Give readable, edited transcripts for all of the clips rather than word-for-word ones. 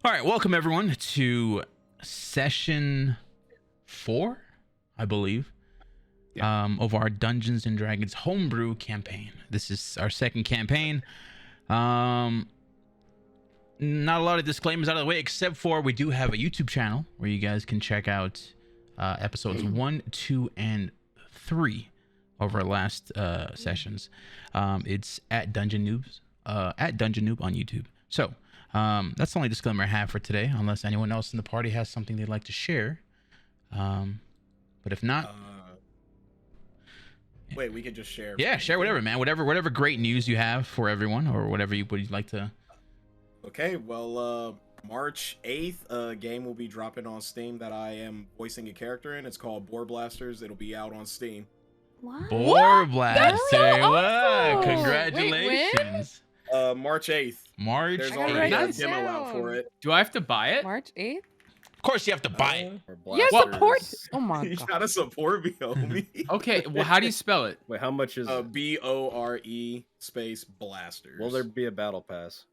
All right, welcome everyone to session 4, I believe, of our Dungeons and Dragons Homebrew campaign. This is our second campaign. Not a lot of disclaimers out of the way, except for we do have a YouTube channel where you guys can check out episodes 1, 2, and 3 of our last sessions. It's at Dungeon Noobs, at Dungeon Noob on YouTube. So that's the only disclaimer I have for today, unless anyone else in the party has something they'd like to share. But if not, wait, we could just share. Yeah, share whatever, man. Whatever great news you have for everyone, or whatever you would like to. Okay, well, March 8th, a game will be dropping on Steam that I am voicing a character in. It's called Boar Blasters. It'll be out on Steam. What? Boar Blaster! so Wow, awesome. congratulations! March 8th. March. There's I already gotta a write demo it out down. for it. Do I have to buy it? March 8th? Of course, you have to buy it. Yes, support. Oh my You god. gotta support me, homie. Okay, well, how do you spell it? Wait, how much is it? BORE space blasters. Will there be a battle pass?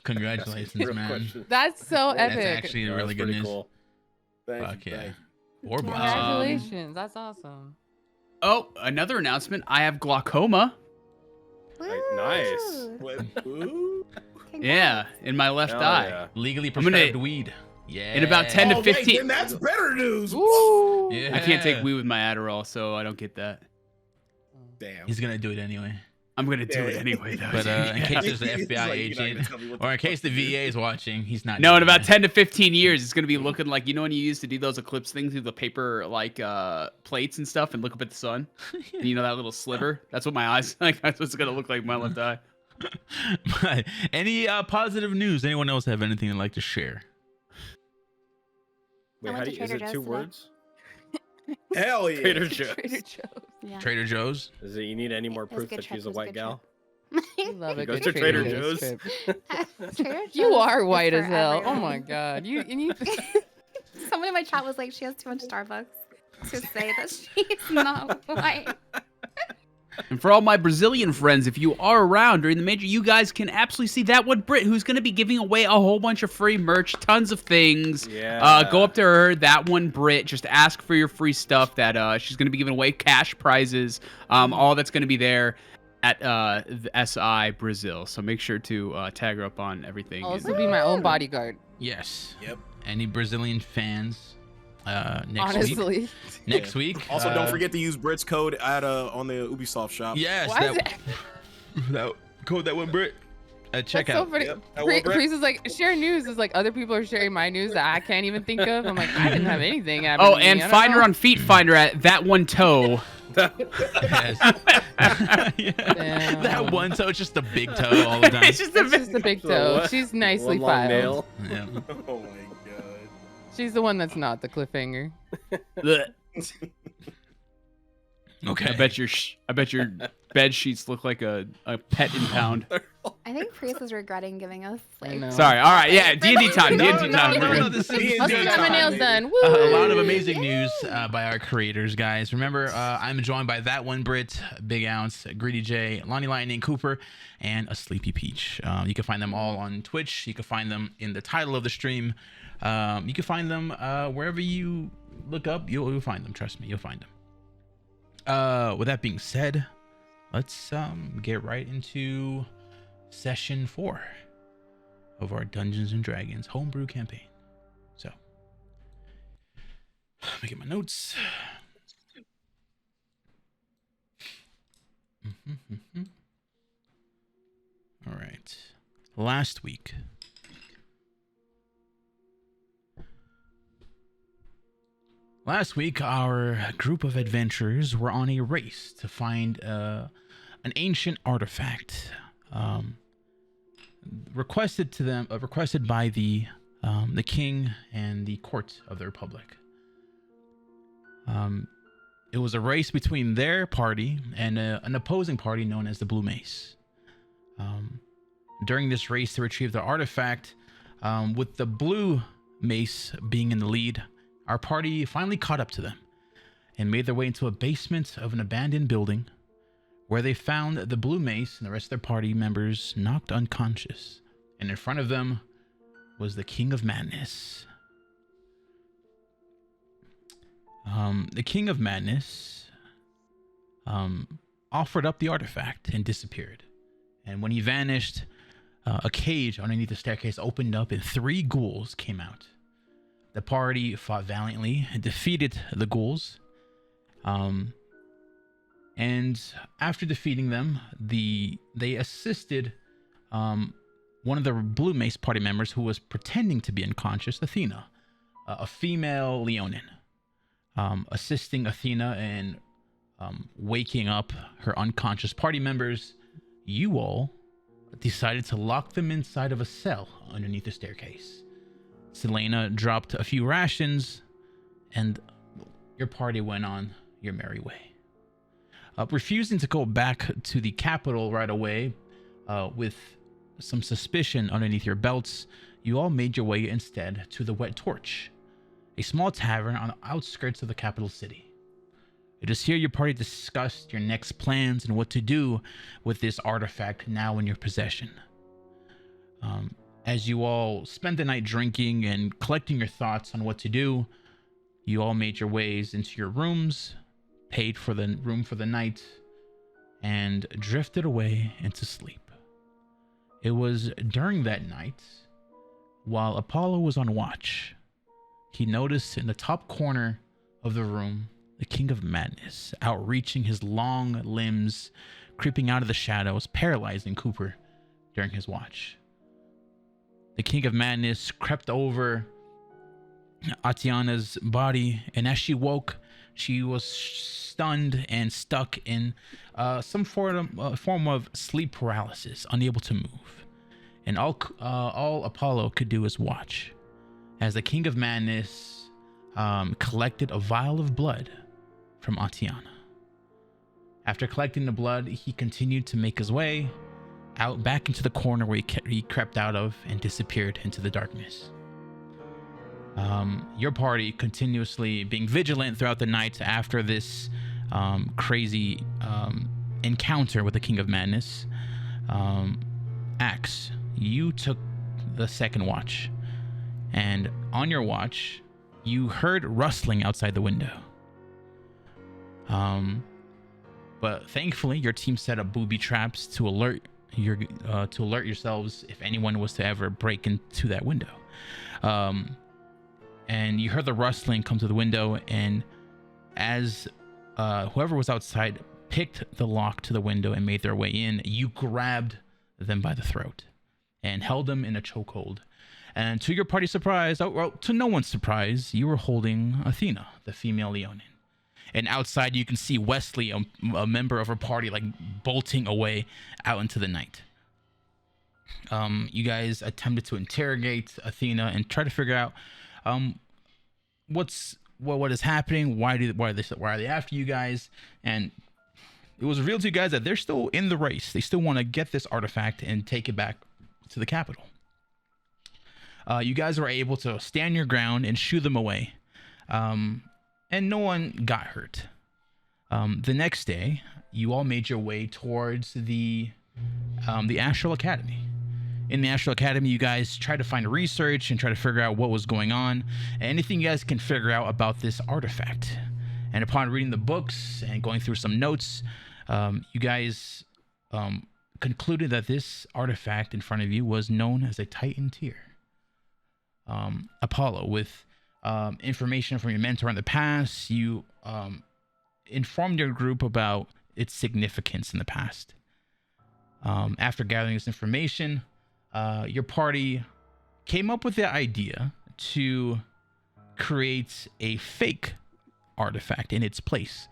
Congratulations, Real man. question. That's so That's epic. actually No, really that's good pretty news. cool. Thank Fuck you, yeah. thank Boar Blaster. Congratulations. That's awesome. Oh, another announcement. I have glaucoma. Nice. you. What? Ooh. Yeah, in my left Hell eye. yeah. Legally I'm gonna- prescribed weed. Yeah. In about 10 to Oh, wait, 15 then that's better news. Ooh. Yeah. I can't take weed with my Adderall, so I don't get that. Damn. He's gonna do it anyway. I'm gonna do it anyway, though. But in case there's an He's FBI like, "You're not gonna agent, tell me what or in the case the fuck VA is watching, he's not. No, doing in about that. 10 to 15 years, it's gonna be looking like, you know when you used to do those eclipse things through the paper, like plates and stuff, and look up at the sun? And you know that little sliver? That's what my eyes like. That's what it's gonna look like in my left eye. But any positive news? Anyone else have anything they'd like to share? Wait, went how to do you, is Trader it Joe's 2 today. words? Hell yeah. Trader Joe's. Trader Joe's. Yeah. Trader Joe's. Is it you need any more It was proof good that trip, she's it a was white good gal? You love a Go good to Trader Joe's Joe's. trip. Trader You Joe's are is white as for hell. Oh everyone. my god. You Someone in my chat was like, she has too much Starbucks to say that she's not white. And for all my Brazilian friends, if you are around during the major, you guys can absolutely see that one Brit who's going to be giving away a whole bunch of free merch, tons of things. Yeah. Go up to her, that one Brit, just ask for your free stuff that she's going to be giving away, cash prizes, all that's going to be there at the SI Brazil. So make sure to tag her up on everything. I'll also be my own bodyguard. Yes. Yep. Any Brazilian fans? Next week. Honestly. Next Yeah. week. Also, don't forget to use Brit's code at on the Ubisoft shop. Yes. Why is That, that code that went Brit at That's so checkout. funny. Yep, that one, Brett. Priest is like, share news. Is like other people are sharing my news that I can't even think of. I'm like, I didn't have anything happen Oh, to me. and I don't find her know. on Feet Finder at that one toe. Yes. Yeah. Damn. That one toe, it's just a big toe all the time. It's just a It's just a big toe. What? She's nicely One long filed. nail. Yeah. Oh my god. She's the one that's not the cliffhanger. Blech. Okay. I bet your bed sheets look like a pet impound. I think Priest is regretting giving us I like. know. Sorry. All right. Yeah. D&D time. No, D&D no, time. no, no, this is D&D I'll still have my time, nails baby. done. Woo! a lot of amazing news by our creators, guys. Remember, I'm joined by that one Brit, Big Ounce, Greedy J, Lonnie Lightning, Cooper, and a Sleepy Peach. You can find them all on Twitch. You can find them in the title of the stream. You can find them wherever you look up. You'll find them. Trust me, you'll find them. With that being said, let's get right into session 4 of our Dungeons and Dragons homebrew campaign. So, let me get my notes. All right. Last week, our group of adventurers were on a race to find an ancient artifact requested by the king and the court of the Republic. It was a race between their party and an opposing party known as the Blue Mace. During this race to retrieve the artifact, with the Blue Mace being in the lead, our party finally caught up to them and made their way into a basement of an abandoned building where they found the Blue Mace and the rest of their party members knocked unconscious and in front of them was the King of Madness. The King of Madness offered up the artifact and disappeared. And when he vanished, a cage underneath the staircase opened up and 3 ghouls came out. The party fought valiantly and defeated the ghouls. And after defeating them, they assisted one of the Blue Mace party members who was pretending to be unconscious, Athena, a female Leonin, assisting Athena in waking up her unconscious party members. You all decided to lock them inside of a cell underneath the staircase. Selena dropped a few rations, and your party went on your merry way. Refusing to go back to the capital right away, with some suspicion underneath your belts, you all made your way instead to the Wet Torch, a small tavern on the outskirts of the capital city. It is here your party discussed your next plans and what to do with this artifact now in your possession. As you all spent the night drinking and collecting your thoughts on what to do, you all made your ways into your rooms, paid for the room for the night, and drifted away into sleep. It was during that night, while Apollo was on watch, he noticed in the top corner of the room the King of Madness, outreaching his long limbs, creeping out of the shadows, paralyzing Cooper during his watch. The King of Madness crept over Atiana's body, and as she woke, she was stunned and stuck in some form of sleep paralysis, unable to move. And all Apollo could do is watch as the King of Madness collected a vial of blood from Atiana. After collecting the blood, he continued to make his way out back into the corner where he crept out of and disappeared into the darkness. Your party continuously being vigilant throughout the night after this crazy encounter with the King of Madness. Axe, you took the second watch, and on your watch, you heard rustling outside the window. But thankfully, your team set up booby traps to alert yourselves if anyone was to ever break into that window. And you heard the rustling come to the window, and as whoever was outside picked the lock to the window and made their way in, you grabbed them by the throat and held them in a chokehold. And to your party's surprise, to no one's surprise, you were holding Athena, the female Leonin. And outside, you can see Wesley, a member of her party, like bolting away out into the night. You guys attempted to interrogate Athena and try to figure out what is happening. Why are they after you guys? And it was revealed to you guys that they're still in the race. They still want to get this artifact and take it back to the capital. You guys were able to stand your ground and shoo them away. And no one got hurt. The next day, you all made your way towards the Astral Academy. In the Astral Academy, you guys tried to find research and try to figure out what was going on, anything you guys can figure out about this artifact. And upon reading the books and going through some notes, you guys concluded that this artifact in front of you was known as a Titan Tier. Apollo, with information from your mentor in the past, you informed your group about its significance in the past. After gathering this information, your party came up with the idea to create a fake artifact in its place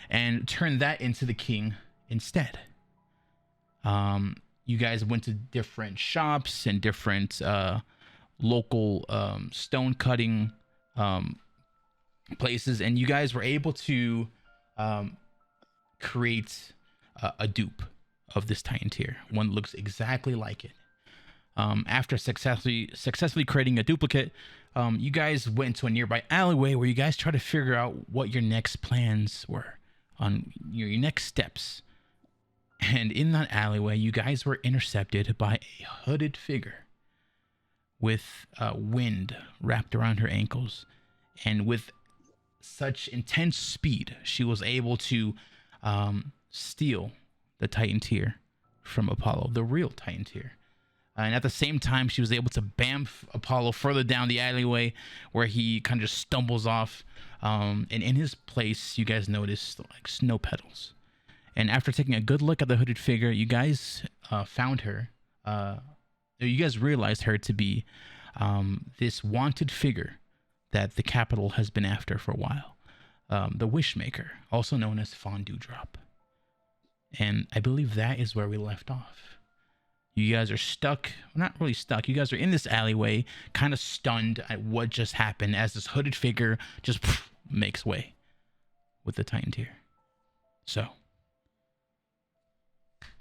and turn that into the king instead. You guys went to different shops and different local stone cutting places, and you guys were able to create a dupe of this Titan Tier. One looks exactly like it. After successfully creating a duplicate, you guys went to a nearby alleyway where you guys tried to figure out what your next plans were on your next steps. And in that alleyway, you guys were intercepted by a hooded figure with wind wrapped around her ankles, and with such intense speed, she was able to steal the Titan Tear from Apollo, the real Titan Tear. And at the same time, she was able to bamf Apollo further down the alleyway, where he kind of just stumbles off. And in his place, you guys noticed like snow petals. And after taking a good look at the hooded figure, you guys found her. You guys realized her to be this wanted figure that the capital has been after for a while. The Wishmaker, also known as Fondue Drop. And I believe that is where we left off. You guys are stuck, not really stuck, you guys are in this alleyway, kind of stunned at what just happened as this hooded figure just makes way with the Titan Tear. So,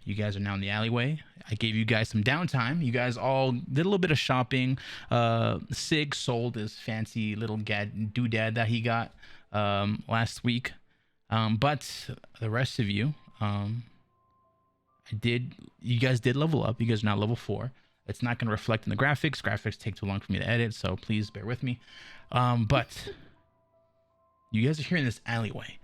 you guys are now in the alleyway. I gave you guys some downtime. You guys all did a little bit of shopping. Sig sold his fancy little doodad that he got last week. But the rest of you, you guys did level up. You guys are now level 4. It's not going to reflect in the graphics. Graphics take too long for me to edit, so please bear with me. But you guys are here in this alleyway.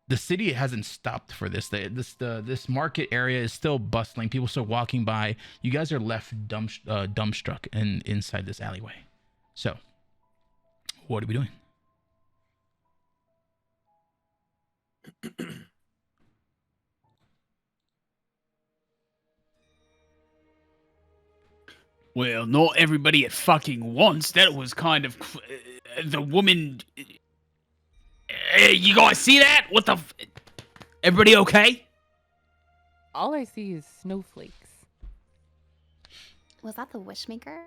The city hasn't stopped for this. This market area is still bustling. People still walking by. You guys are left dumbstruck inside this alleyway. So, what are we doing? Well, not everybody at fucking once. That was kind of the woman. You guys see that? What the? Everybody okay? All I see is snowflakes. Was that the Wishmaker?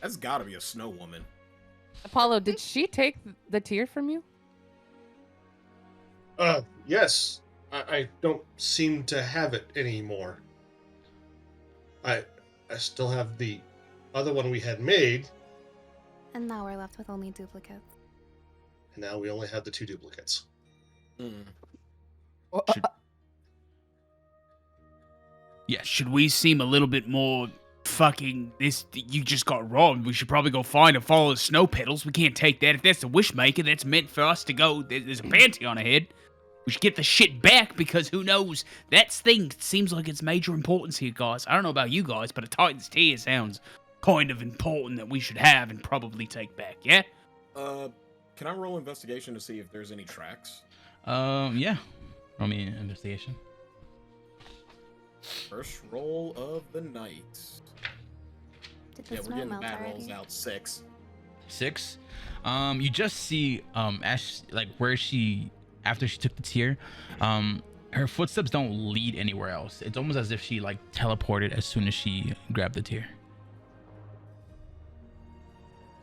That's gotta be a snow woman. Apollo, did she take the tear from you? Yes. I don't seem to have it anymore. I still have the other one we had made, And now we're left with only duplicates. and now we only have the 2 duplicates. Should we seem a little bit more fucking this? You just got robbed. We should probably go find and follow the snow petals. We can't take that. If that's the Wishmaker, that's meant for us to go. There's a bounty on our head. We should get the shit back, because who knows? That thing seems like it's major importance here, guys. I don't know about you guys, but a Titan's Tear sounds kind of important that we should have and probably take back, yeah? Can I roll investigation to see if there's any tracks? Yeah. Roll me an investigation. First roll of the night. Did the Yeah, we're snow getting melt bad already? rolls out. 6. 6. You just see Ash, like where she, after she took the tear, her footsteps don't lead anywhere else. It's almost as if she like teleported as soon as she grabbed the tear.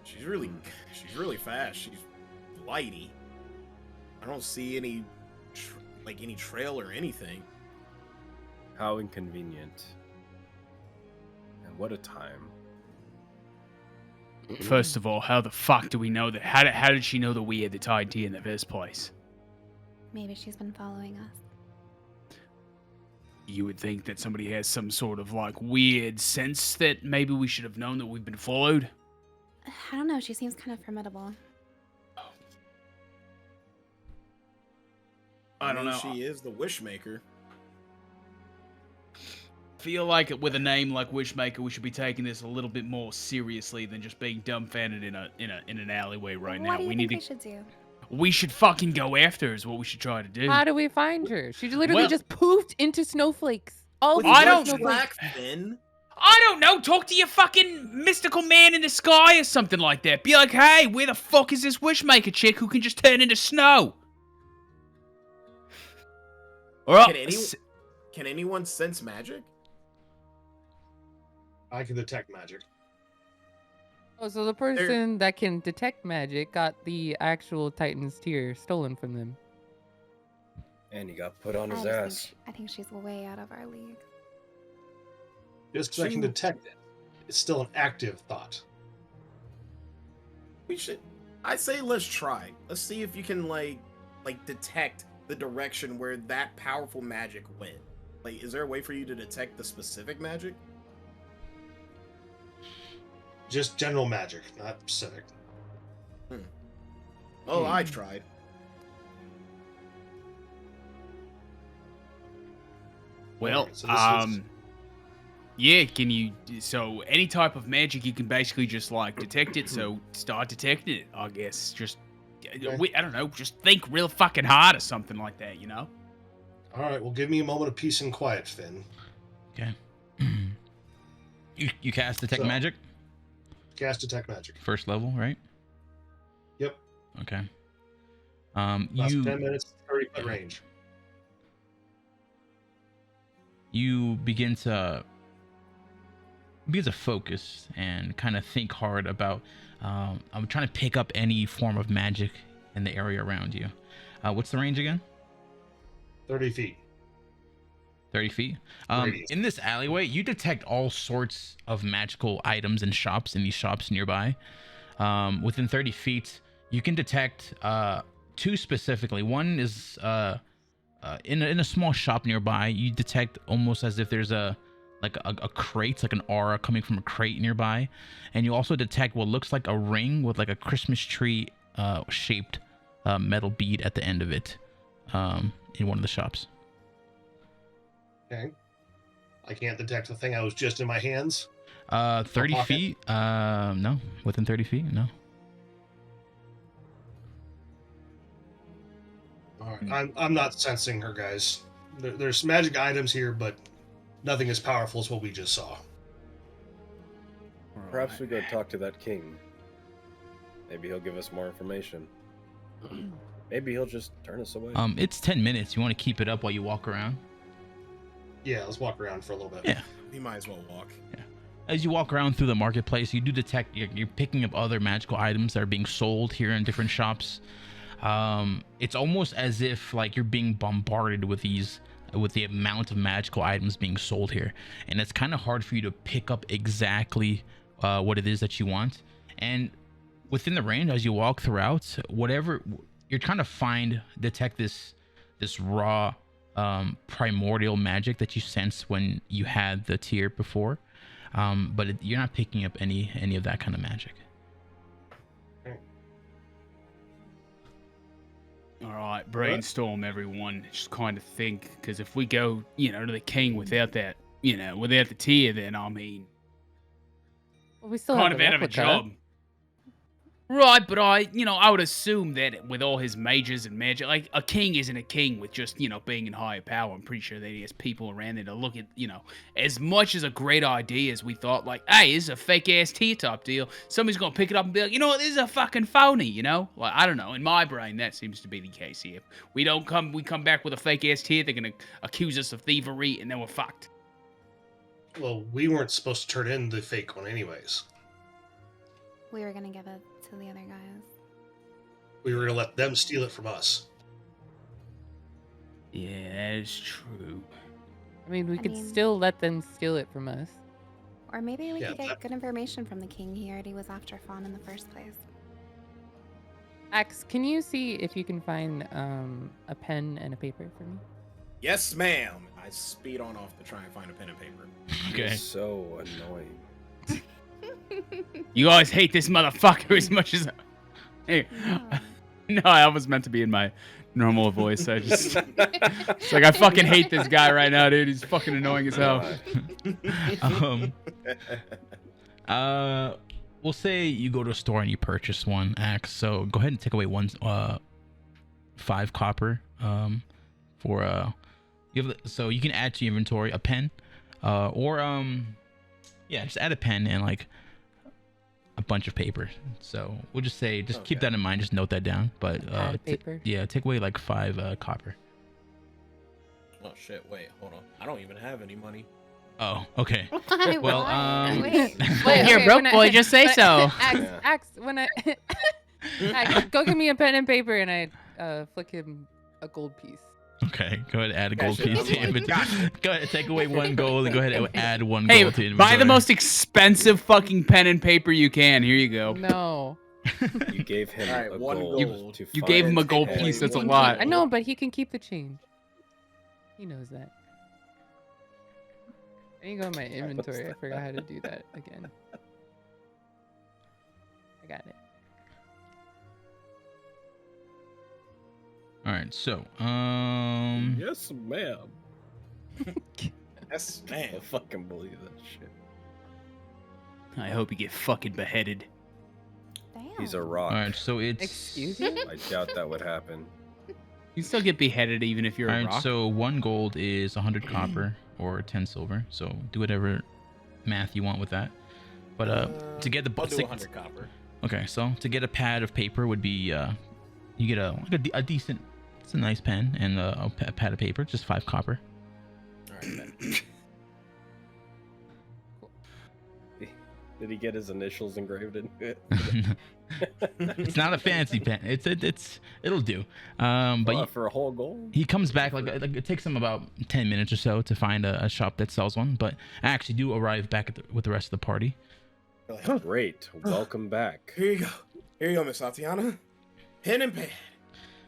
She's really fast. She's flighty. I don't see any any trail or anything. How inconvenient. And what a time. First of all, how the fuck do we know that? How did she know that we had the Titan Tear in the first place? Maybe she's been following us. You would think that somebody has some sort of like weird sense that maybe we should have known that we've been followed. I don't know. She seems kind of formidable. I don't know. She is the Wishmaker. Feel like with a name like Wishmaker, we should be taking this a little bit more seriously than just being dumbfounded in an alleyway right What now. do you We think need we to. should do? We should fucking go after her. Is what we should try to do. How do we find her? She literally Well- just poofed into snowflakes. All With these I don't- snowflakes. black fin. I don't know. Talk to your fucking mystical man in the sky or something like that. Be like, hey, where the fuck is this Wishmaker chick who can just turn into snow? All right. Can anyone sense magic? I can detect magic. Oh, so the person that can detect magic got the actual Titan's Tear stolen from them. And he got put on his I just ass. think I think she's way out of our league. Just because I can detect it, it's still an active thought. I say let's try. Let's see if you can like detect the direction where that powerful magic went. Like, is there a way for you to detect the specific magic? Just general magic, not specific. Oh, I tried. Well, Alright, so this is- yeah, can you, so any type of magic, you can basically just, like, detect it, so start detecting it, I guess. Just, I don't know, just think real fucking hard or something like that, you know? All right, well, give me a moment of peace and quiet, Finn. Okay. You cast detect So- magic, Cast detect magic. first level, right? Yep. Okay. Last 10 minutes, 30-foot range. You begin to focus and kind of think hard about. I'm trying to pick up any form of magic in the area around you. What's the range again? 30 feet. 30 feet. Radius. In this alleyway, you detect all sorts of magical items and shops in these shops nearby. Within 30 feet, you can detect two specifically. One is in a small shop nearby. You detect almost as if there's a crate, like an aura coming from a crate nearby, and you also detect what looks like a ring with like a Christmas tree shaped metal bead at the end of it in one of the shops. Okay. I can't detect the thing that was just in my hands. 30 pocket? feet? No. Within 30 feet? No. All right. I'm not sensing her, guys. There's magic items here, but nothing as powerful as what we just saw. Perhaps we go talk to that king. Maybe he'll give us more information. Maybe he'll just turn us away. It's 10 minutes. You want to keep it up while you walk around? Yeah, let's walk around for a little bit. Yeah. We might as well walk. As you walk around through the marketplace, you do detect you're picking up other magical items that are being sold here in different shops. It's almost as if like you're being bombarded with the amount of magical items being sold here, and it's kind of hard for you to pick up exactly what it is that you want. And within the range, as you walk throughout, whatever you're trying to detect this raw primordial magic that you sense when you had the tier before, but you're not picking up any of that kind of magic. All right, brainstorm, everyone. Just kind of think, because if we go, to the king without that, without the tier, then I mean, Well, we still kind have of the out of a replica. job. Right, but I would assume that with all his mages and magic, like a king isn't a king with just, being in higher power. I'm pretty sure that he has people around there to look at, as much as a great idea as we thought, like, hey, this is a fake ass tier top deal. Somebody's gonna pick it up and be like, you know what, this is a fucking phony, Like, I don't know. In my brain, that seems to be the case here. We come back with a fake ass tier, they're gonna accuse us of thievery, and then we're fucked. Well, we weren't supposed to turn in the fake one anyways. We were gonna give it to the other guys. We were going to let them steal it from us. Yeah, that is true. I mean, we I could mean- still let them steal it from us. Or maybe we Yeah, could get that- good information from the king. He already was after Fawn in the first place. Axe, can you see if you can find a pen and a paper for me? Yes, ma'am. I speed on off to try and find a pen and paper. You're Okay. so annoying. You guys hate this motherfucker as much as. Hey. No. No, I was meant to be in my normal voice. I just. It's like, I fucking hate this guy right now, dude. He's fucking annoying as hell. We'll say you go to a store and you purchase one axe. So go ahead and take away 5 copper. For so you can add to your inventory a pen, just add a pen and like a bunch of paper. So we'll just say, keep Okay. that in mind. Just note that down. But Add a paper. take away like 5 copper. Oh shit! Wait, hold on. I don't even have any money. Oh, okay. Why? Well, Why? Wait, You're okay, broke, when I- boy, just say but- so. Axe, Yeah. Axe, when I Axe, go give me a pen and paper, and I flick him a gold piece. Okay, go ahead and add a gold Gotcha. piece to your inventory. Gotcha. Go ahead, take away 1 gold and go ahead and add 1 Hey, gold to your inventory. buy the most expensive fucking pen and paper you can. Here you go. No, You gave him All right, a 1 gold. gold. to You find gave him a it gold and- piece. That's a One lot. I know, but he can keep the change. He knows that. I need to go in my inventory. I forgot how to do that again. I got it. All right, so Yes, ma'am. Yes, I man. fucking believe that shit. I hope you get fucking beheaded. Damn. He's a rock. all right, so it's Excuse you? I doubt that would happen. You still get beheaded even if you're all a right, rock. so 1 gold is 100 copper or 10 silver. So do whatever math you want with that. But to get the I'll do 100 copper. Okay, so to get a pad of paper would be you get a decent, it's a nice pen and a pad of paper, just 5 copper. All right, then. Did he get his initials engraved into it? It's not a fancy pen. It'll do. But What, for a whole gold? he comes back like it takes him about 10 minutes or so to find a shop that sells one. But I actually do arrive back with the rest of the party. You're like, Great. Welcome back. Here you go. Here you go, Miss Tatiana. Pen and pad.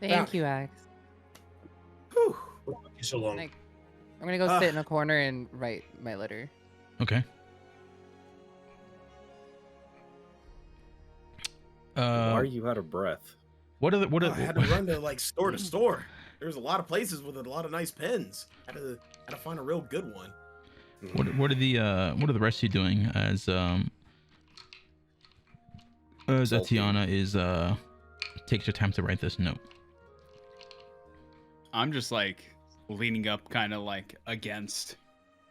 Thank you, Axe. Whew. What took you so long? Like, I'm gonna go sit in a corner and write my letter. Okay. Why are you out of breath? What are I had to run to like store to store. There's a lot of places with a lot of nice pens. Had to find a real good one. what are the rest of you doing as Tatiana is takes her time to write this note? I'm just like leaning up kind of like against,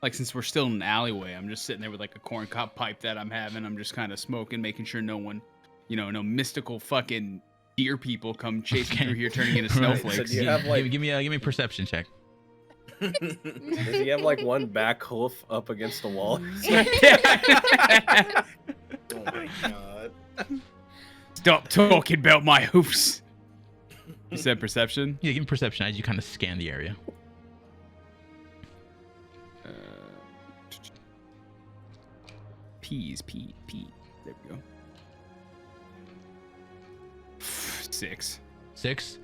like, since we're still in an alleyway, I'm just sitting there with like a corncob pipe that I'm having. I'm just kind of smoking, making sure no one, no mystical fucking deer people come chasing through here turning into Right. snowflakes. So do you have, like- give me a perception check. Does he have like one back hoof up against the wall? Oh my god. Stop talking about my hoofs. You said perception? Yeah, give me perception as you kind of scan the area. Peas, P. There we go. 6. 6.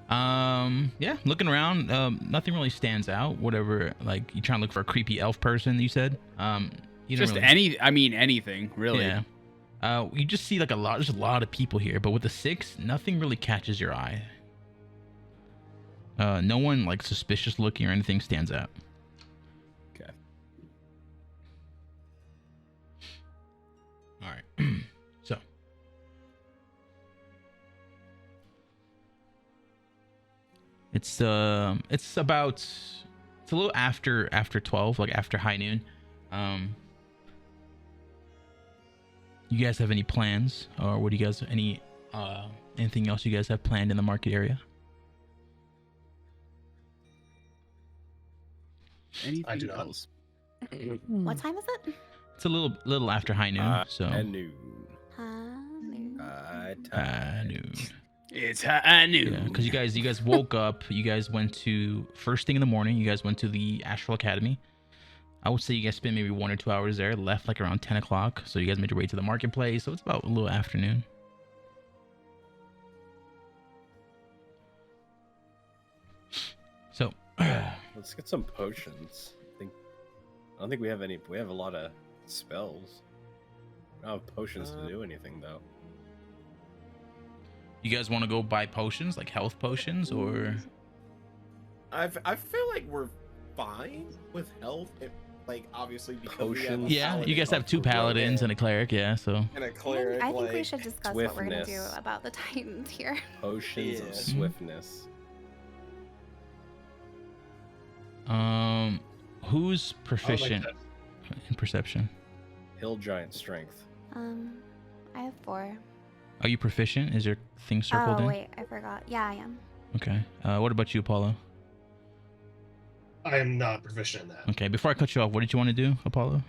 Yeah, looking around, nothing really stands out. Whatever, like you trying to look for a creepy elf person, you said. You don't Just really, anything, really. Yeah. You just see like there's a lot of people here, but with the 6, nothing really catches your eye. No one like suspicious looking or anything stands out. Okay. All right. So. It's a little after 12, like after high noon. You guys have any plans, or what do you guys anything else you guys have planned in the market area? Anything I do not. else? What time is it? It's a little after high noon, so And noon. noon. It's high noon. Yeah, because you guys woke up. You guys went to first thing in the morning. You guys went to the Astral Academy. I would say you guys spent maybe 1 or 2 hours there. Left like around 10 o'clock. So you guys made your way to the marketplace. So it's about a little afternoon. So Let's get some potions. I don't think we have any. We have a lot of spells. I don't have potions to do anything though. you guys want to go buy potions, like health potions, or I feel like we're fine with health. Like obviously because we have a Potions? yeah, you paladin guys have 2 for real, paladins yeah, and a cleric, yeah. So and a cleric. I think we like- should discuss what we're gonna do swiftness. about the Titans here. Potions Yeah. of swiftness. who's I would like proficient that. in perception? Hill giant strength. I have 4. Are you proficient? Is your thing circled Oh in? wait, I forgot. Yeah, I am. Okay. What about you, Apollo? I am not proficient in that. Okay. Before I cut you off, what did you want to do, Apollo?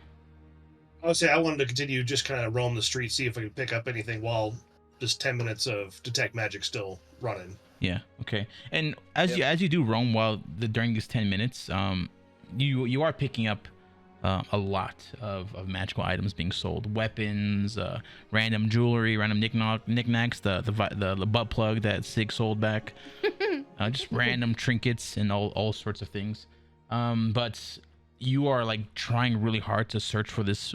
I would say I wanted to continue just kind of roam the streets, see if I could pick up anything while just 10 minutes of detect magic still running. Yeah. Okay. And as you do roam during these 10 minutes, you are picking up a lot of magical items being sold, weapons, random jewelry, random knickknacks, the butt plug that Sig sold back, just random trinkets and all sorts of things. But you are like trying really hard to search for this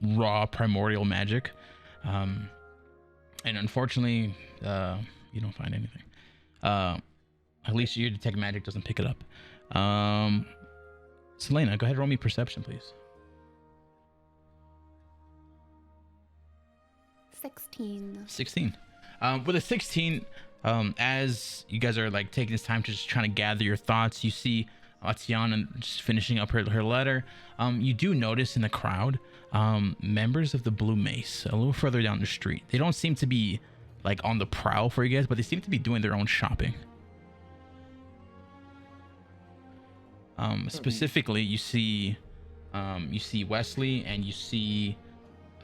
raw primordial magic. And unfortunately, you don't find anything. At least your detect magic doesn't pick it up. Selena, go ahead and roll me perception, please. 16. With a 16, as you guys are like taking this time to just trying to gather your thoughts, you see Atiana just finishing up her letter. You do notice in the crowd members of the Blue Mace a little further down the street. They don't seem to be like on the prowl for you guys, but they seem to be doing their own shopping. Specifically, you see Wesley, and you see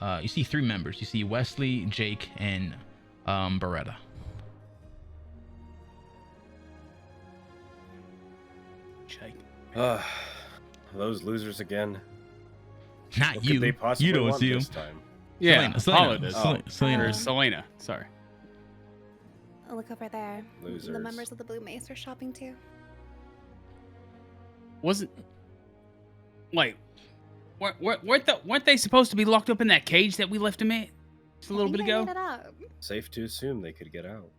3 members. You see Wesley, Jake, and Beretta. Jake. Those losers again. Not What you. could they possibly You don't want see them. this time? Yeah, Selena. Selena. Selena. Or Selena. Sorry. Look over there. Losers. The members of the Blue Mace are shopping too. Wasn't like weren't they supposed to be locked up in that cage that we left them in just a little bit ago? Made it up. Safe to assume they could get out.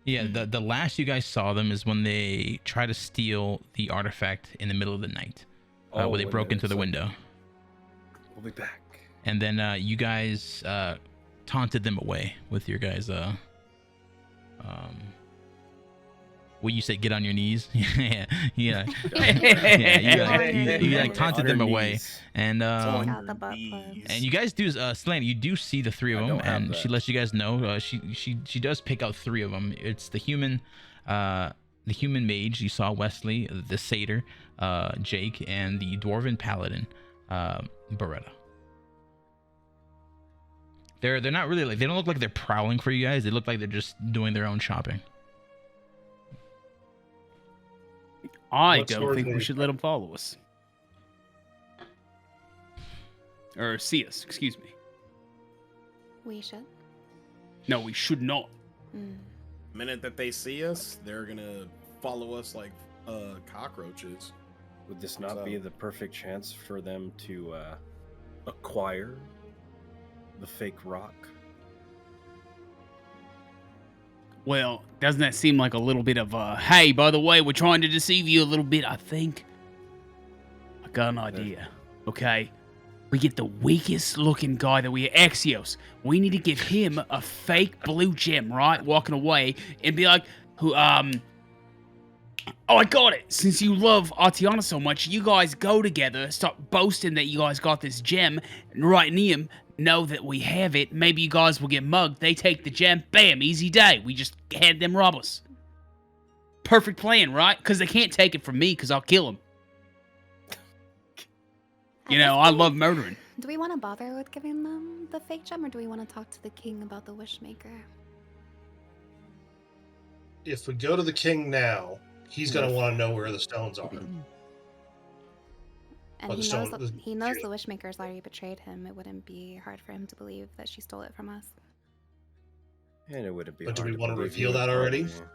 Yeah, the last you guys saw them is when they try to steal the artifact in the middle of the night, where they when broke into the it's like, window. We'll be back. And then you guys taunted them away with your guys what you say, get on your knees. yeah you like taunted them away, and Got the butt plugs. and you guys do Selena, you do see the 3 of I them, don't have and she that. lets you guys know. She does pick out 3 of them. It's the human mage. You saw Wesley, the satyr, Jake, and the dwarven paladin, Beretta. They're not really like, they don't look like they're prowling for you guys. They look like they're just doing their own shopping. I What don't sort think of- we should let them follow us. Or see us, excuse me. We should. No, we should not. Mm. The minute that they see us, they're gonna follow us like cockroaches. Would this not be the perfect chance for them to acquire the fake rock? Well, doesn't that seem like a little bit of hey, by the way, we're trying to deceive you a little bit, I think. I got an idea. Okay. We get the weakest looking guy that we Axios. We need to give him a fake blue gem, right? Walking away and be like, oh, I got it. Since you love Artiana so much, you guys go together, start boasting that you guys got this gem, and right near him, know that we have it. Maybe you guys will get mugged. They take the gem. Bam, easy day. We just had them rob us. Perfect plan, right? Because they can't take it from me because I'll kill them. You know, I love murdering. Do we want to bother with giving them the fake gem, or do we want to talk to the king about the Wishmaker? If we go to the king now, he's going to want to know where the stones are. And Oh, he the knows stone- the, the- he knows the Wishmaker's already betrayed him. It wouldn't be hard for him to believe that she stole it from us. And it wouldn't be. But do hard we wanna believe reveal you that would already? probably-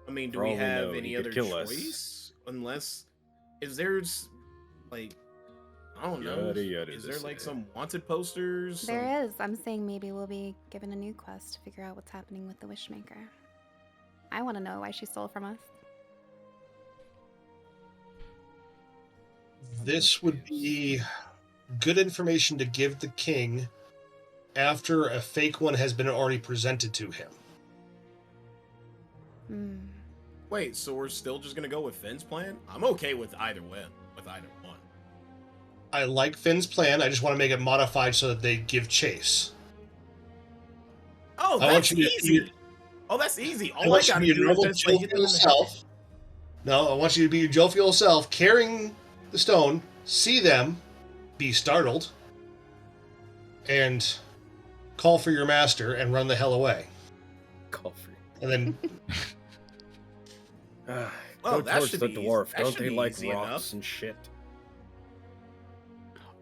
I mean, do For we all we have know, any he could other kill us. choice? Unless, is there's like, I don't know. Yada, yada, Is there this like and some wanted posters? There is. I'm saying maybe we'll be given a new quest to figure out what's happening with the Wishmaker. I want to know why she stole from us. This would be good information to give the king after a fake one has been already presented to him. Hmm. Wait, so we're still just gonna go with Finn's plan? I'm okay with either one. I like Finn's plan. I just want to make it modified so that they give chase. Oh, I want that's you to easy. be- Oh, that's easy. I All I want you to gotta be your do is normal just like, hit them jovial in the self. No, I want you to be your jovial self, carrying the stone, see them, be startled, and call for your master and run the hell away. Call for you. And then Well, Go that towards should the be dwarf. that Don't should they be like easy rocks enough. and shit?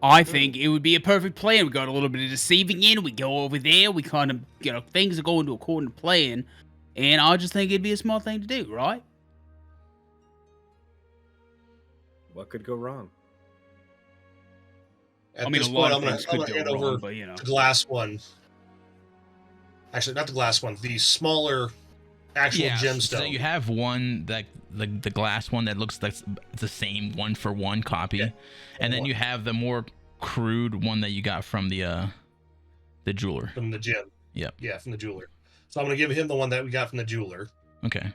I think it would be a perfect plan. We got a little bit of deceiving in. We go over there. We kind of, things are going to according to plan. And I just think it'd be a smart thing to do, right? What could go wrong? At I mean, this a lot point, of I'm things gonna could go hand wrong, over but you know. the glass one. Actually, not the glass one. The smaller actual gemstone. So you have one that the glass one that looks like it's the same one for one copy, Yeah. and then you have the more crude one that you got from the jeweler. From the gem. Yep. Yeah, from the jeweler. So I'm gonna give him the one that we got from the jeweler, Okay.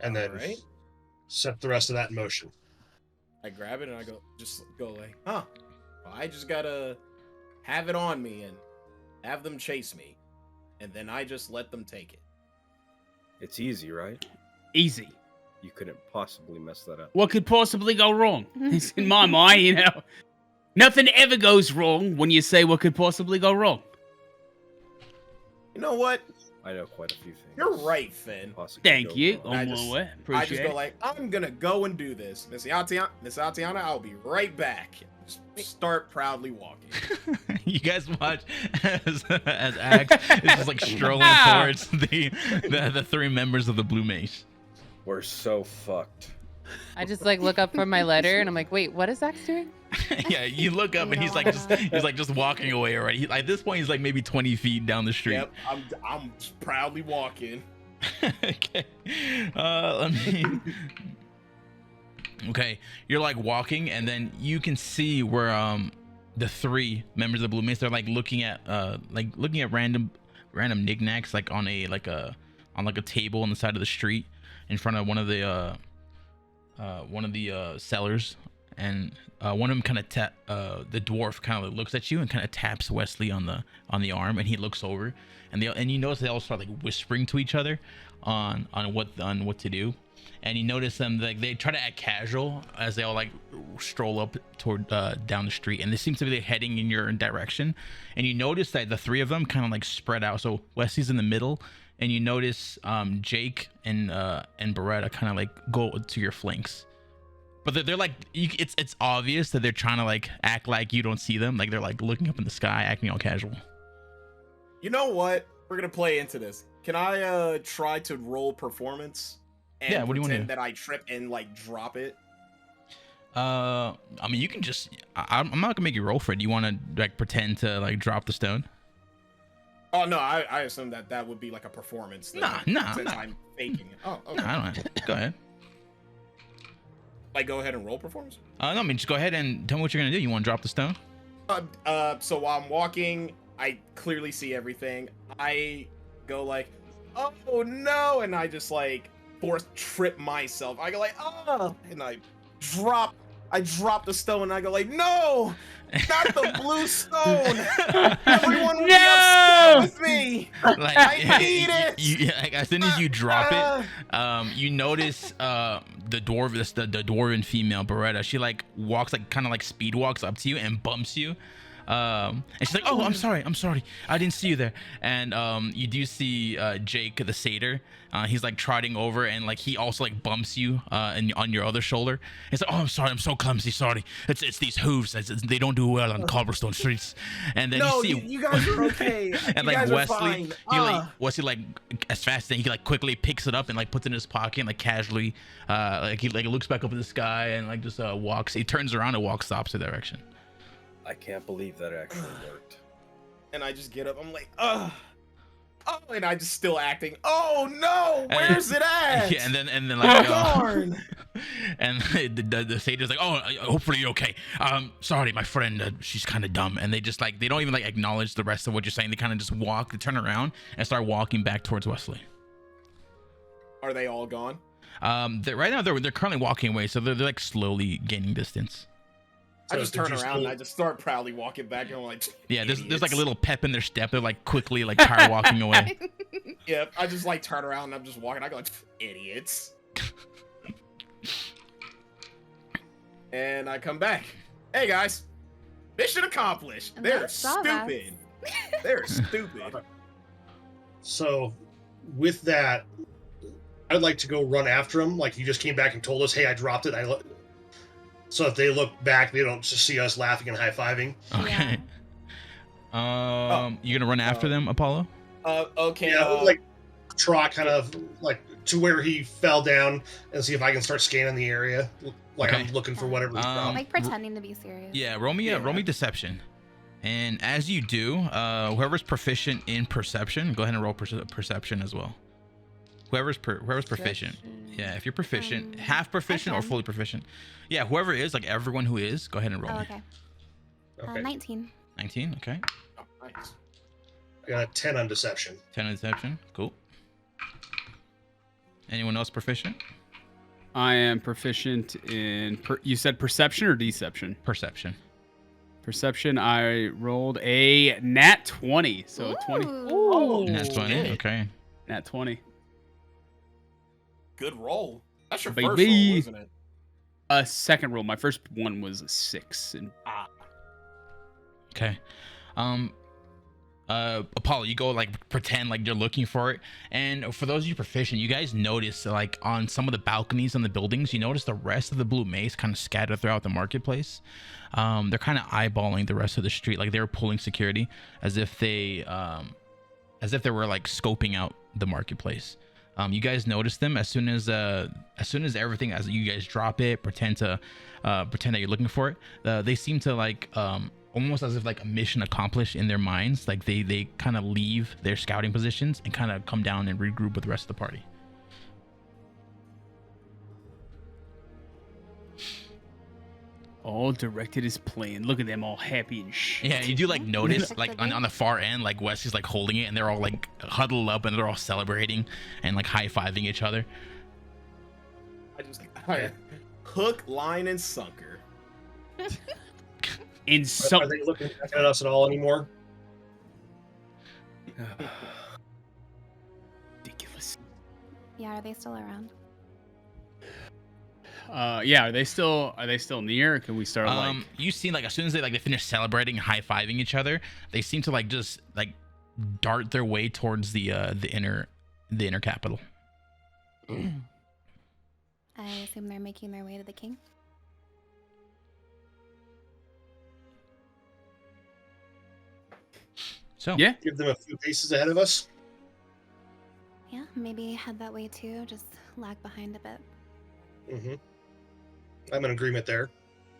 and then Alright. set the rest of that in motion. I grab it and I go like, huh? Well, I just gotta have it on me and have them chase me, and then I just let them take it. It's easy, right? Easy. You couldn't possibly mess that up. What could possibly go wrong? It's in my mind, you know. Nothing ever goes wrong when you say what could possibly go wrong. You know what? I know quite a few things. You're right, Finn. Possibly Thank go you. wrong. I On just- my way. I just Appreciate go it. like, I'm gonna go and do this, Miss Atiana. I'll be right back. Just start proudly walking. You guys watch as Axe is just like strolling towards the three members of the Blue Mace. We're so fucked. I just like look up from my letter and I'm like, wait, what is Axe doing? Yeah, you look up and he's like just walking away already. At this point, he's like maybe 20 feet down the street. Yep, I'm just proudly walking. Okay. Let me. Okay, you're like walking, and then you can see where the three members of the Blue Mace are like looking at random knickknacks like on a table on the side of the street in front of one of the sellers, and one of them kind of the dwarf kind of looks at you and kind of taps Wesley on the arm, and he looks over, and you notice they all start like whispering to each other on what to do. And you notice them like they try to act casual as they all like stroll up toward down the street, and they seem to be heading in your direction. And you notice that the three of them kind of like spread out. So Wesley's in the middle, and you notice Jake and Beretta kind of like go to your flanks. But they're like it's obvious that they're trying to like act like you don't see them. Like they're like looking up in the sky, acting all casual. You know what? We're gonna play into this. Can I try to roll performance? And Yeah, what do you want to do? That I trip and like drop it. I mean, you can just. I'm not gonna make you roll for it. Do you want to like pretend to like drop the stone? Oh no, I assume that would be like a performance thing. Nah, Since nah. I'm faking it. Oh, okay. No, I don't know. Go ahead. Like go ahead and roll performance. No, I mean just go ahead and tell me what you're gonna do. You want to drop the stone? So while I'm walking, I clearly see everything. I go like, oh no, and I just like trip myself. I go like, oh, and I drop the stone, and I go like, no, not the blue stone. Everyone will be upset with me. Like I need it. like, as soon as you drop it, you notice the dwarven female Beretta. She like walks like kind of like speed walks up to you and bumps you. And she's like, "Oh, I'm sorry, I didn't see you there." And you do see Jake the satyr. He's like trotting over, and like he also like bumps you on your other shoulder. He's like, "Oh, I'm sorry, I'm so clumsy. Sorry, it's these hooves. They don't do well on cobblestone streets." And then No, you see, you guys are okay. and You like guys are Wesley, fine. Wesley like as fast as he like quickly picks it up and like puts it in his pocket and like casually, like he like looks back up in the sky and like just walks. He turns around and walks the opposite direction. I can't believe that actually worked. And I just get up. I'm like, oh, and I just still acting. Oh no, where's it at? Yeah, and then like, darn. and the satyr's like, "Oh, hopefully you're okay. Sorry, my friend, she's kind of dumb." And they just like they don't even like acknowledge the rest of what you're saying. They kind of just they turn around and start walking back towards Wesley. Are they all gone? Right now they're currently walking away, so they're like slowly gaining distance. I So just did turn you around still- and I just start proudly walking back, and I'm like, Yeah, there's like a idiots. little pep in their step. They're like quickly like power walking away. Yep, I just like turn around and I'm just walking. I go like, idiots. And I come back. Hey guys, mission accomplished. And They're they saw that. stupid. They're stupid. So, with that, I'd like to go run after him. Like, you just came back and told us, hey, I dropped it. So if they look back, they don't just see us laughing and high-fiving. Okay. You're gonna run after them, Apollo? Okay. Yeah, like, trot kind of, like, to where he fell down and see if I can start scanning the area, like Okay. I'm looking for whatever he's dropped. Like pretending to be serious. Yeah, roll me deception. And as you do, whoever's proficient in perception, go ahead and roll perception as well. Whoever's proficient. Yeah, if you're proficient, half proficient or fully proficient. Yeah, whoever is, like everyone who is, go ahead and roll Oh, me. okay. Okay. 19. 19, okay. Oh, nice. I got a 10 on deception. 10 on deception, cool. Anyone else proficient? I am proficient in. You said perception or deception? Perception. Perception. I rolled a nat 20, so 20. Ooh. That's 20, shit. okay. Nat 20. Good roll. That's your Baby. first roll, isn't it? Second roll. My first one was a 6. And Okay. Apollo, you go like pretend like you're looking for it, and for those of you proficient, you guys notice like on some of the balconies on the buildings, you notice the rest of the blue mace kind of scattered throughout the marketplace. They're kind of eyeballing the rest of the street, like they were pulling security, as if they were like scoping out the marketplace. You guys notice them as soon as everything, as you guys drop it, pretend that you're looking for it. They seem to like almost as if like a mission accomplished in their minds. Like they kind of leave their scouting positions and kind of come down and regroup with the rest of the party. all directed his plan. Look at them all happy and shit. Yeah, you do like notice like on the far end, like Wes is like holding it, and they're all like huddled up and they're all celebrating and like high-fiving each other. Hook, line, and sunker. In some Are they looking back at us at all anymore? ridiculous. Yeah, are they still around? Yeah, are they still near? Can we start You see, like as soon as they finish celebrating and high-fiving each other, they seem to like just like dart their way towards the inner capital. I assume they're making their way to the king. So Yeah. Give them a few paces ahead of us. Yeah, maybe head that way too. Just lag behind a bit. Mm-hmm. I'm in agreement there.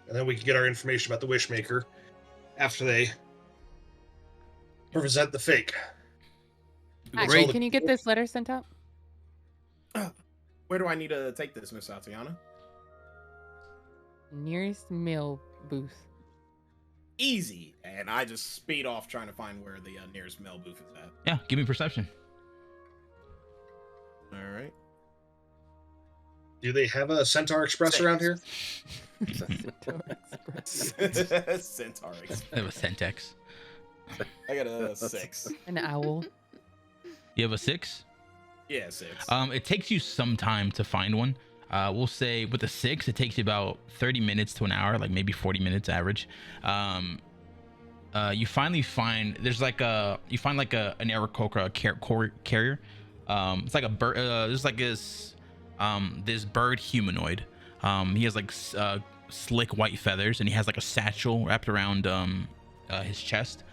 And then we can get our information about the Wishmaker after they present the fake. Actually, Great. can you get this letter sent out? Where do I need to take this, Miss Tatiana? Nearest mail booth. Easy. And I just speed off trying to find where the nearest mail booth is at. yeah, give me perception. All right. Do they have a Centaur Express around here? Centaur Express. I have a Centex. I got a 6. An owl. You have a 6? Yeah, 6. It takes you some time to find one. We'll say with the 6, it takes you about 30 minutes to an hour, like maybe 40 minutes average. You finally find an Aarakocra carrier. It's like a bird. There's like this bird humanoid. He has like slick white feathers, and he has like a satchel wrapped around his chest.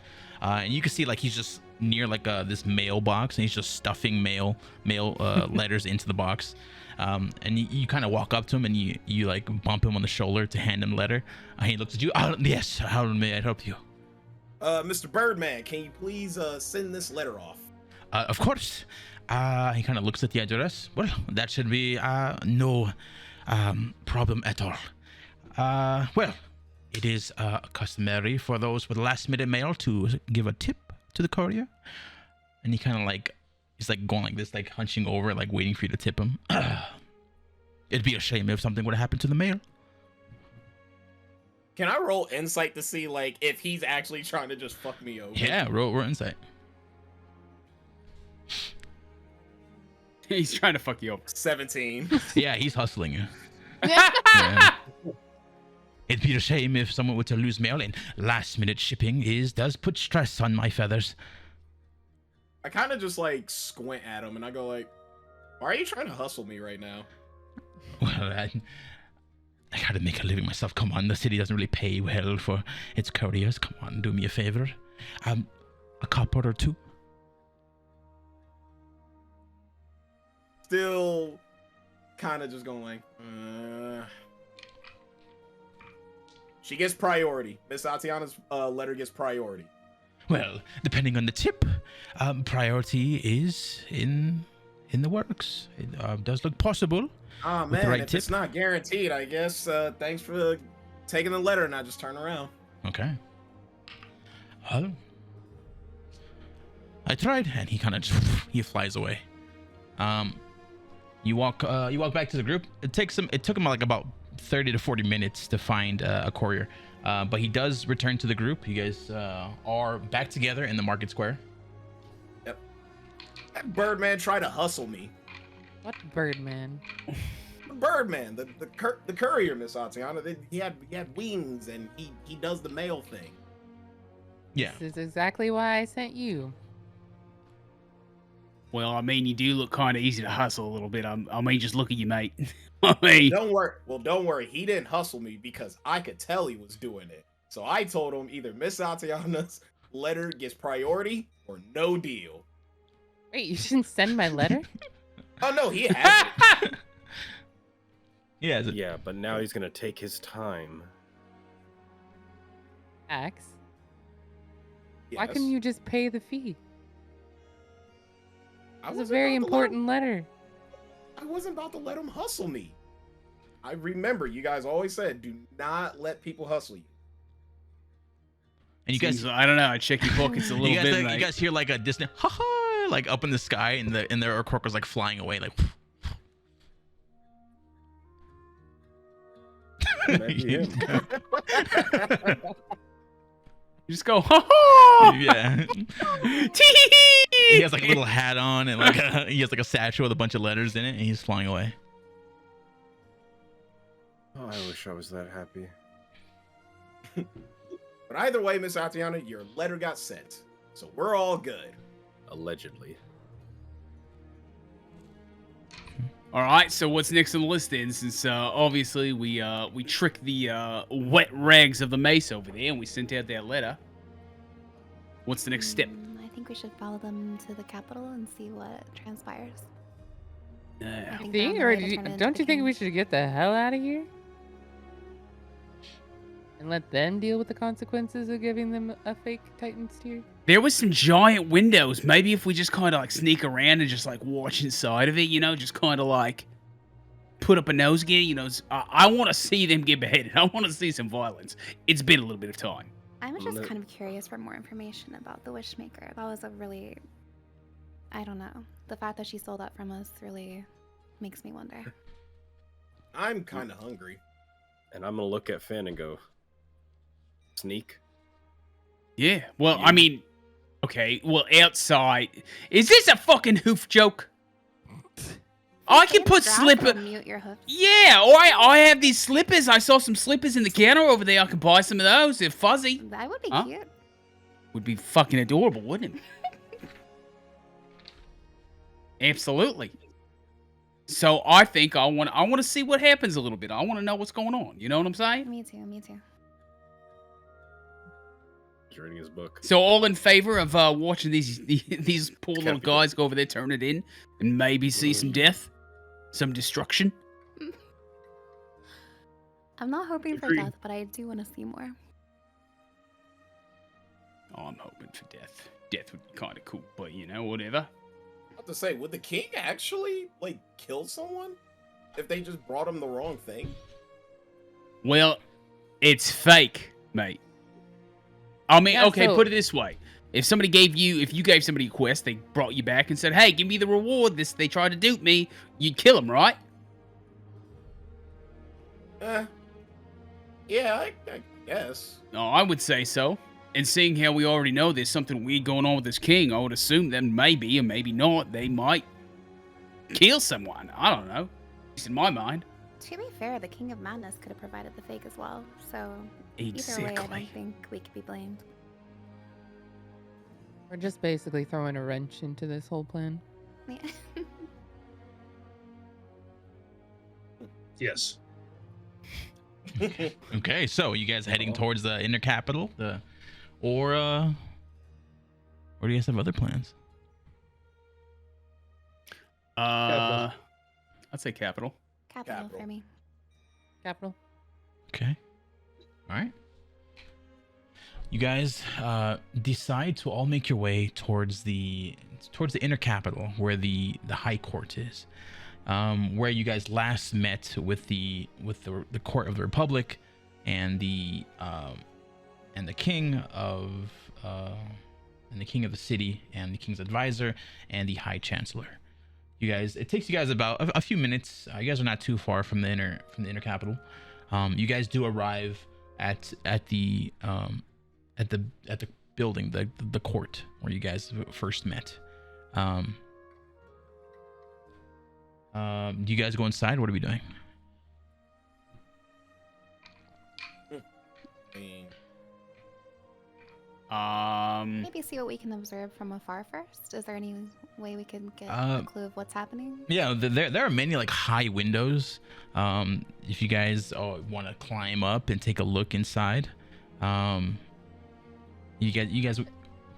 And you can see like he's just near like this mailbox, and he's just stuffing mail letters into the box. And you kind of walk up to him, and you like bump him on the shoulder to hand him the letter. He looks at you. Yes, how may I help you? Mr. Birdman, can you please send this letter off? Of course. He kind of looks at the address. Well, that should be no problem at all. Well, it is customary for those with last-minute mail to give a tip to the courier. And he kind of like, he's like going like this, like hunching over, like waiting for you to tip him. It'd be a shame if something would happen to the mail. Can I roll insight to see like if he's actually trying to just fuck me over? Yeah, roll insight. He's trying to fuck you over. 17. Yeah, he's hustling you. Yeah. It'd be a shame if someone were to lose mail, and last-minute shipping does put stress on my feathers. I kind of just like squint at him and I go like, why are you trying to hustle me right now? Well, I gotta make a living myself. Come on, the city doesn't really pay well for its couriers. Come on, do me a favor. A copper or two. still kind of just going like, She gets priority. Miss Atiana's letter gets priority. Well, depending on the tip, priority is in the works. It does look possible. Oh with man, the right if tip. it's not guaranteed, I guess thanks for taking the letter, and I just turn around. Okay. Well, I tried, and he kind of just he flies away. You walk back to the group. It took him like about 30 to 40 minutes to find a courier, but he does return to the group. You guys are back together in the market square. Yep. That Birdman tried to hustle me. What Birdman? Birdman, the courier, Miss Atiana. He had wings, and he does the mail thing. Yeah. This is exactly why I sent you. Well, I mean, you do look kind of easy to hustle a little bit. I mean, just look at you, mate. I mean, Don't worry. He didn't hustle me because I could tell he was doing it. So I told him either Miss Atiana's letter gets priority or no deal. Wait, you didn't send my letter? Oh no, he has it. Yeah. Yeah, but now he's gonna take his time. Axe? Why Yes. couldn't you just pay the fee? I It's a wasn't very about to let him- important letter. I wasn't about to let him hustle me. I remember you guys always said, do not let people hustle you. And you guys, seems- I don't know. I check your pockets a little you bit. guys, you guys hear like a distant ha ha, like up in the sky, and the Orcroaker's like flying away, like. Might be him. You just go, ha ha! Yeah. He has like a little hat on, and like he has like a satchel with a bunch of letters in it, and he's flying away. Oh, I wish I was that happy. But either way, Miss Atiana, your letter got sent. So we're all good. Allegedly. All right, so what's next on the list then? Since obviously we tricked the wet rags of the mace over there, and we sent out that letter. What's the next step? I think we should follow them to the capital and see what transpires. I think they're on See, the or way to turn into don't the you think king. we should get the hell out of here? And let them deal with the consequences of giving them a fake Titan's tier? There was some giant windows. Maybe if we just kind of like sneak around and just like watch inside of it, you know, just kind of like put up a nose gear, you know. I want to see them get beheaded. I want to see some violence. It's been a little bit of time. I'm just No. kind of curious for more information about the Wishmaker. That was a really, I don't know. The fact that she stole that from us really makes me wonder. I'm kind of hungry. And I'm gonna look at Finn and go, sneak. Yeah. Well, I mean, okay. Well, outside, is this a fucking hoof joke? I can put slipper. Mute your hoofs. Yeah, all right. I have these slippers. I saw some slippers in the counter over there. I could buy some of those. They're fuzzy. That would be Huh? cute. Would be fucking adorable, wouldn't it? Absolutely. So I think I want to see what happens a little bit. I want to know what's going on. You know what I'm saying? Me too, me too. He's reading his book. So all in favor of watching these poor little Capital. guys go over there, turn it in, and maybe see some death, some destruction. I'm not hoping for Agreed. death, but I do want to see more. Oh, I'm hoping for death. Death would be kind of cool, but you know, whatever. I have to say, would the king actually like kill someone if they just brought him the wrong thing? Well, it's fake, mate. I mean, Yeah, okay, so- put it this way. If you gave somebody a quest, they brought you back and said, hey, give me the reward, they tried to dupe me, you'd kill them, right? Yeah, I guess. No, I would say so. And seeing how we already know there's something weird going on with this king, I would assume that maybe, or maybe not, they might kill someone. I don't know. At least in my mind. To be fair, the King of Madness could have provided the fake as well. So either way, I Exactly. don't think we could be blamed. We're just basically throwing a wrench into this whole plan. Yeah. Yes. Okay, so you guys heading towards the inner capital, or do you guys have other plans? I'd say capital. Capital for me. Capital. Okay. All right. You guys decide to all make your way towards the inner capital, where the high court is, where you guys last met with the court of the Republic, and the king of the city, and the king's advisor, and the high chancellor. You guys, it takes you guys about a few minutes. You guys are not too far from the inner capital. You guys do arrive at the building, the court where you guys first met. Do you guys go inside? What are we doing? Maybe see what we can observe from afar first. Is there any way we can get a clue of what's happening? Yeah, there are many like high windows. If you guys want to climb up and take a look inside, you guys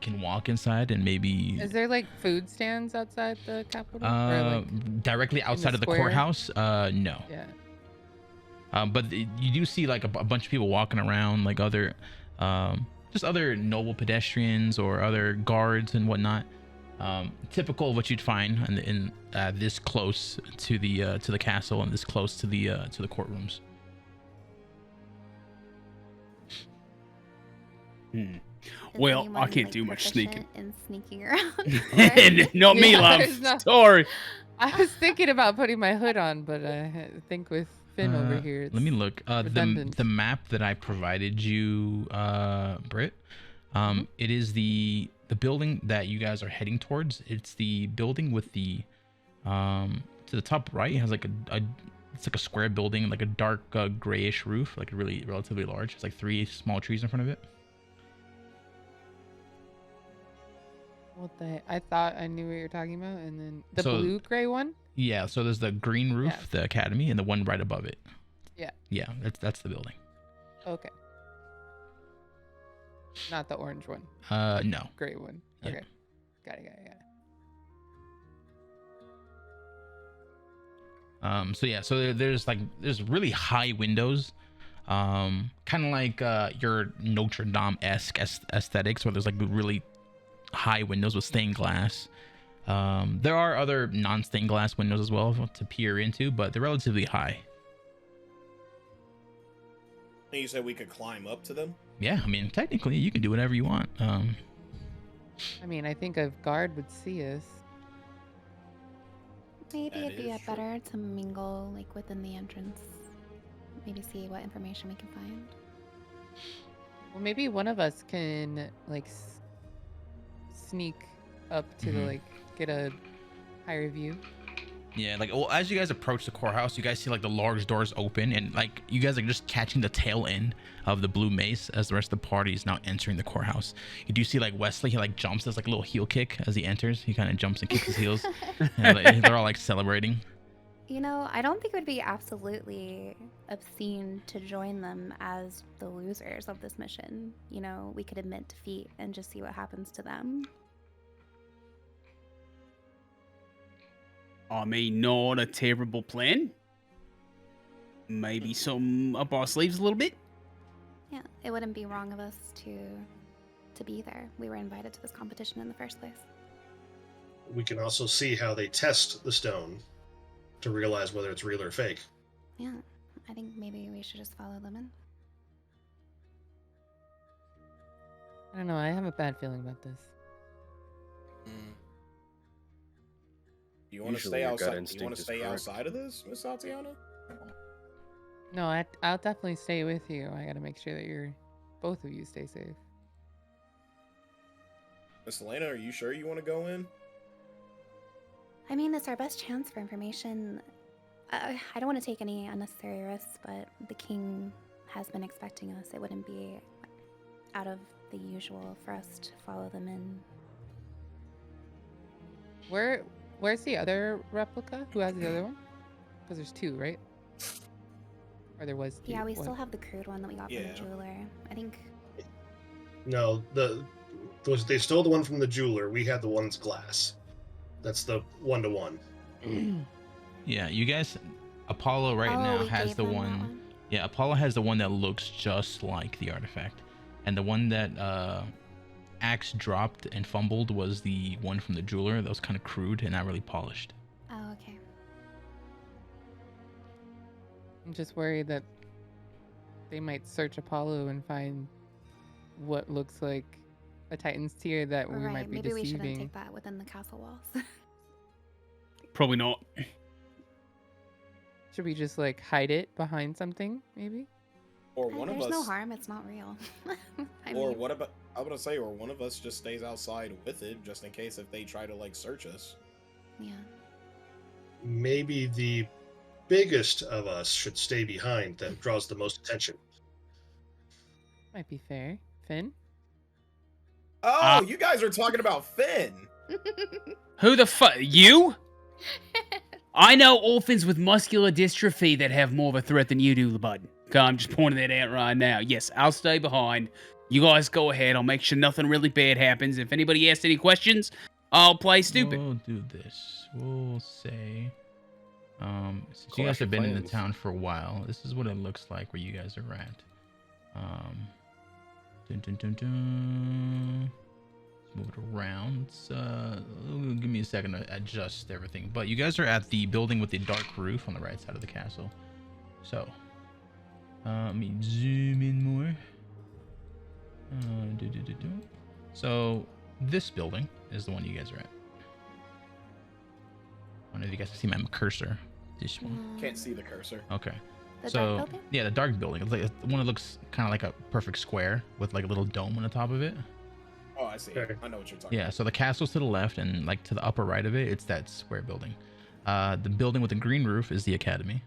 can walk inside and maybe. Is there like food stands outside the Capitol? Or, like, directly outside of the square? courthouse? No. Yeah. But you do see like a bunch of people walking around, like other, just other noble pedestrians or other guards and whatnot. Typical of what you'd find in this close to the castle and this close to the courtrooms. Is Well, anyone, I can't like, do much proficient sneaking. in sneaking around. Not me, Yeah, love. there's not- Sorry. I was thinking about putting my hood on, but I think with Finn over here, Let me look. redundant. The map that I provided you, Britt. It is the building that you guys are heading towards. It's the building with the to the top right. It has like it's like a square building, like a dark grayish roof, like really relatively large. It's like 3 small trees in front of it. What the? I thought I knew what you were talking about, and then the So- blue gray one. Yeah. So there's the green roof, Yes. the academy, and the one right above it. Yeah. Yeah. That's the building. Okay. Not the orange one. No. Gray one. Yeah. Okay. Got it. So yeah, so there's really high windows, kind of like your Notre Dame-esque aesthetics, where there's like really high windows with stained glass. There are other non-stained glass windows as well to peer into, but they're relatively high. And you said we could climb up to them? Yeah, I mean, technically you can do whatever you want. I mean, I think a guard would see us. Maybe That it'd be is true. better to mingle like within the entrance. Maybe see what information we can find. Well, maybe one of us can like sneak up to the Mhm. like get a higher view. Yeah, like, well, as you guys approach the courthouse, you guys see like the large doors open, and like you guys are just catching the tail end of the blue mace as the rest of the party is now entering the courthouse. You do see like Wesley, he like jumps as like a little heel kick as he enters. He kind of jumps and kicks his heels. And, like, they're all like celebrating. You know, I don't think it would be absolutely obscene to join them as the losers of this mission. You know, we could admit defeat and just see what happens to them. I mean, not a terrible plan. Maybe some up our sleeves a little bit. Yeah, it wouldn't be wrong of us to be there. We were invited to this competition in the first place. We can also see how they test the stone to realize whether it's real or fake. Yeah, I think maybe we should just follow them in. I don't know. I have a bad feeling about this. You want to Usually stay your gut outside? You instinct want to is stay correct. outside of this, Miss Tatiana? No, I'll definitely stay with you. I gotta make sure that both of you stay safe. Miss Elena, are you sure you want to go in? I mean, it's our best chance for information. I don't want to take any unnecessary risks, but the king has been expecting us. It wouldn't be out of the usual for us to follow them in. Where's the other replica? Who has the other one? Because there's 2, right? Or there was 2. Yeah, we What? still have the crude one that we got from Yeah. the jeweler. I think. No, they stole the one from the jeweler. We had the one that's glass. That's the 1-to-1. Yeah, you guys. Apollo right now we has gave the him that one. Yeah, Apollo has the one that looks just like the artifact, and the one that Axe dropped and fumbled was the one from the jeweler that was kind of crude and not really polished. Oh, okay. I'm just worried that they might search Apollo and find what looks like a Titan's tear that we Right. might be Maybe we shouldn't deceiving. take that within the castle walls. Probably not. Should we just like hide it behind something, maybe? Or one of There's us. no harm. It's not real. I Or mean, what about? I was gonna say, or one of us just stays outside with it, just in case if they try to like search us. yeah. Maybe the biggest of us should stay behind. That draws the most attention. Might be fair. Finn? Oh, you guys are talking about Finn. Who the fuck? You? I know orphans with muscular dystrophy that have more of a threat than you do, bud. Okay, I'm just pointing that out right now. Yes, I'll stay behind. You guys go ahead. I'll make sure nothing really bad happens. If anybody asks any questions, I'll play stupid. We'll do this. We'll say, since you Clash guys have of been in the Clans. town for a while, this is what it looks like where you guys are at. Dun, dun, dun, dun. Let's move it around. Give me a second to adjust everything. But you guys are at the building with the dark roof on the right side of the castle. So, let me zoom in more. So this building is the one you guys are at. I don't know if you guys can see my cursor. This one. Can't see the cursor. Okay. The So dark building? yeah, the dark building. It's like one that looks kind of like a perfect square with like a little dome on the top of it. Oh, I see. Okay. I know what you're talking Yeah. So the castle's to the left, and like to the upper right of it, it's that square building. The building with the green roof is the academy.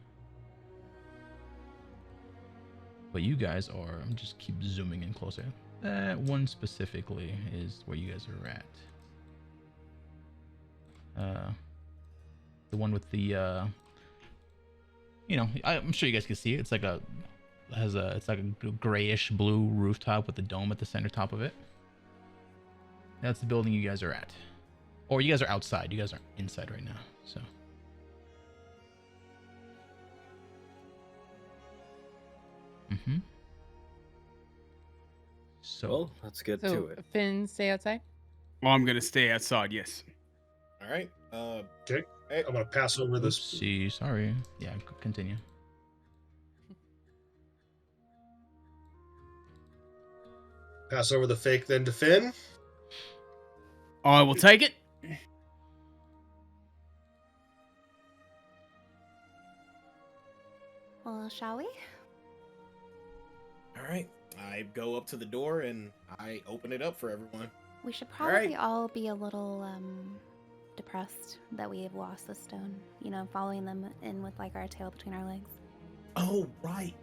But you guys are. I'm just keep zooming in closer. That one specifically is where you guys are at. The one with the I'm sure you guys can see it. It's like it's like a grayish blue rooftop with the dome at the center top of it. That's the building you guys are at. Or you guys are outside. You guys aren't inside right now. So So Well, let's get to So it. Finn, stay outside. Well, I'm gonna stay outside. Yes. All right. Okay. Hey, I'm gonna pass over this. oopsie, sorry. Yeah, continue. Pass over the fake then to Finn. I will take it. Well, shall we? all right. I go up to the door and I open it up for everyone. We should All right. probably all be a little depressed that we have lost the stone. You know, following them in with like our tail between our legs. Oh, right.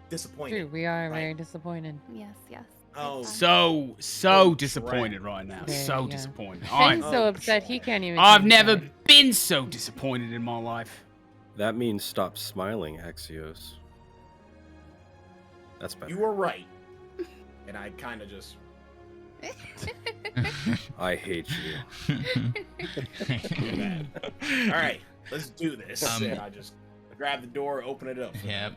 Disappointed. True, we are Right. very disappointed. Yes, yes. Oh, It's fine. So Oh, disappointed crap. right now. Yeah, So yeah. disappointed. Finn's Oh, so upset he crap. can't even. I've come never inside. been so disappointed in my life. That means stop smiling, Axios. That's better. You were right. And I kind of just. I hate you. All right, let's do this. And I just grab the door, open it up. Yeah,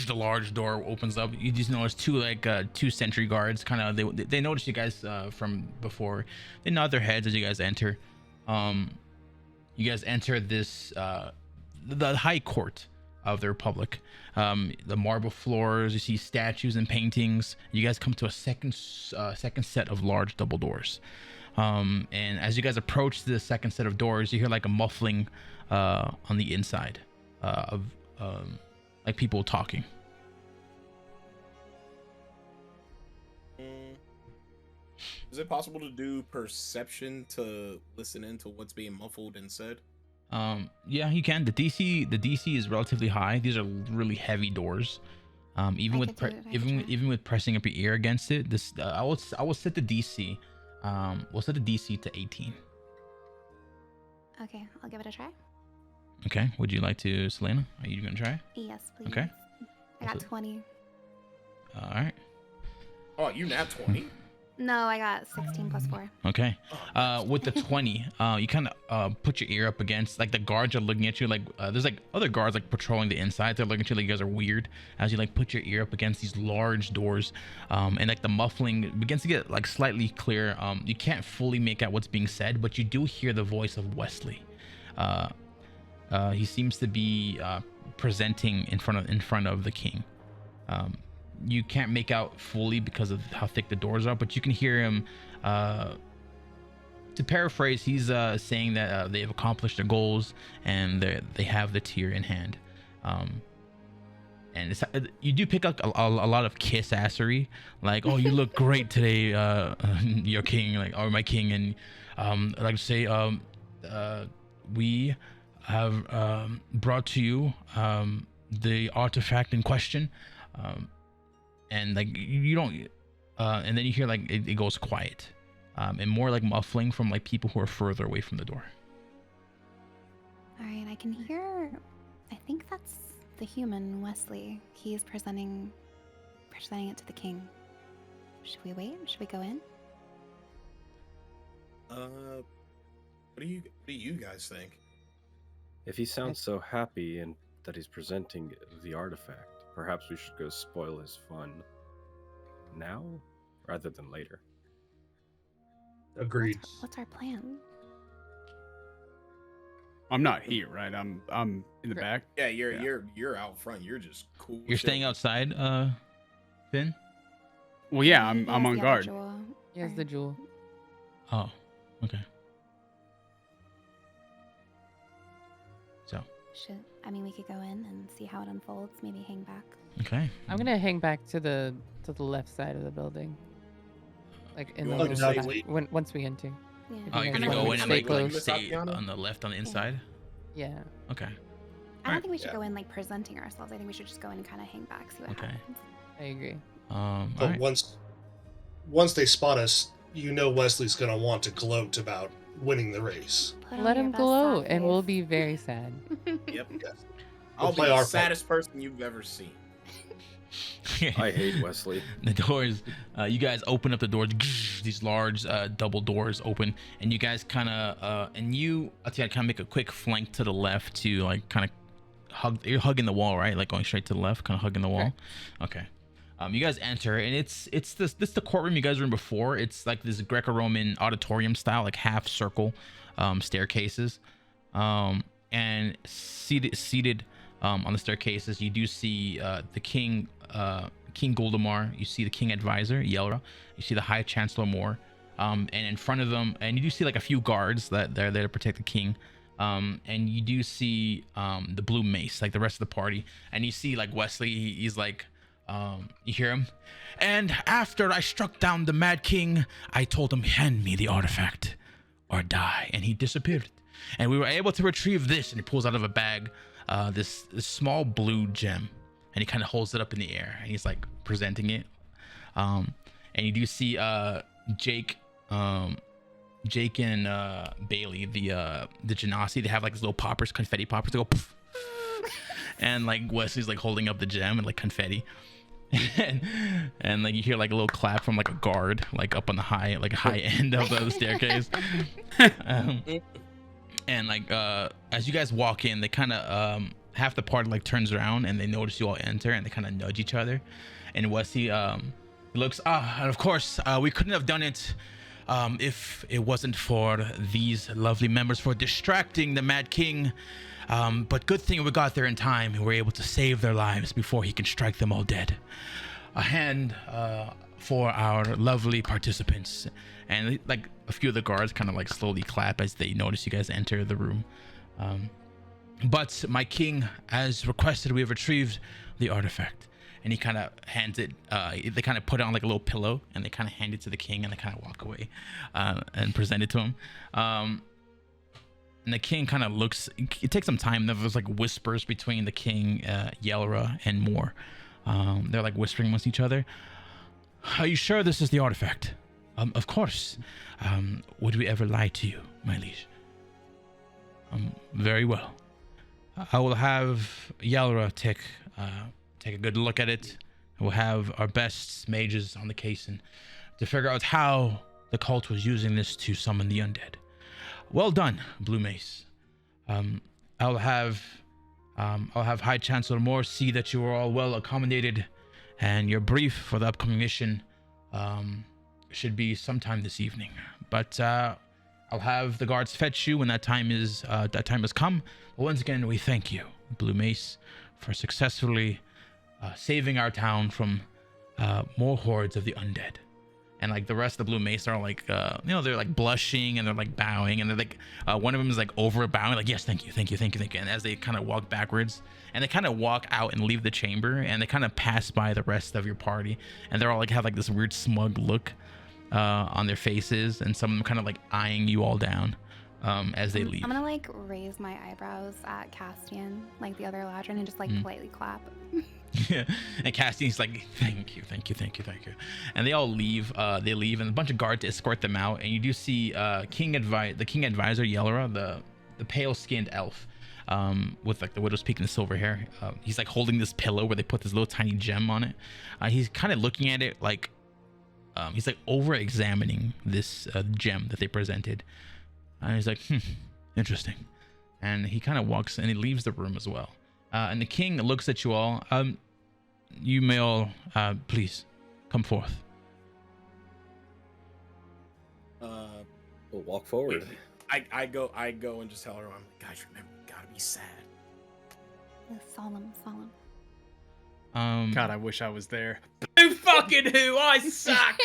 the large door opens up. You just notice two sentry guards. Kind of they notice you guys from before. They nod their heads as you guys enter. You guys enter this the high court of the Republic. The marble floors. You see statues and paintings. You guys come to a second set of large double doors. And as you guys approach the second set of doors, you hear like a muffling on the inside. Of like people talking. Is it possible to do perception to listen into what's being muffled and said? Yeah, you can. The DC is relatively high. These are really heavy doors. Even I with could do it, I could even try. even with pressing up your ear against it, this I will set the DC. We'll set the DC to 18. Okay, I'll give it a try. Okay. Would you like to, Selena? Are you gonna try? Yes, please. Okay. I got Also- 20. All right. Oh, you nat 20? No, I got 16 plus 4. Okay. With the 20, you kind of put your ear up against, like, the guards are looking at you, like, there's like other guards like patrolling the inside. They're looking at you like you guys are weird as you like put your ear up against these large doors, and like the muffling begins to get like slightly clear. You can't fully make out what's being said, but you do hear the voice of Wesley. He seems to be presenting in front of the king. You can't make out fully because of how thick the doors are, but you can hear him. To paraphrase, he's saying that they have accomplished their goals and they have the tier in hand. And you do pick up a lot of kiss assery, like, "Oh, you look great today, your king," like, or my king. And I'd like to say, we have brought to you the artifact in question. And like you don't, and then you hear like it goes quiet, and more like muffling from like people who are further away from the door. All right, I can hear. I think that's the human Wesley. He's presenting it to the king. Should we wait? Should we go in? What do you guys think? If he sounds so happy and that he's presenting the artifact, perhaps we should go spoil his fun now rather than later. Agreed. What's our plan? I'm not here, right? I'm in the back. Yeah, you're out front. You're just cool. You're staying outside, Finn? Well, yeah, I'm He has on the other guard. jewel. Here's the jewel. Oh, okay. So, We could go in and see how it unfolds. Maybe hang back. okay. I'm gonna hang back to the left side of the building, like in You the want me to little wait? once we enter. Yeah. Oh, you're guys gonna wanna go in and stay like close. stay on the left on the inside. Yeah. Okay. I don't Alright. think we should Yeah. go in like presenting ourselves. I think we should just go in and kind of hang back, see what Okay. happens. I agree. All But right. once they spot us, you know Wesley's gonna want to gloat about winning the race. Put on Let your him best glow, sad and we'll face. be very sad. Yep. Yes. I'll We'll be play the our part. saddest person you've ever seen. I hate Wesley. The doors, you guys open up the doors, these large double doors open, and you guys kind of I'll kind of make a quick flank to the left to like kind of you're hugging the wall, right? Like going straight to the left, kind of hugging the wall. Okay. You guys enter, and it's the courtroom you guys were in before. It's like this Greco-Roman auditorium style, like half circle staircases, and seated on the staircases, you do see the king, King Goldemar. You see the king advisor, Yelra. You see the High Chancellor Moore, and in front of them, and you do see like a few guards that they're there to protect the king. And you do see the blue mace, like the rest of the party, and you see like Wesley. He's like, you hear him, and after I struck down the Mad King, I told him, hand me the artifact or die, and he disappeared. And we were able to retrieve this, and he pulls out of a bag this small blue gem, and he kind of holds it up in the air, and he's like presenting it. And you do see Jake and Bailey, the Genasi. They have like these little poppers, confetti poppers. They go poof. And like Wesley's like holding up the gem and like confetti. and like you hear like a little clap from like a guard like up on the high end of the staircase. And like as you guys walk in, they kind of half the party like turns around and they notice you all enter, and they kind of nudge each other. And Wesley looks, and of course we couldn't have done it if it wasn't for these lovely members for distracting the Mad King. But good thing we got there in time and were able to save their lives before he can strike them all dead. A hand for our lovely participants. And like a few of the guards kind of like slowly clap as they notice you guys enter the room. But my king, as requested, we have retrieved the artifact. And he kind of hands it, they kind of put it on like a little pillow, and they kind of hand it to the king, and they kind of walk away and present it to him. And the king kind of looks, it takes some time. There's like whispers between the king, Yelra, and Moore. They're like whispering amongst each other. Are you sure this is the artifact? Of course. Would we ever lie to you, my liege? Very well. I will have Yelra take a good look at it. We'll have our best mages on the case and to figure out how the cult was using this to summon the undead. Well done, Blue Mace. I'll have High Chancellor Moore see that you are all well accommodated, and your brief for the upcoming mission should be sometime this evening. But I'll have the guards fetch you when that time has come. But once again, we thank you, Blue Mace, for successfully saving our town from more hordes of the undead. And like the rest of the Blue Mace are like, they're like blushing and they're like bowing, and they're like, one of them is like over bowing, like, yes, thank you. And as they kind of walk backwards, and they kind of walk out and leave the chamber, and they kind of pass by the rest of your party, and they're all like have like this weird smug look on their faces, and some of them kind of like eyeing you all down as they leave. I'm gonna like raise my eyebrows at Castian, like the other Ladrin, and just like politely clap. Yeah, and Castian's like, thank you, and they all leave. They leave, and a bunch of guards escort them out. And you do see the King Advisor Yellara, the pale-skinned elf, with like the widow's peak and the silver hair. He's like holding this pillow where they put this little tiny gem on it. He's kind of looking at it like he's like over-examining this gem that they presented, and he's like, interesting. And he kind of walks and he leaves the room as well. And the king looks at you all. You may all please come forth. We'll walk forward. I go and just tell her, guys, remember, we gotta be sad. Solemn. God, I wish I was there. Who fucking who? I suck.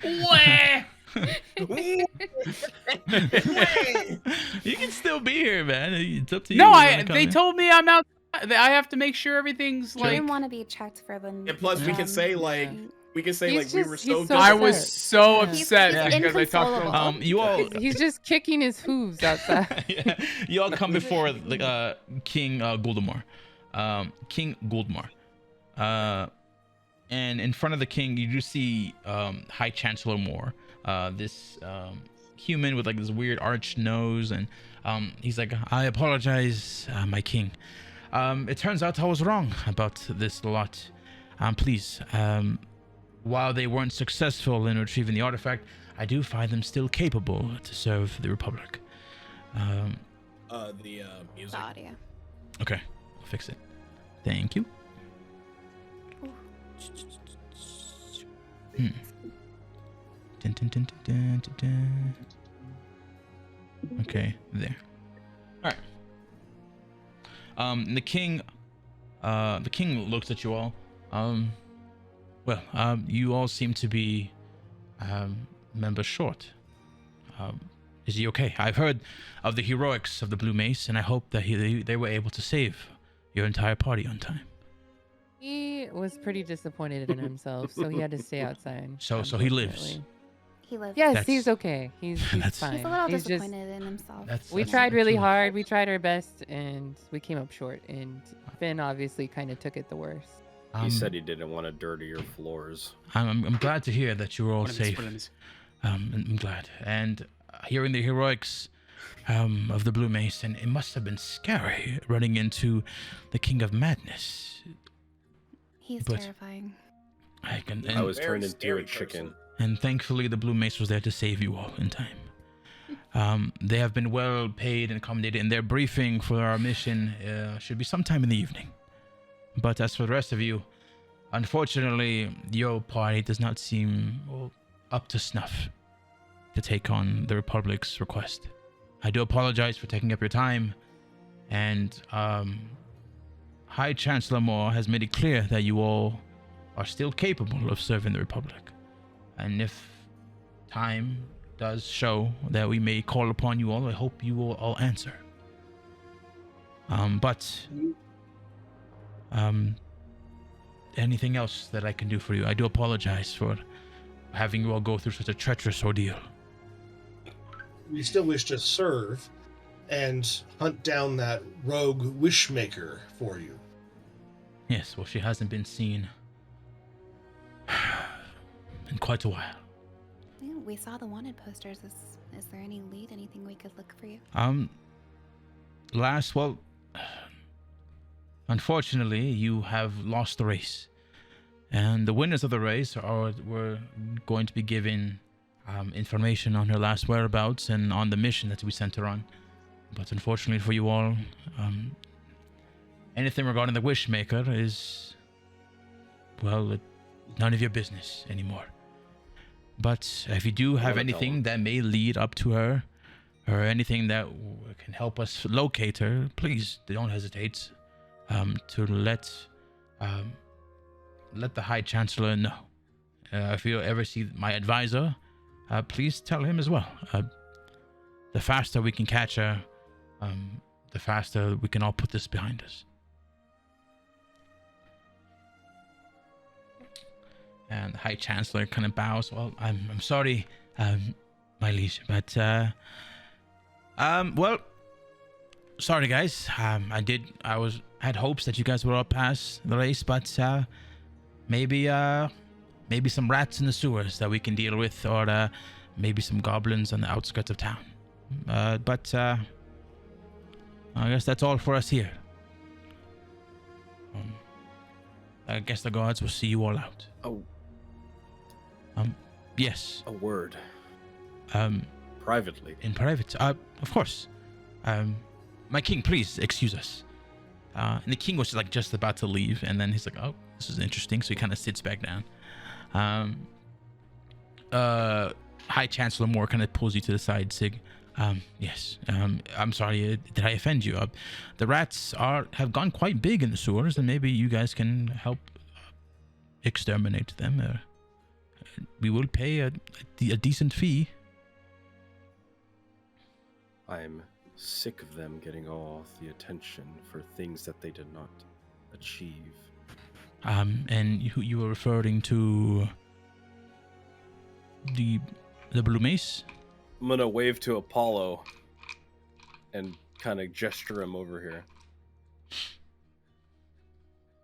Where? You can still be here, man. It's up to you. No, they told me I'm out. I have to make sure everything's He like. didn't want to be checked for the. And plus, we can say like we were so. I was so Yeah. upset because I talked to him. You all. He's just kicking his hooves outside. Yeah, you all come before like King Guldamar. King Guldmar. And in front of the king, you do see High Chancellor Moore. This human with like this weird arched nose, and he's like, I apologize, my king. It turns out I was wrong about this lot. Please, while they weren't successful in retrieving the artifact, I do find them still capable to serve the Republic. The music. The audio. Okay, I'll fix it. Thank you. Dun, dun, dun, dun, dun, dun. Okay, there. All right. The king looks at you all. You all seem to be members short. Is he okay? I've heard of the heroics of the Blue Mace, and I hope that they were able to save your entire party on time. He was pretty disappointed in himself, so he had to stay outside. So he lives. He lives. Yes, he's okay. He's That's- fine. He's a little He's just- disappointed in himself. we that's tried really too much. hard. We tried our best, and we came up short. And Finn obviously kind of took it the worst. He said he didn't want to dirty your floors. I'm glad to hear that you're all What safe. is- I'm glad. And hearing the heroics of the Blue Mace, and it must have been scary running into the King of Madness. He's But- terrifying. I I was Very turned into scary a chicken. person. And thankfully, the Blue Mace was there to save you all in time. They have been well paid and accommodated, and their briefing for our mission should be sometime in the evening. But as for the rest of you, unfortunately, your party does not seem up to snuff to take on the Republic's request. I do apologize for taking up your time, and High Chancellor Moore has made it clear that you all are still capable of serving the Republic. And if time does show that we may call upon you all, I hope you will all answer. Anything else that I can do for you? I do apologize for having you all go through such a treacherous ordeal. We still wish to serve and hunt down that rogue wishmaker for you. Yes, well, she hasn't been seen in quite a while. Yeah, we saw the wanted posters. Is there any lead? Anything we could look for you? Unfortunately, you have lost the race. And the winners of the race were going to be given information on her last whereabouts and on the mission that we sent her on. But unfortunately for you all, anything regarding the Wishmaker is, well, none of your business anymore. But if you do have anything that may lead up to her, or anything that can help us locate her, please don't hesitate to let the High Chancellor know. If you ever see my advisor, please tell him as well. The faster we can catch her, the faster we can all put this behind us. And the High Chancellor kind of bows. Well, I'm sorry, my liege, but well, sorry guys. I had hopes that you guys would all pass the race, but maybe some rats in the sewers that we can deal with, or maybe some goblins on the outskirts of town. But I guess that's all for us here. I guess the guards will see you all out. Oh. Yes. A word. Privately. In private. Of course. My king, please excuse us. And the king was just about to leave, and then he's like, "Oh, this is interesting." So he kind of sits back down. High Chancellor Moore kind of pulls you to the side, Sig. Yes. I'm sorry. Did I offend you? The rats have gone quite big in the sewers, and maybe you guys can help exterminate them. We will pay a decent fee. I'm sick of them getting all the attention for things that they did not achieve. And you were referring to the Blue Mace? I'm gonna wave to Apollo and kind of gesture him over here.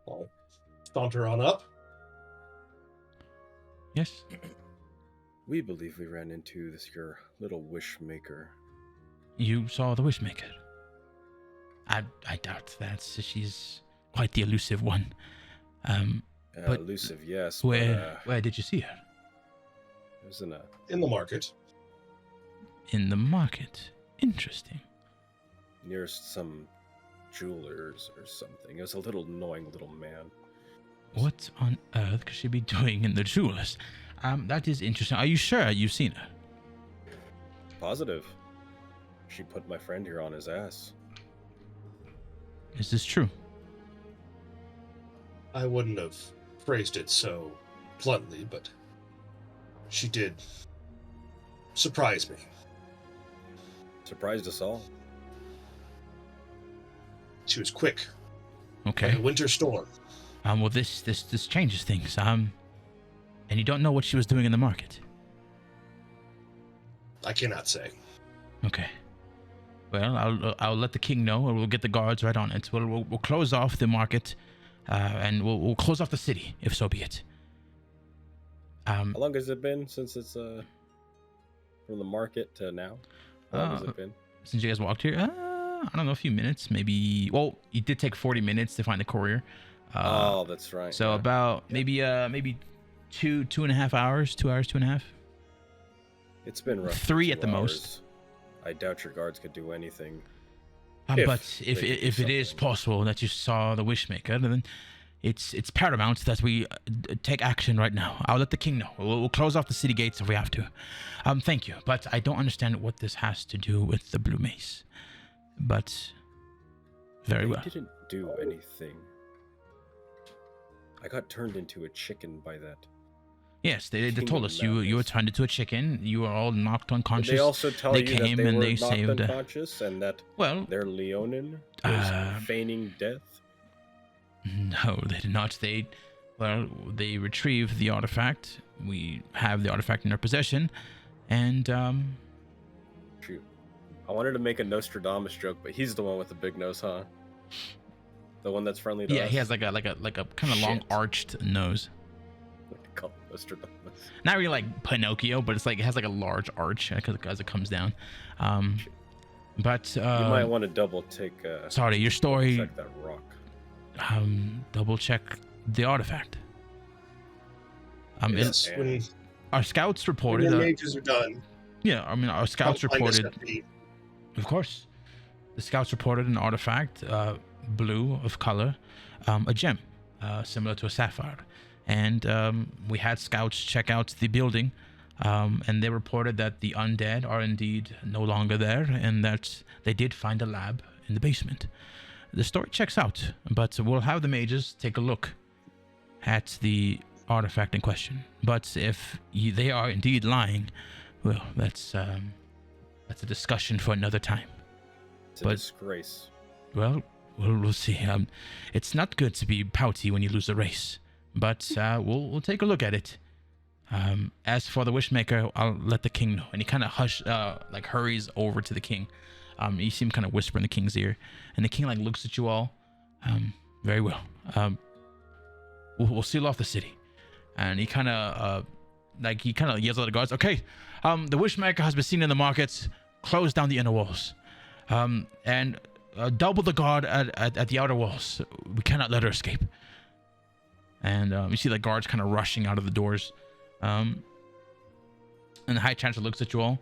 I'll saunter on up. Yes. We believe we ran into your little Wishmaker. You saw the Wishmaker? I doubt that. She's quite the elusive one. But Elusive, yes. Where did you see her? It was in the market. In the market. Interesting. Near some jewelers or something. It was a little annoying little man. What on earth could she be doing in the jewelers? That is interesting. Are you sure you've seen her? Positive. She put my friend here on his ass. Is this true? I wouldn't have phrased it so bluntly, but she did surprise me. Surprised us all. She was quick. Okay. Like a winter storm. Well, this changes things. And you don't know what she was doing in the market. I cannot say. Okay. Well, I'll let the king know, and we'll get the guards right on it. We'll close off the market, and we'll close off the city, if so be it. How long has it been since it's from the market to now? How long has it been? Since you guys walked here, I don't know, a few minutes, maybe. Well, it did take 40 minutes to find the courier. Oh, that's right. So about maybe 2.5 hours, 2 hours, 2.5. It's been rough. 3 at the most. I doubt your guards could do anything. But if it is possible that you saw the Wishmaker, then it's paramount that we take action right now. I'll let the king know. We'll close off the city gates if we have to. Thank you, but I don't understand what this has to do with the Blue Mace. But very well. They didn't do anything. I got turned into a chicken by that. Yes, they told us you were turned into a chicken. You were all knocked unconscious. Did they also tell they you came that they and were they knocked saved unconscious and that their Leonin was feigning death? No, they did not. They retrieved the artifact. We have the artifact in our possession, and Shoot, I wanted to make a Nostradamus joke, but he's the one with the big nose, huh? The one that's friendly to us. Yeah, he has like a kind of long arched nose. Call Nostradamus. Not really like Pinocchio, but it's like it has like a large arch as it comes down. But you might want to double take. Sorry, your story. Check that rock. Double check the artifact. Yes, when Our scouts your reported. mages are done. Yeah, I mean, our scouts come find us reported. at the- Of course, the scouts reported an artifact, blue of color, a gem, similar to a sapphire, and we had scouts check out the building, and they reported that the undead are indeed no longer there, and that they did find a lab in the basement. The story checks out, but we'll have the mages take a look at the artifact in question. But if they are indeed lying, well, that's a discussion for another time. It's a But- disgrace. Well, we'll see. It's not good to be pouty when you lose a race, but we'll take a look at it. As for the Wishmaker, I'll let the king know. And he kind of hurries over to the king. You see him kind of whisper in the king's ear, and the king like looks at you all. Very well. We'll seal off the city, and he kind of yells at the guards. Okay, the Wishmaker has been seen in the markets. Close down the inner walls, and double the guard at the outer walls. We cannot let her escape. And you see the guards kind of rushing out of the doors. And the High Chancellor looks at you all.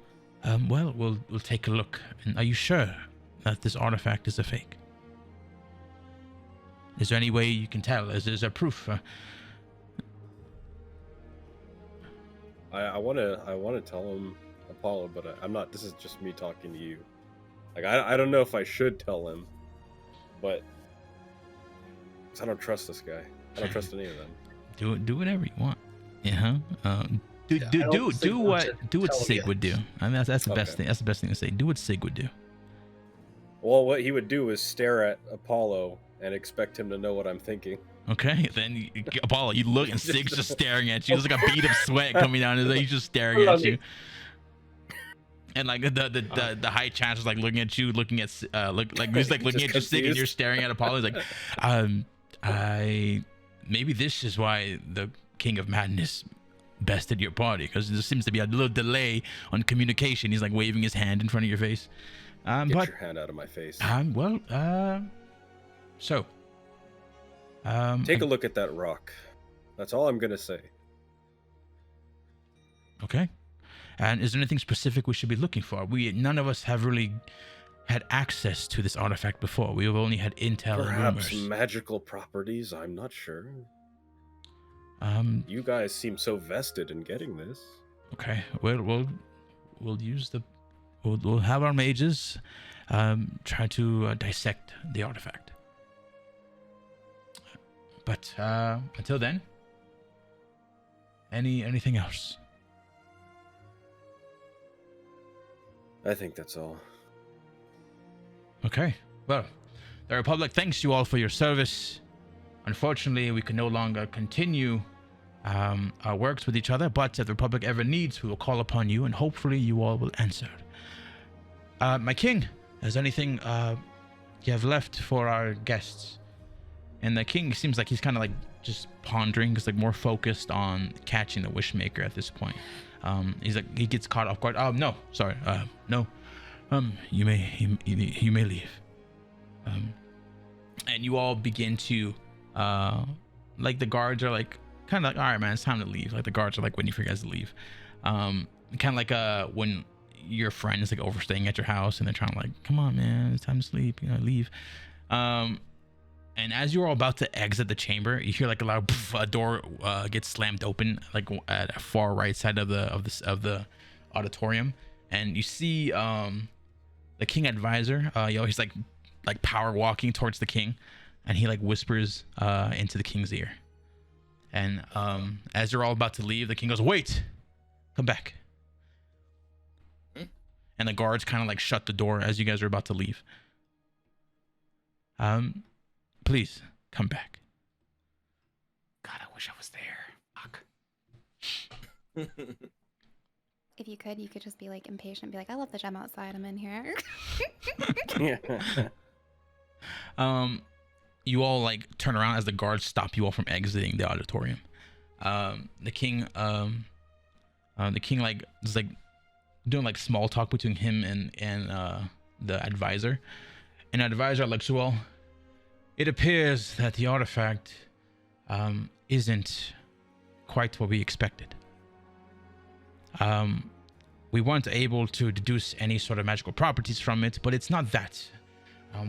Well, we'll take a look. And are you sure that this artifact is a fake? Is there any way you can tell? Is there proof? I want to tell him, Apollo, but I'm not. This is just me talking to you. Like I don't know if I should tell him, but 'cause I don't trust this guy. I don't trust any of them. Do whatever you want. Yeah. Do I don't think do we what should do what tell him Sig yet. would do. I mean that's the best Okay. thing. That's the best thing to say. Do what Sig would do. Well, what he would do is stare at Apollo and expect him to know what I'm thinking. Okay, then Apollo, you look and Sig's just staring at you. There's like a bead of sweat coming down his. He's just staring at you. And like the High Chancellor's like looking at you, looking at he's like looking at you, Sig, and you're staring at Apollo. He's like, I maybe this is why the King of Madness bested your party, because there seems to be a little delay on communication. He's like waving his hand in front of your face. Get But your hand out of my face. so Take a look at that rock. That's all I'm gonna say. Okay. And is there anything specific we should be looking for? None of us have really had access to this artifact before. We have only had intel Perhaps and rumors. magical properties. I'm not sure. You guys seem so vested in getting this. Okay. We'll use we'll have our mages try to dissect the artifact. But until then, anything else? I think that's all. Okay. Well, the Republic thanks you all for your service. Unfortunately, we can no longer continue our works with each other, but if the Republic ever needs, we will call upon you, and hopefully you all will answer. My king, is there anything you have left for our guests? And the king seems like he's kind of like just pondering, because like more focused on catching the Wishmaker at this point. He's like, he gets caught off guard. No, sorry, no. You may leave. And you all begin to, like the guards are like, kind of like, all right, man, it's time to leave. Like the guards are like waiting for you guys to leave. Kind of like when your friend is like overstaying at your house and they're trying to like, come on, man, it's time to sleep, leave. And as you're all about to exit the chamber, you hear like a loud poof, a door gets slammed open, like at a far right side of the auditorium, and you see the king advisor. He's like power walking towards the king, and he like whispers into the king's ear. And as you're all about to leave, the king goes, "Wait, come back." And the guards kind of like shut the door as you guys are about to leave. Please come back. God, I wish I was there. Fuck. If you could just be like impatient, be like, I left the gem outside, I'm in here. You all like turn around as the guards stop you all from exiting the auditorium. The king like is like doing like small talk between him and the advisor. And the advisor looks, well, it appears that the artifact isn't quite what we expected. We weren't able to deduce any sort of magical properties from it, but it's not that.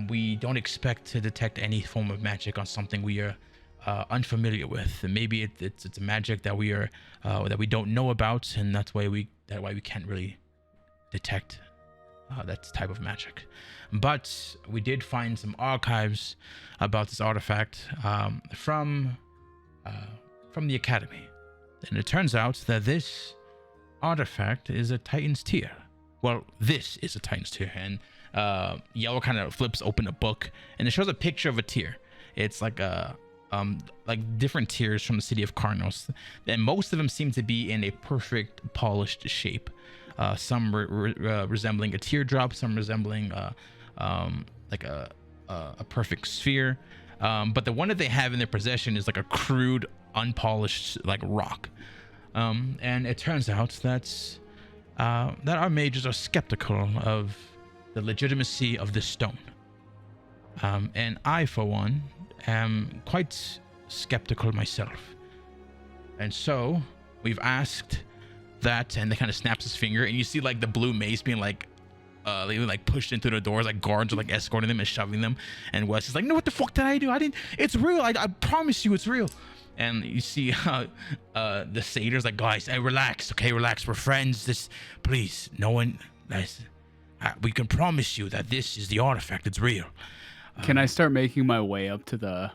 We don't expect to detect any form of magic on something we are unfamiliar with. And maybe it's a magic that we are that we don't know about, and that's why we can't really detect that type of magic. But we did find some archives about this artifact from the academy, and it turns out that this artifact is a Titan's Tear. Well, this is a Titan's Tear, and Yellow kind of flips open a book, and it shows a picture of a tear. It's like different tears from the city of Karnos, and most of them seem to be in a perfect polished shape. Some resembling a teardrop, some resembling like a perfect sphere. But the one that they have in their possession is like a crude, unpolished like rock. And it turns out that our mages are skeptical of the legitimacy of this stone. And I, for one, am quite skeptical myself. And so we've asked that, and they kind of snaps his finger, and you see like the blue mace being like pushed into the doors, like guards are like escorting them and shoving them, and Wes is like, no, what the fuck did I do? I didn't, it's real, I promise you it's real. And you see the satyrs like, guys, hey, relax, okay, relax, we're friends, this, please, no one, we can promise you that this is the artifact, it's real. Can I start making my way up to the,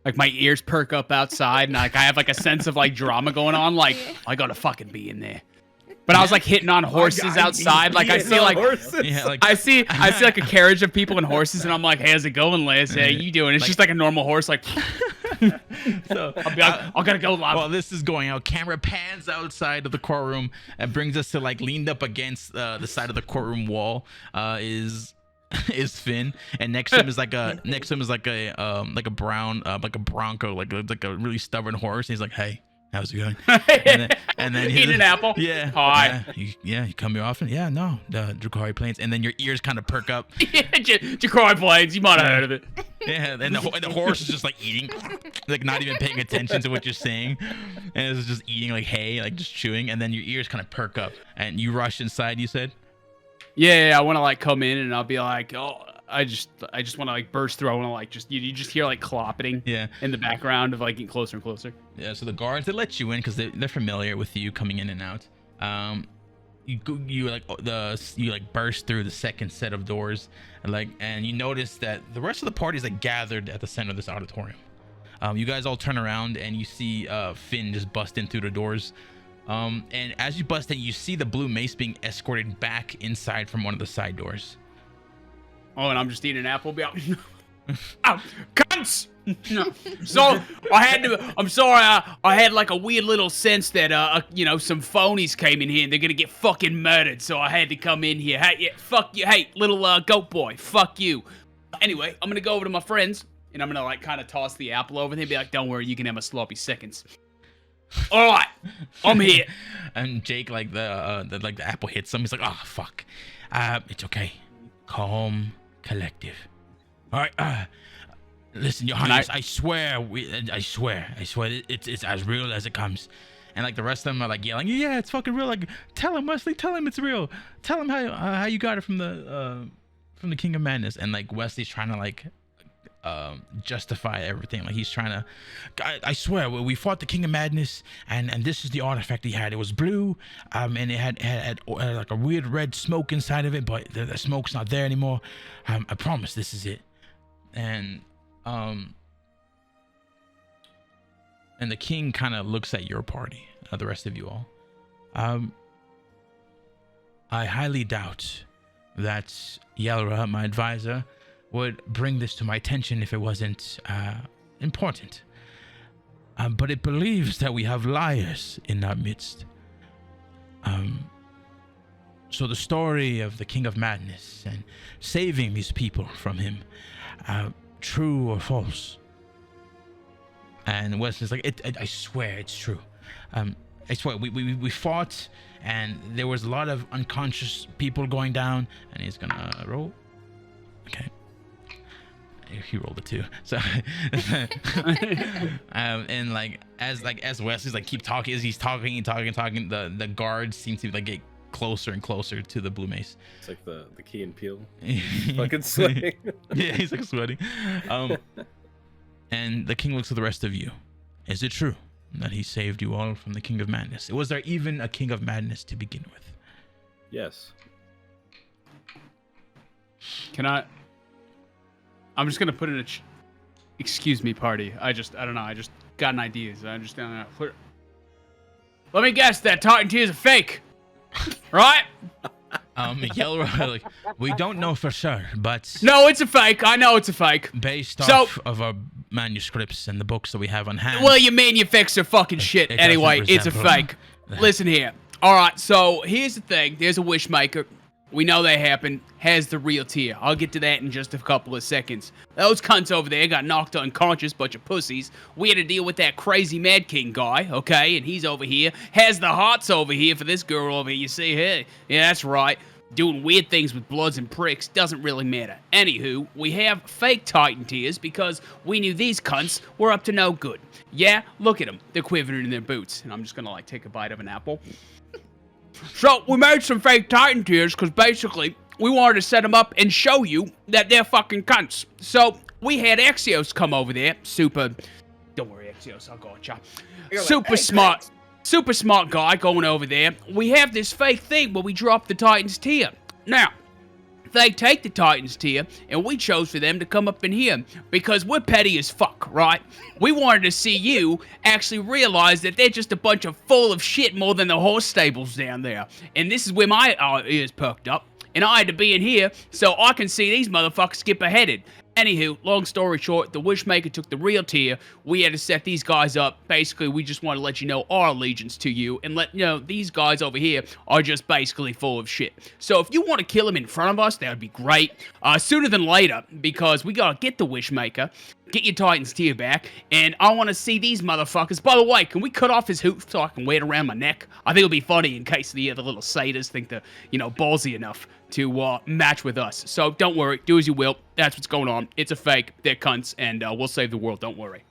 like, my ears perk up outside, and like I have like a sense of like drama going on, like I gotta fucking be in there. But I was like hitting on horses outside, like I see like, yeah, like I see like a carriage of people and horses, and I'm like, hey, how's it going, Les? Hey, you doing? It's like, just like a normal horse, like. So I'll be like, I gotta go live. While this is going out, camera pans outside of the courtroom and brings us to like leaned up against the side of the courtroom wall is Finn, and next to him is like a brown like a bronco, like a really stubborn horse. And he's like, hey, how's it going? And then eating an apple. Yeah. Hi. You come here often? Yeah, no. The Dracari Plains. And then your ears kind of perk up. Yeah, Dracari Plains. You might have heard of it. Yeah, and the horse is just like eating, like not even paying attention to what you're saying, and it's just eating like hay, like just chewing. And then your ears kind of perk up, and you rush inside. You said. Yeah, I want to like come in, and I'll be like, oh, I just want to like burst through. I want to like just you just hear like cloppeting in the background of like getting closer and closer. Yeah, so the guards, they let you in because they're familiar with you coming in and out. You burst through the second set of doors, and you notice that the rest of the party is like gathered at the center of this auditorium. You guys all turn around and you see Finn just bust in through the doors. And as you bust in, you see the blue mace being escorted back inside from one of the side doors. Oh, and I'm just eating an apple. Be out. Oh, cunts! No. So I'm sorry. I had like a weird little sense that some phonies came in here and they're gonna get fucking murdered. So I had to come in here. Hey, yeah, fuck you. Hey, little goat boy. Fuck you. Anyway, I'm gonna go over to my friends and I'm gonna like kind of toss the apple over there and be like, don't worry, you can have my sloppy seconds. All right, I'm here. And Jake, like the apple hits him. He's like, oh fuck. It's okay. Calm, collective. All right. Listen, Your Highness, I swear, it's as real as it comes. And like the rest of them are like yelling, yeah, it's fucking real. Like, tell him, Wesley, tell him it's real. Tell him how you got it from the King of Madness. And like Wesley's trying to like justify everything. Like he's trying to, I swear, we fought the King of Madness, and this is the artifact he had. It was blue, and it had like a weird red smoke inside of it, but the smoke's not there anymore. I promise this is it. And the king kind of looks at your party, the rest of you all. I highly doubt that Yelra, my advisor, would bring this to my attention if it wasn't important. But it believes that we have liars in our midst. So the story of the King of Madness and saving these people from him, true or false? And Wesley's like, I swear it's true. I swear, we fought, and there was a lot of unconscious people going down, and he's gonna roll. Okay. he rolled a 2. So, and as Wesley's like keep talking, as he's talking, the guards seem to like get closer and closer to the blue mace. It's like the Key and Peele. Fucking sweating. Yeah, he's like sweating. And the king looks at the rest of you. Is it true that he saved you all from the King of Madness? Was there even a King of Madness to begin with? Yes. I'm just gonna put in excuse me, party. I don't know. I just got an idea. So I just don't know. Let me guess that Titan Tea is a fake, right? Yelroy, like, we don't know for sure, but No, it's a fake. I know it's a fake. based off of our manuscripts and the books that we have on hand. Well, you manufacture fucking shit. it doesn't Anyway, it's a resemble fake. Listen here. All right, so here's the thing. There's a wishmaker. We know they happen. Has the real tier. I'll get to that in just a couple of seconds. Those cunts over there got knocked unconscious, bunch of pussies. We had to deal with that crazy Mad King guy, okay? And he's over here. Has the hearts over here for this girl over here. You see, hey, yeah, that's right. Doing weird things with bloods and pricks doesn't really matter. Anywho, we have fake Titan tiers because we knew these cunts were up to no good. Yeah, look at them. They're quivering in their boots. And I'm just gonna, like, take a bite of an apple. So, we made some fake Titan tiers because basically, we wanted to set them up and show you that they're fucking cunts. So, we had Axios come over there. Don't worry, Axios, I gotcha. Super smart guy going over there. We have this fake thing where we drop the Titans tier. Now, they take the Titans tier, and we chose for them to come up in here because we're petty as fuck, right? We wanted to see you actually realize that they're just a bunch of full of shit more than the horse stables down there. And this is where my ears perked up, and I had to be in here so I can see these motherfuckers skip aheaded. Anywho, long story short, the Wishmaker took the real tier. We had to set these guys up. Basically, we just want to let you know our allegiance to you and let you know these guys over here are just basically full of shit. So if you want to kill them in front of us, that would be great. Sooner than later, because we got to get the Wishmaker, get your Titan's tier back, and I want to see these motherfuckers. By the way, can we cut off his hoop so I can wear it around my neck? I think it'll be funny in case the other little satyrs think they're, ballsy enough to match with us. So don't worry, do as you will. That's what's going on. It's a fake. They're cunts, and we'll save the world. Don't worry.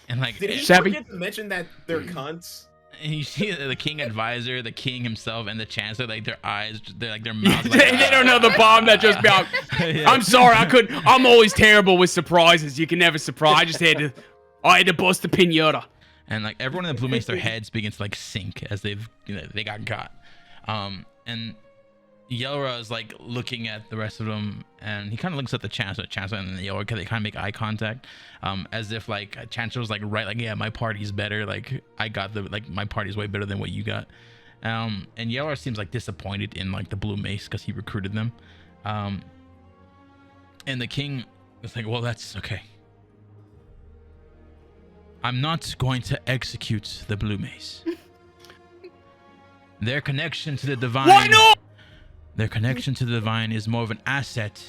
And like, Did he Savvy? forget to mention that they're cunts? and you see the king advisor, the king himself, and the chancellor, like their eyes, they're like their mouths. Like, they don't know the bomb that just got. Yeah. I'm sorry, I'm always terrible with surprises. You can never surprise. I had to bust the pinata. And like everyone in the blue mace, their heads begin to like sink as they got caught. And Yelra is like looking at the rest of them, and he kind of looks at the chancellor, and Yelra, they kind of make eye contact, as if like chancellor was like, right, like, yeah, my party's better, like I got my party's way better than what you got. And Yelra seems like disappointed in like the blue mace because he recruited them. And the king is like, well, that's okay. I'm not going to execute the blue mace. Their connection to the divine. Why not? Their connection to the divine is more of an asset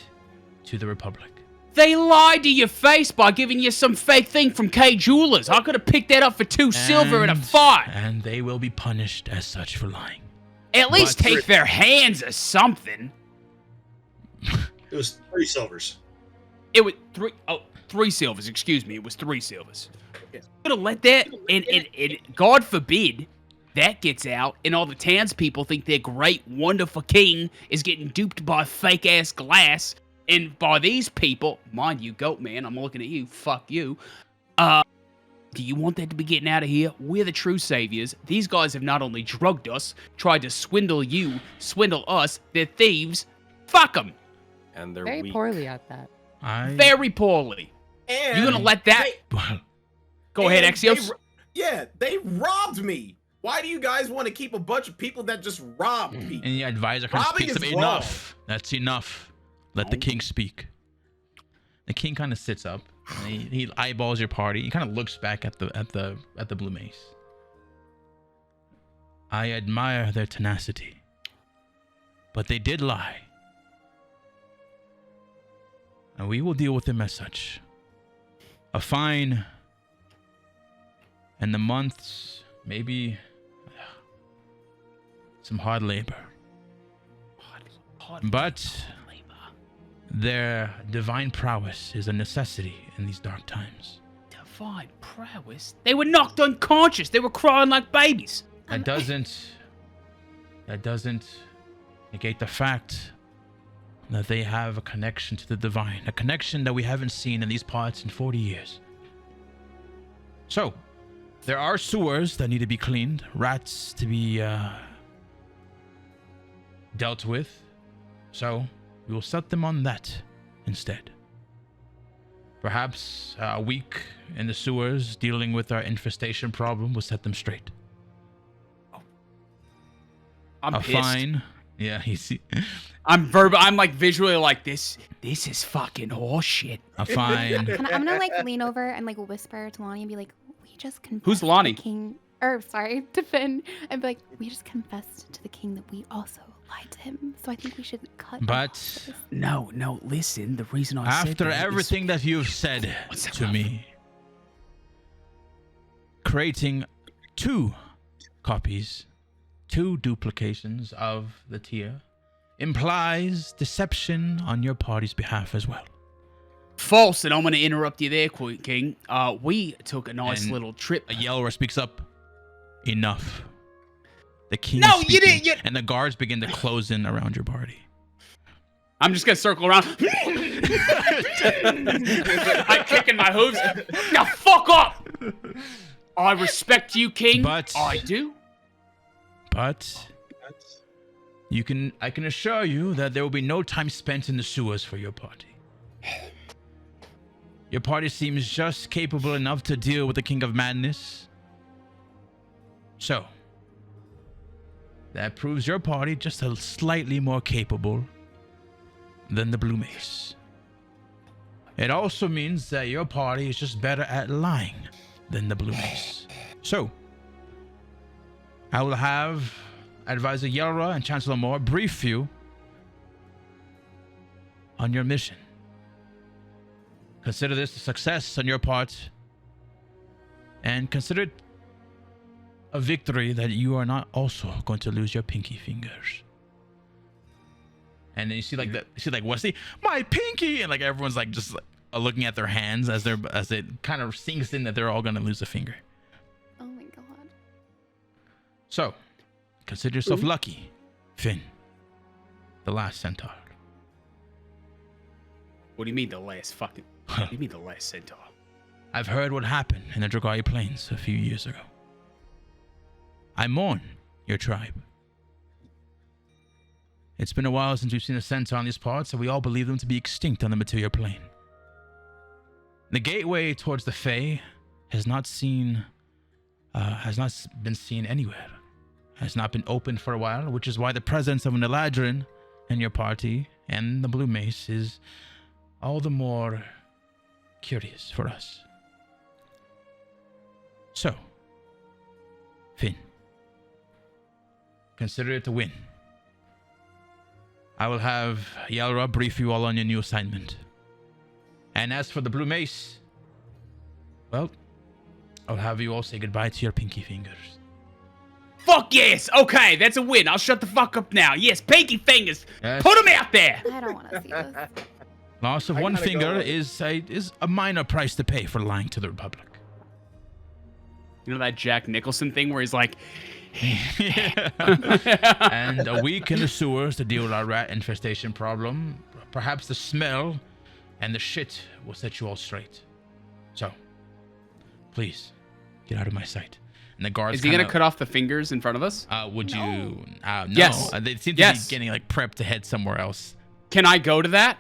to the Republic. They lied to your face by giving you some fake thing from K Jewelers. I could have picked that up for 2 silver in a fight. And they will be punished as such for lying. At least But- take their hands or something. It was 3 silvers. It was 3 silvers. Excuse me. It was 3 silvers. Could have let that, and God forbid that gets out, and all the townspeople think their great, wonderful king is getting duped by fake ass glass, and by these people, mind you, Goat Man, I'm looking at you. Fuck you. Do you want that to be getting out of here? We're the true saviors. These guys have not only drugged us, tried to swindle you, swindle us. They're thieves. Fuck them. And they're Very weak. poorly at that. Very poorly. And You gonna let that? Go ahead, and Axios. they robbed me. Why do you guys want to keep a bunch of people that just robbed people? And the advisor kind of Robbing speaks is up. wrong. Enough. That's enough. Let the king speak. The king kind of sits up. And he eyeballs your party. He kind of looks back at the blue mace. I admire their tenacity, but they did lie, and we will deal with them as such. A fine, and the months, maybe some hard labor. But Their divine prowess is a necessity in these dark times. Divine prowess? They were knocked unconscious. They were crying like babies. That doesn't negate the fact that they have a connection to the divine, a connection that we haven't seen in these parts in 40 years. So, there are sewers that need to be cleaned, rats to be dealt with. So, we will set them on that instead. Perhaps a week in the sewers dealing with our infestation problem will set them straight. I'm a pissed. fine. Yeah, you see. I'm like visually like this is fucking horseshit. A fine. I'm gonna like lean over and like whisper to Lonnie and be like, "We just confessed Who's to Lonnie? the king." Or sorry, to Finn, and be like, "We just confessed to the king that we also lied to him. So I think we should cut." But this." No, listen. The reason I said after that is- everything that you've said What's that, to love? me, creating 2 copies, 2 duplications of the tier implies deception on your party's behalf as well. False, and I'm going to interrupt you there, King. We took a nice And little trip. A Yeller speaks up. Enough. The king No, is you speaking, didn't- and the guards begin to close in around your party. I'm just going to circle around. I'm kicking my hooves. Now fuck up! I respect you, King. But- I do. But I can assure you that there will be no time spent in the sewers for your party. Your party seems just capable enough to deal with the King of Madness. So, that proves your party just a slightly more capable than the Blue Mace. It also means that your party is just better at lying than the Blue Mace. So, I will have Advisor Yelra and Chancellor Moore brief you on your mission. Consider this a success on your part, and consider it a victory that you are not also going to lose your pinky fingers. And then you see like Wesley, my pinky, and like everyone's like just like looking at their hands as it kind of sinks in that they're all going to lose a finger. Oh my god. So, consider yourself lucky, Finn, the last centaur. What do you mean the last fucking... What do you mean the last centaur? I've heard what happened in the Dragari Plains a few years ago. I mourn your tribe. It's been a while since we've seen a centaur on these parts, so we all believe them to be extinct on the material plane. The gateway towards the Fae has not been seen anywhere. Has not been opened for a while, which is why the presence of an Eladrin in your party and the Blue Mace is all the more curious for us. So, Finn, consider it a win. I will have Yalra brief you all on your new assignment. And as for the Blue Mace, well, I'll have you all say goodbye to your pinky fingers. Fuck yes! Okay, that's a win. I'll shut the fuck up now. Yes, pinky fingers. Yes. Put them out there. I don't want to see this. Loss of I one gotta finger go. is a minor price to pay for lying to the Republic. You know that Jack Nicholson thing where he's like... And a week in the sewers to deal with our rat infestation problem. Perhaps the smell and the shit will set you all straight. So, please, get out of my sight. And the guards Is he going to cut off the fingers in front of us? would No. you... no. Yes. They seem to Yes. be getting like prepped to head somewhere else. Can I go to that?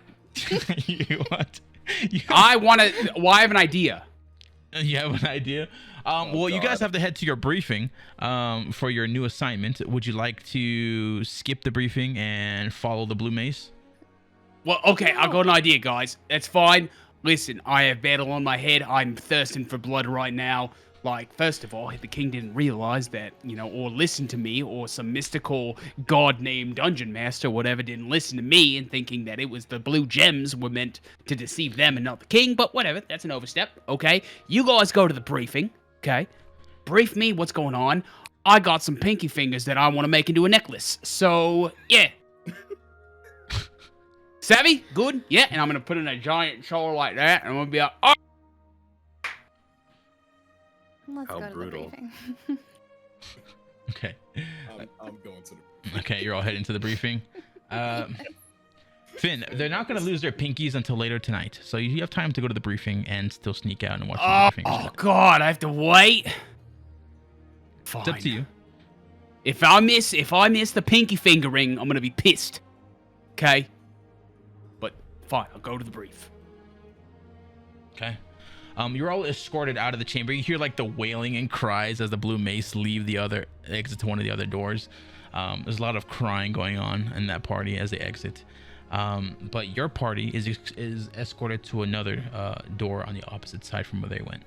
You what? I want to... Well, I have an idea. You have an idea? Well, you guys God. have to head to your briefing for your new assignment. Would you like to skip the briefing and follow the Blue Mace? Well, okay, I got an idea, guys. That's fine. Listen, I have battle on my head. I'm thirsting for blood right now. Like, first of all, the king didn't realize that, or listen to me, or some mystical god-named dungeon master, or whatever, didn't listen to me and thinking that it was the blue gems were meant to deceive them and not the king, but whatever, that's an overstep, okay? You guys go to the briefing, okay? Brief me what's going on. I got some pinky fingers that I want to make into a necklace, so, yeah. Savvy? Good? Yeah. And I'm going to put in a giant shoulder like that. And I'm going to be like, oh. Let's How go to brutal. the briefing. Okay. I'm going to the. Okay, you're all heading to the briefing. Finn, they're not going to lose their pinkies until later tonight, so you have time to go to the briefing and still sneak out and watch the briefing. Oh, God. I have to wait. Fine. It's up to you. If I miss the pinky fingering, I'm going to be pissed. Okay? But fine, I'll go to the brief. Okay. You're all escorted out of the chamber. You hear like the wailing and cries as the blue mace leave the other exit to one of the other doors. There's a lot of crying going on in that party as they exit. But your party is escorted to another door on the opposite side from where they went.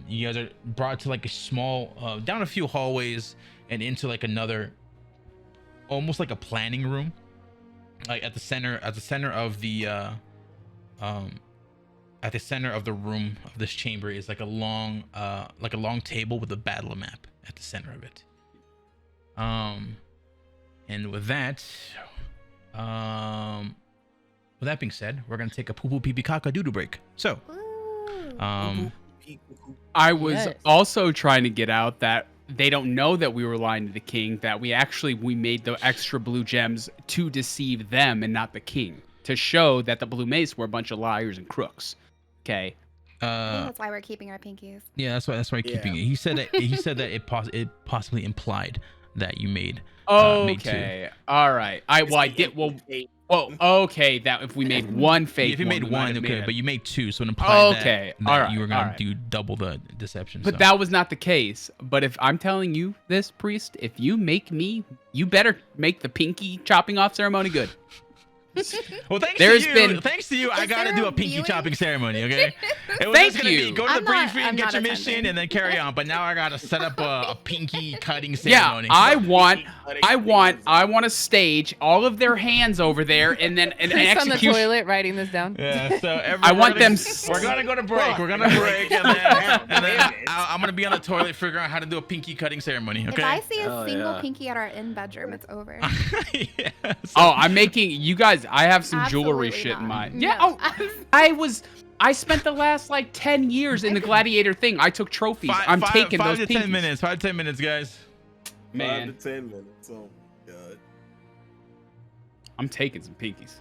You guys are brought to like a small, down a few hallways and into like another, almost like a planning room. Like at the center of the at the center of the room of this chamber is like a long table with a battle map at the center of it. And with that being said, we're gonna take a poo poo pee pee caca doodle break. So, I was Yes. also trying to get out that they don't know that we were lying to the king, that we made the extra blue gems to deceive them and not the king, to show that the blue mace were a bunch of liars and crooks. Okay. I think that's why we're keeping our pinkies. Yeah, that's why keeping it. He said that it possibly implied that you made made two. Okay. All right. I did. Well, okay. That if we made one fake, If you made we might one, have okay, made but you made two, so it implied Okay, that all right, you were all gonna right. do double the deception. But so. that was not the case. But if I'm telling you this, priest, if you make me, you better make the pinky chopping off ceremony good. Well, thanks to you, I gotta there do a a pinky viewing? chopping ceremony, okay? It was Thank just gonna be you. go to the I'm not- briefing, I'm get not your mission, attending. and then carry on. But now I gotta set up a pinky cutting Yeah, ceremony. I want a stage, all of their hands over there, and then an Chris on the execution. toilet writing this down. Yeah, so I want we're gonna- them We're gonna go to break. We're gonna break, and then I'm gonna be on the toilet figuring out how to do a pinky cutting ceremony. Okay. If I see a Hell single yeah. pinky at our in bedroom, it's over. Yeah, so- Oh, I'm making you guys. I have some jewelry Absolutely shit in not. mind. No. Yeah. Oh, I spent the last like 10 years in the gladiator thing. I took trophies. I'm taking five those to 10 pinkies. minutes. 5 to 10 minutes, guys. Man, 5 to 10 minutes. Oh god. I'm taking some pinkies.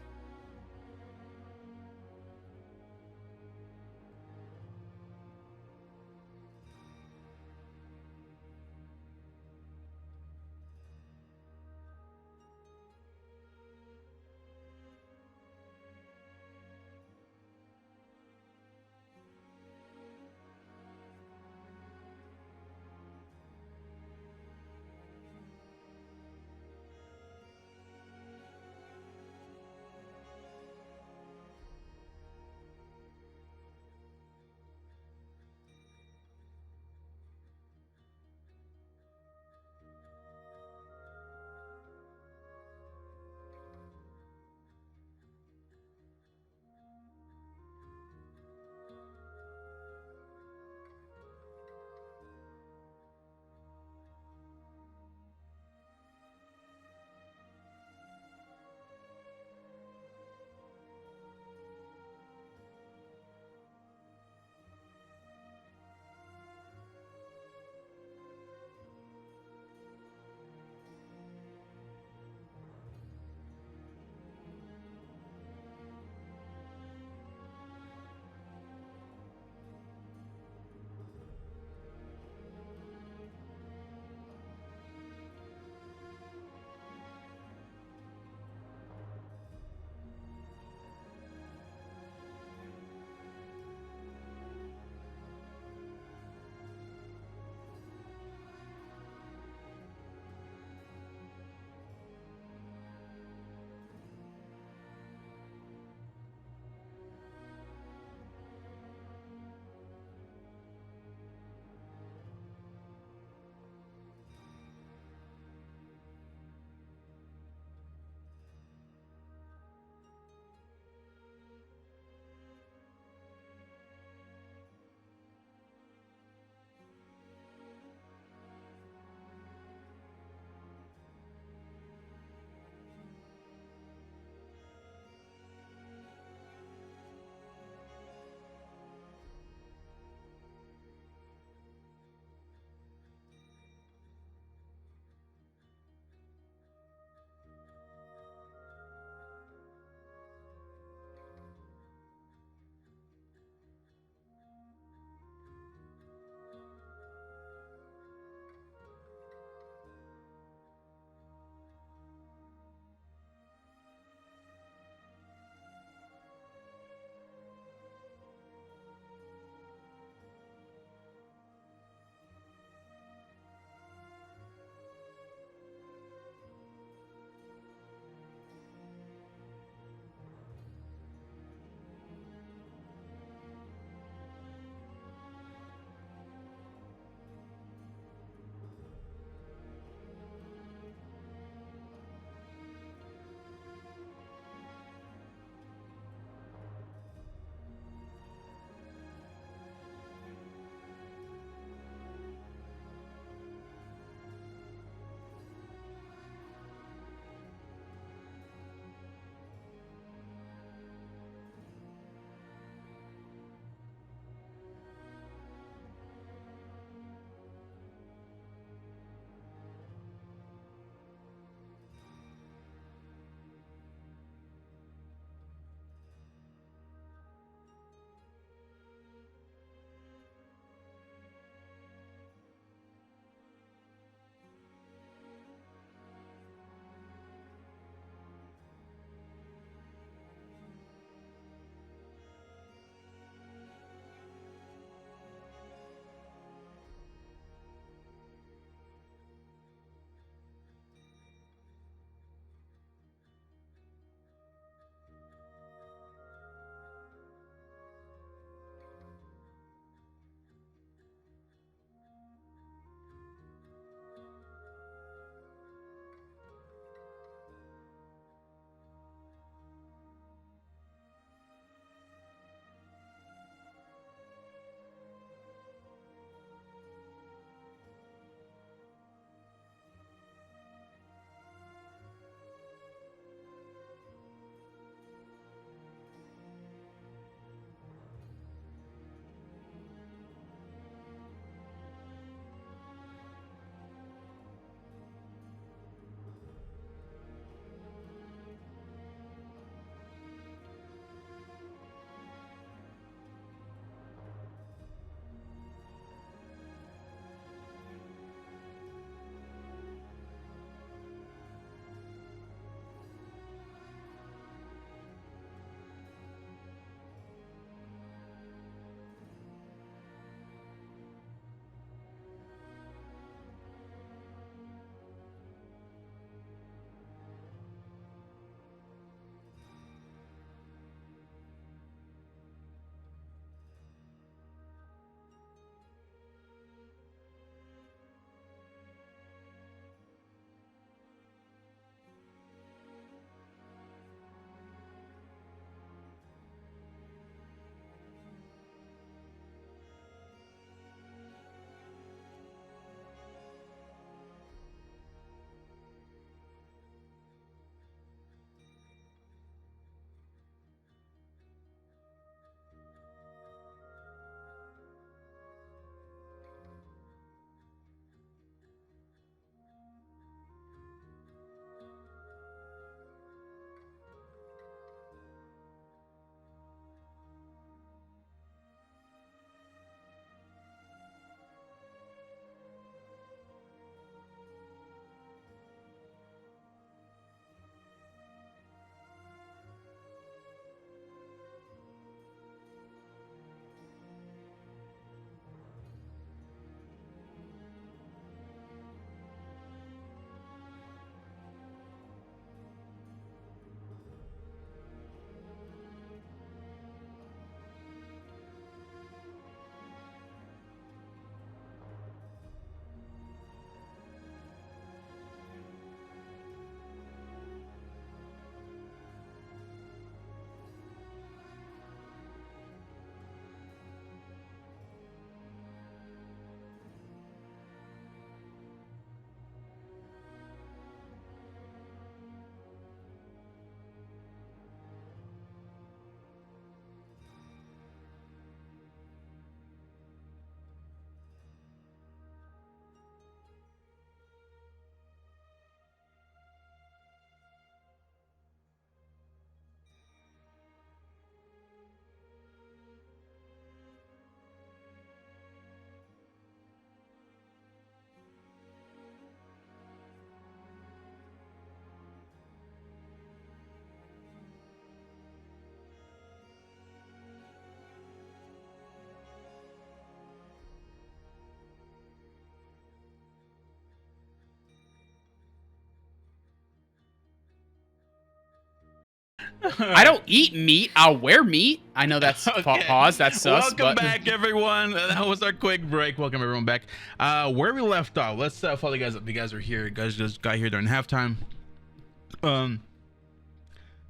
I don't eat meat. I'll wear meat. I know that's pause. That's sus. Welcome back, everyone. That was our quick break. Welcome everyone back. Where we left off. Let's follow you guys up. You guys were here. You guys just got here during halftime.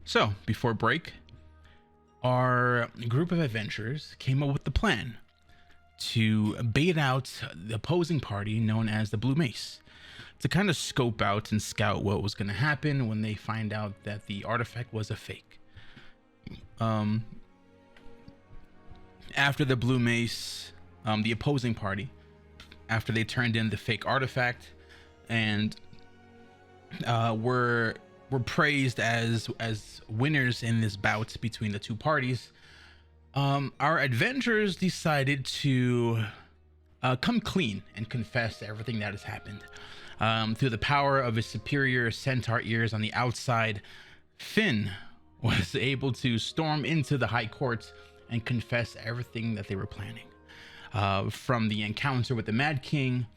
So before break, our group of adventurers came up with the plan to bait out the opposing party known as the Blue Mace, to kind of scope out and scout what was going to happen when they find out that the artifact was a fake. After the Blue Mace, the opposing party, after they turned in the fake artifact and were praised as winners in this bout between the two parties, our adventurers decided to come clean and confess everything that has happened. Through the power of his superior centaur ears on the outside, Finn was able to storm into the High Court and confess everything that they were planning. From the encounter with the Mad King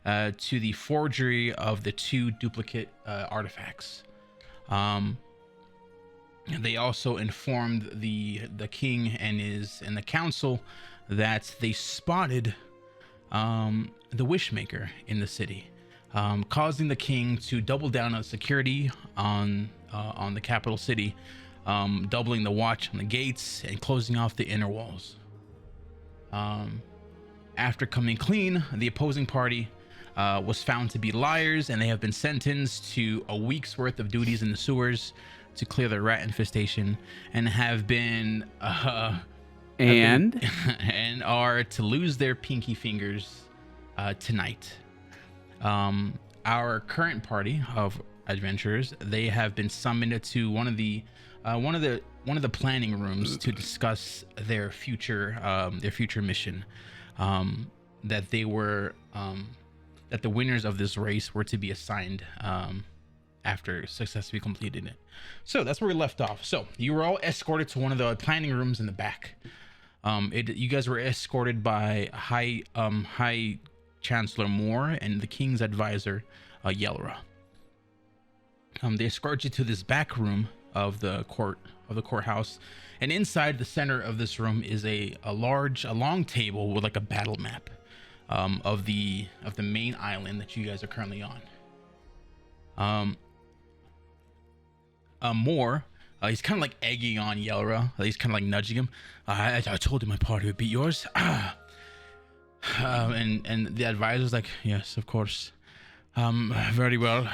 to the forgery of the 2 duplicate artifacts. They also informed the king and the council that they spotted the Wishmaker in the city, causing the king to double down on security on the capital city, doubling the watch on the gates and closing off the inner walls. After coming clean, the opposing party was found to be liars, and they have been sentenced to a week's worth of duties in the sewers to clear the rat infestation, and have been and are to lose their pinky fingers tonight. Our current party of adventurers, they have been summoned to one of the planning rooms to discuss their future mission. That the winners of this race were to be assigned after successfully completing it. So that's where we left off. So you were all escorted to one of the planning rooms in the back. You guys were escorted by High Chancellor Moore and the King's advisor, Yelra. They escort you to this back room of the courthouse, and inside the center of this room is a long table with like a battle map of the main island that you guys are currently on. Moore, he's kind of like egging on Yelra. He's kind of like nudging him. I told you my party would beat yours. And the advisor's like, yes, of course. Very well.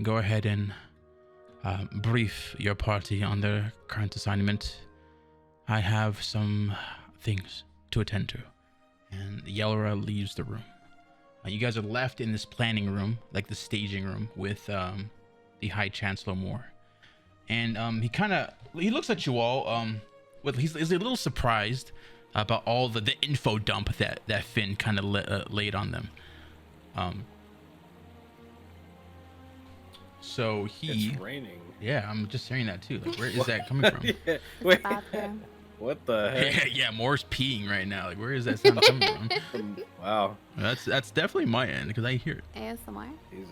Go ahead and brief your party on their current assignment. I have some things to attend to. And Yelra leaves the room. You guys are left in this planning room, like the staging room, with the High Chancellor Moore. And he looks at you all. He's a little surprised about all the info dump that Finn kind of laid on them. So It's raining. Yeah, I'm just hearing that too. Like, where is that coming from? Yeah, wait. What the heck? Yeah, Moore's peeing right now. Like, where is that sound coming from? Wow. That's definitely my end because I hear it. ASMR. He's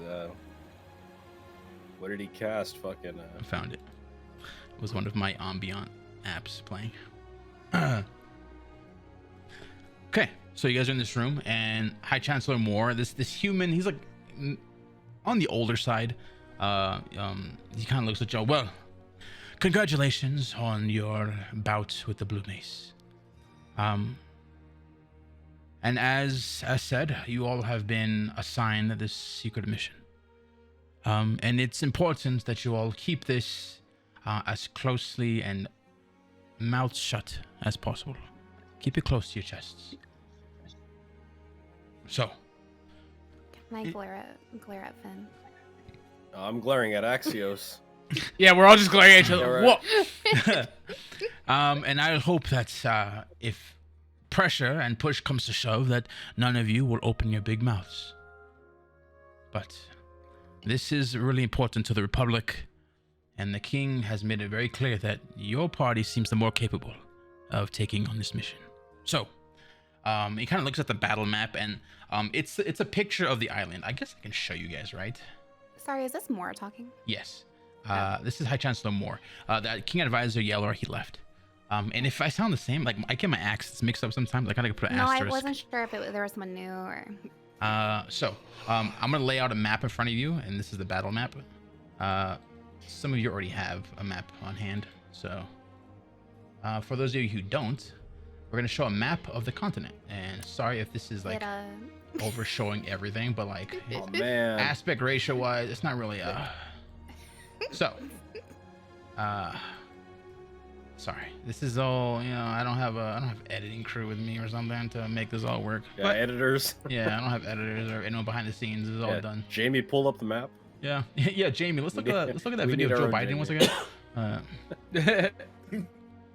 what did he cast? Fucking I found it. It was one of my ambient apps playing. Okay, so you guys are in this room, and High Chancellor Moore, this human, he's like on the older side. He kind of looks at y'all. Well, congratulations on your bout with the Blue Mace. And as said, you all have been assigned this secret mission. And it's important that you all keep this as closely and mouth shut as possible. Keep it close to your chests. So. Can I glare at Finn? I'm glaring at Axios. Yeah, we're all just glaring at each other. Yeah, right. Whoa. And I hope that if pressure and push comes to shove, that none of you will open your big mouths. But this is really important to the Republic, and the King has made it very clear that your party seems the more capable of taking on this mission. So, he kind of looks at the battle map, and it's a picture of the island. I guess I can show you guys, right? Sorry, is this Moore talking? Yes. This is High Chancellor Moore. The King Advisor Yellow, he left. And if I sound the same, like I get my accents mixed up sometimes. I kind of put an No, asterisk. I wasn't sure if there was someone new or. I'm gonna lay out a map in front of you, and this is the battle map. Some of you already have a map on hand, so for those of you who don't, we're gonna show a map of the continent. And sorry if this is like over showing everything, but like Oh man. aspect ratio wise, it's not really so sorry, this is all, you know, I don't have editing crew with me or something to make this all work. Yeah, But, editors. yeah, I don't have editors or anyone behind the scenes. This is all done. Jamie, pull up the map. Yeah. Yeah, Jamie, let's look at that We video need of our Joe own Biden once Jamie. again.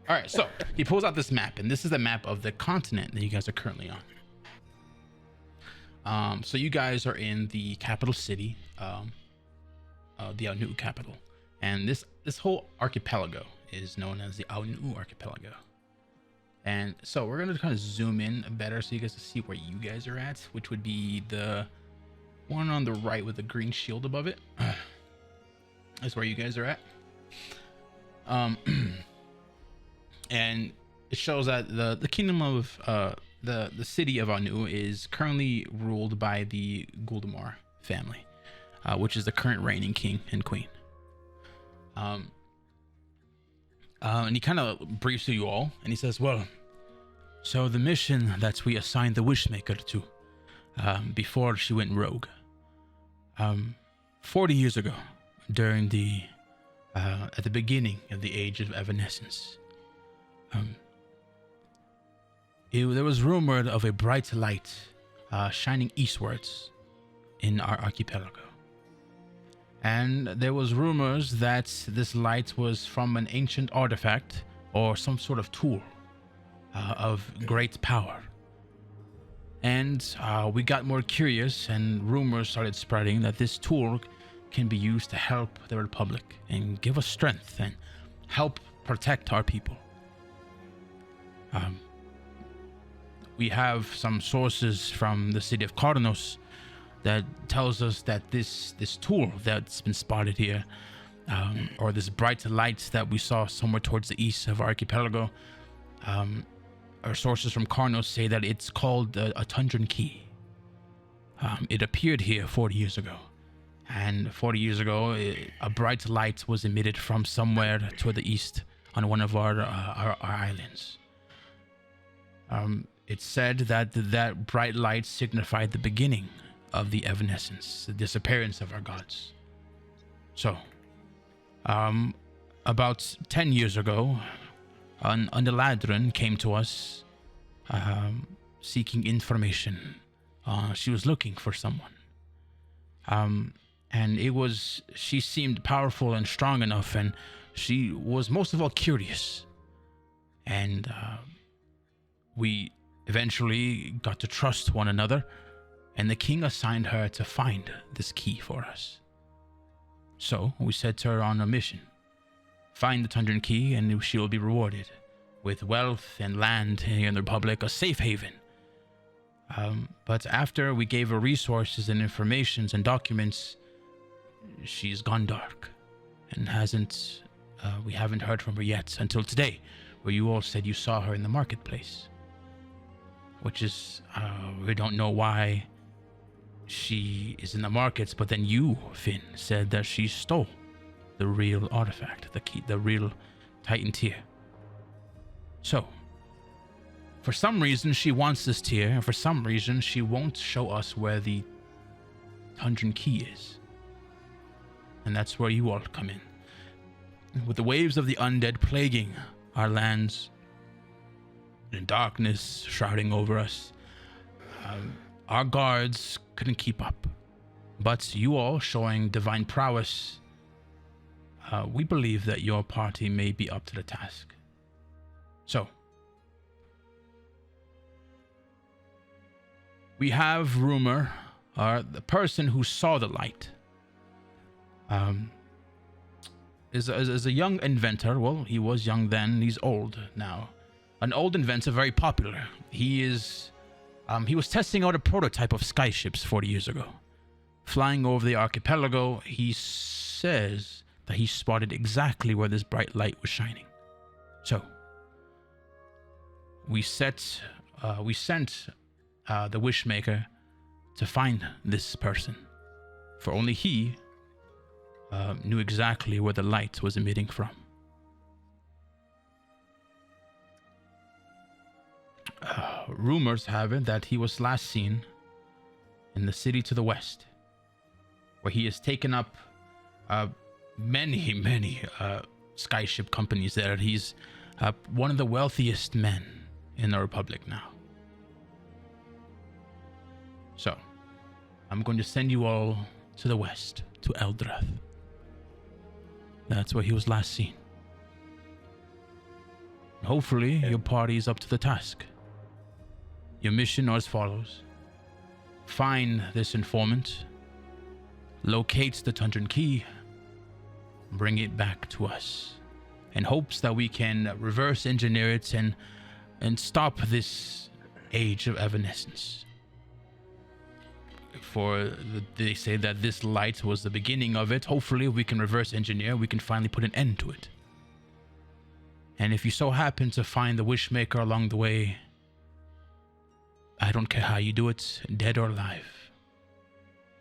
All right, so he pulls out this map, and this is the map of the continent that you guys are currently on. So you guys are in the capital city, the Aunu capital, and this whole archipelago is known as the Aunu archipelago. And so we're gonna kind of zoom in better so you guys can see where you guys are at, which would be the one on the right with the green shield above it. That's where you guys are at. And it shows that the kingdom of the city of Anu is currently ruled by the Guldamar family, which is the current reigning king and queen. And he kind of briefs you all, and he says, well, so the mission that we assigned the Wishmaker to before she went rogue, 40 years ago, during the at the beginning of the age of evanescence, there was rumored of a bright light shining eastwards in our archipelago. And there was rumors that this light was from an ancient artifact or some sort of tool of great power. And we got more curious, and rumors started spreading that this tool can be used to help the Republic and give us strength and help protect our people. We have some sources from the city of Carnos that tells us that this tool that's been spotted here, or this bright light that we saw somewhere towards the east of our archipelago, our sources from Carnos say that it's called a Tundran Key. It appeared here 40 years ago. And 40 years ago, a bright light was emitted from somewhere toward the east on one of our islands. It's said that that bright light signified the beginning of the evanescence, the disappearance of our gods. So, about 10 years ago, an Ladrin came to us seeking information. She was looking for someone. And she seemed powerful and strong enough, and she was most of all curious. And we eventually got to trust one another, and the king assigned her to find this key for us. So we set her on a mission. Find the Tundran Key, and she will be rewarded with wealth and land here in the Republic, a safe haven. But after we gave her resources and informations and documents, she's gone dark and we haven't heard from her yet until today, where you all said you saw her in the marketplace. Which is, we don't know why she is in the markets, but then you, Finn, said that she stole the real artifact, the key, the real Titan tier. So, for some reason she wants this tier, and for some reason she won't show us where the Tundran Key is. And that's where you all come in. With the waves of the undead plaguing our lands, and darkness shrouding over us, our guards couldn't keep up. But you all, showing divine prowess, we believe that your party may be up to the task. So, we have rumor, the person who saw the light is a young inventor. Well, he was young then, he's old now. An old inventor, very popular. He was testing out a prototype of skyships 40 years ago. Flying over the archipelago, he says that he spotted exactly where this bright light was shining. So we sent the Wishmaker to find this person, for only he knew exactly where the light was emitting from. Rumors have it that he was last seen in the city to the west, where he has taken up many skyship companies there. He's one of the wealthiest men in the Republic now. So, I'm going to send you all to the west, to Eldrath. That's where he was last seen. Hopefully, your party is up to the task. Your mission are as follows. Find this informant, locate the Tundran Key, bring it back to us, in hopes that we can reverse engineer it and stop this age of evanescence. They say that this light was the beginning of it. Hopefully we can reverse engineer, we can finally put an end to it. And if you so happen to find the Wishmaker along the way, I don't care how you do it, dead or alive,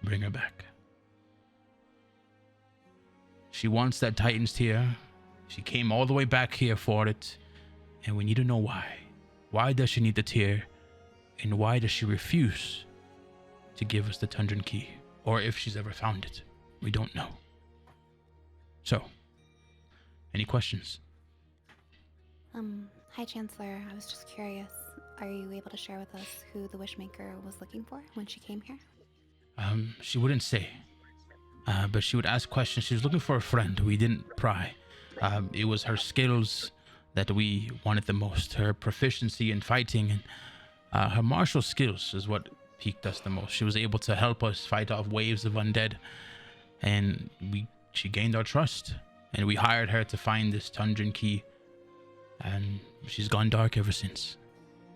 bring her back. She wants that Titan's tear. She came all the way back here for it, and we need to know why. Why does she need the tear, and why does she refuse to give us the Tundran Key? Or if she's ever found it, we don't know. So, any questions? Hi, Chancellor. I was just curious. Are you able to share with us who the Wishmaker was looking for when she came here? She wouldn't say. But she would ask questions. She was looking for a friend. We didn't pry. It was her skills that we wanted the most. Her proficiency in fighting and her martial skills is what piqued us the most. She was able to help us fight off waves of undead, and she gained our trust. And we hired her to find this Tundran Key, and she's gone dark ever since.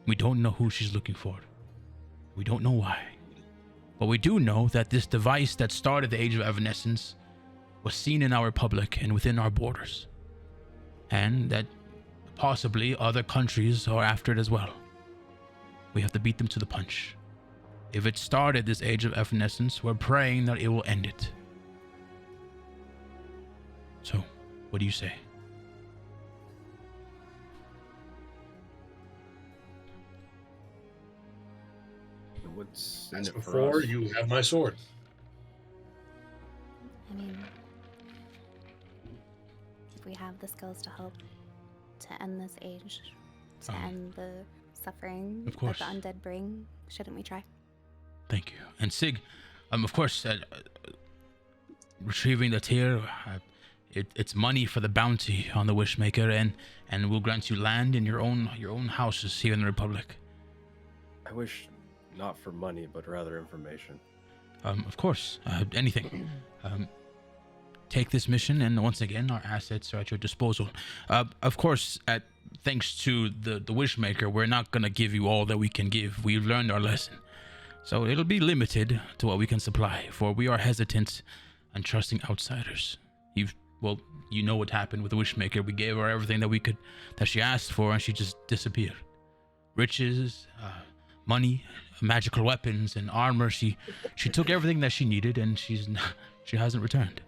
We don't know who she's looking for. We don't know why. But we do know that this device that started the Age of Evanescence was seen in our Republic and within our borders. And that possibly other countries are after it as well. We have to beat them to the punch. If it started this Age of Evanescence, we're praying that it will end it. So, what do you say? What's in That's it for before us? you have my sword. I mean, if we have the skills to help to end this age, to end the suffering Of course. that the undead bring, shouldn't we try? Thank you. And Sig, of course, retrieving the tear, it's money for the bounty on the Wishmaker, and we'll grant you land in your own houses here in the Republic. I wish not for money, but rather information. Of course, anything. Take this mission, and once again, our assets are at your disposal. Of course, thanks to the Wishmaker, we're not gonna give you all that we can give. We've learned our lesson. So it'll be limited to what we can supply, for we are hesitant on trusting outsiders. You know what happened with the Wishmaker. We gave her everything that she asked for, and she just disappeared. Riches, money, magical weapons, and armor. She took everything that she needed, and she hasn't returned.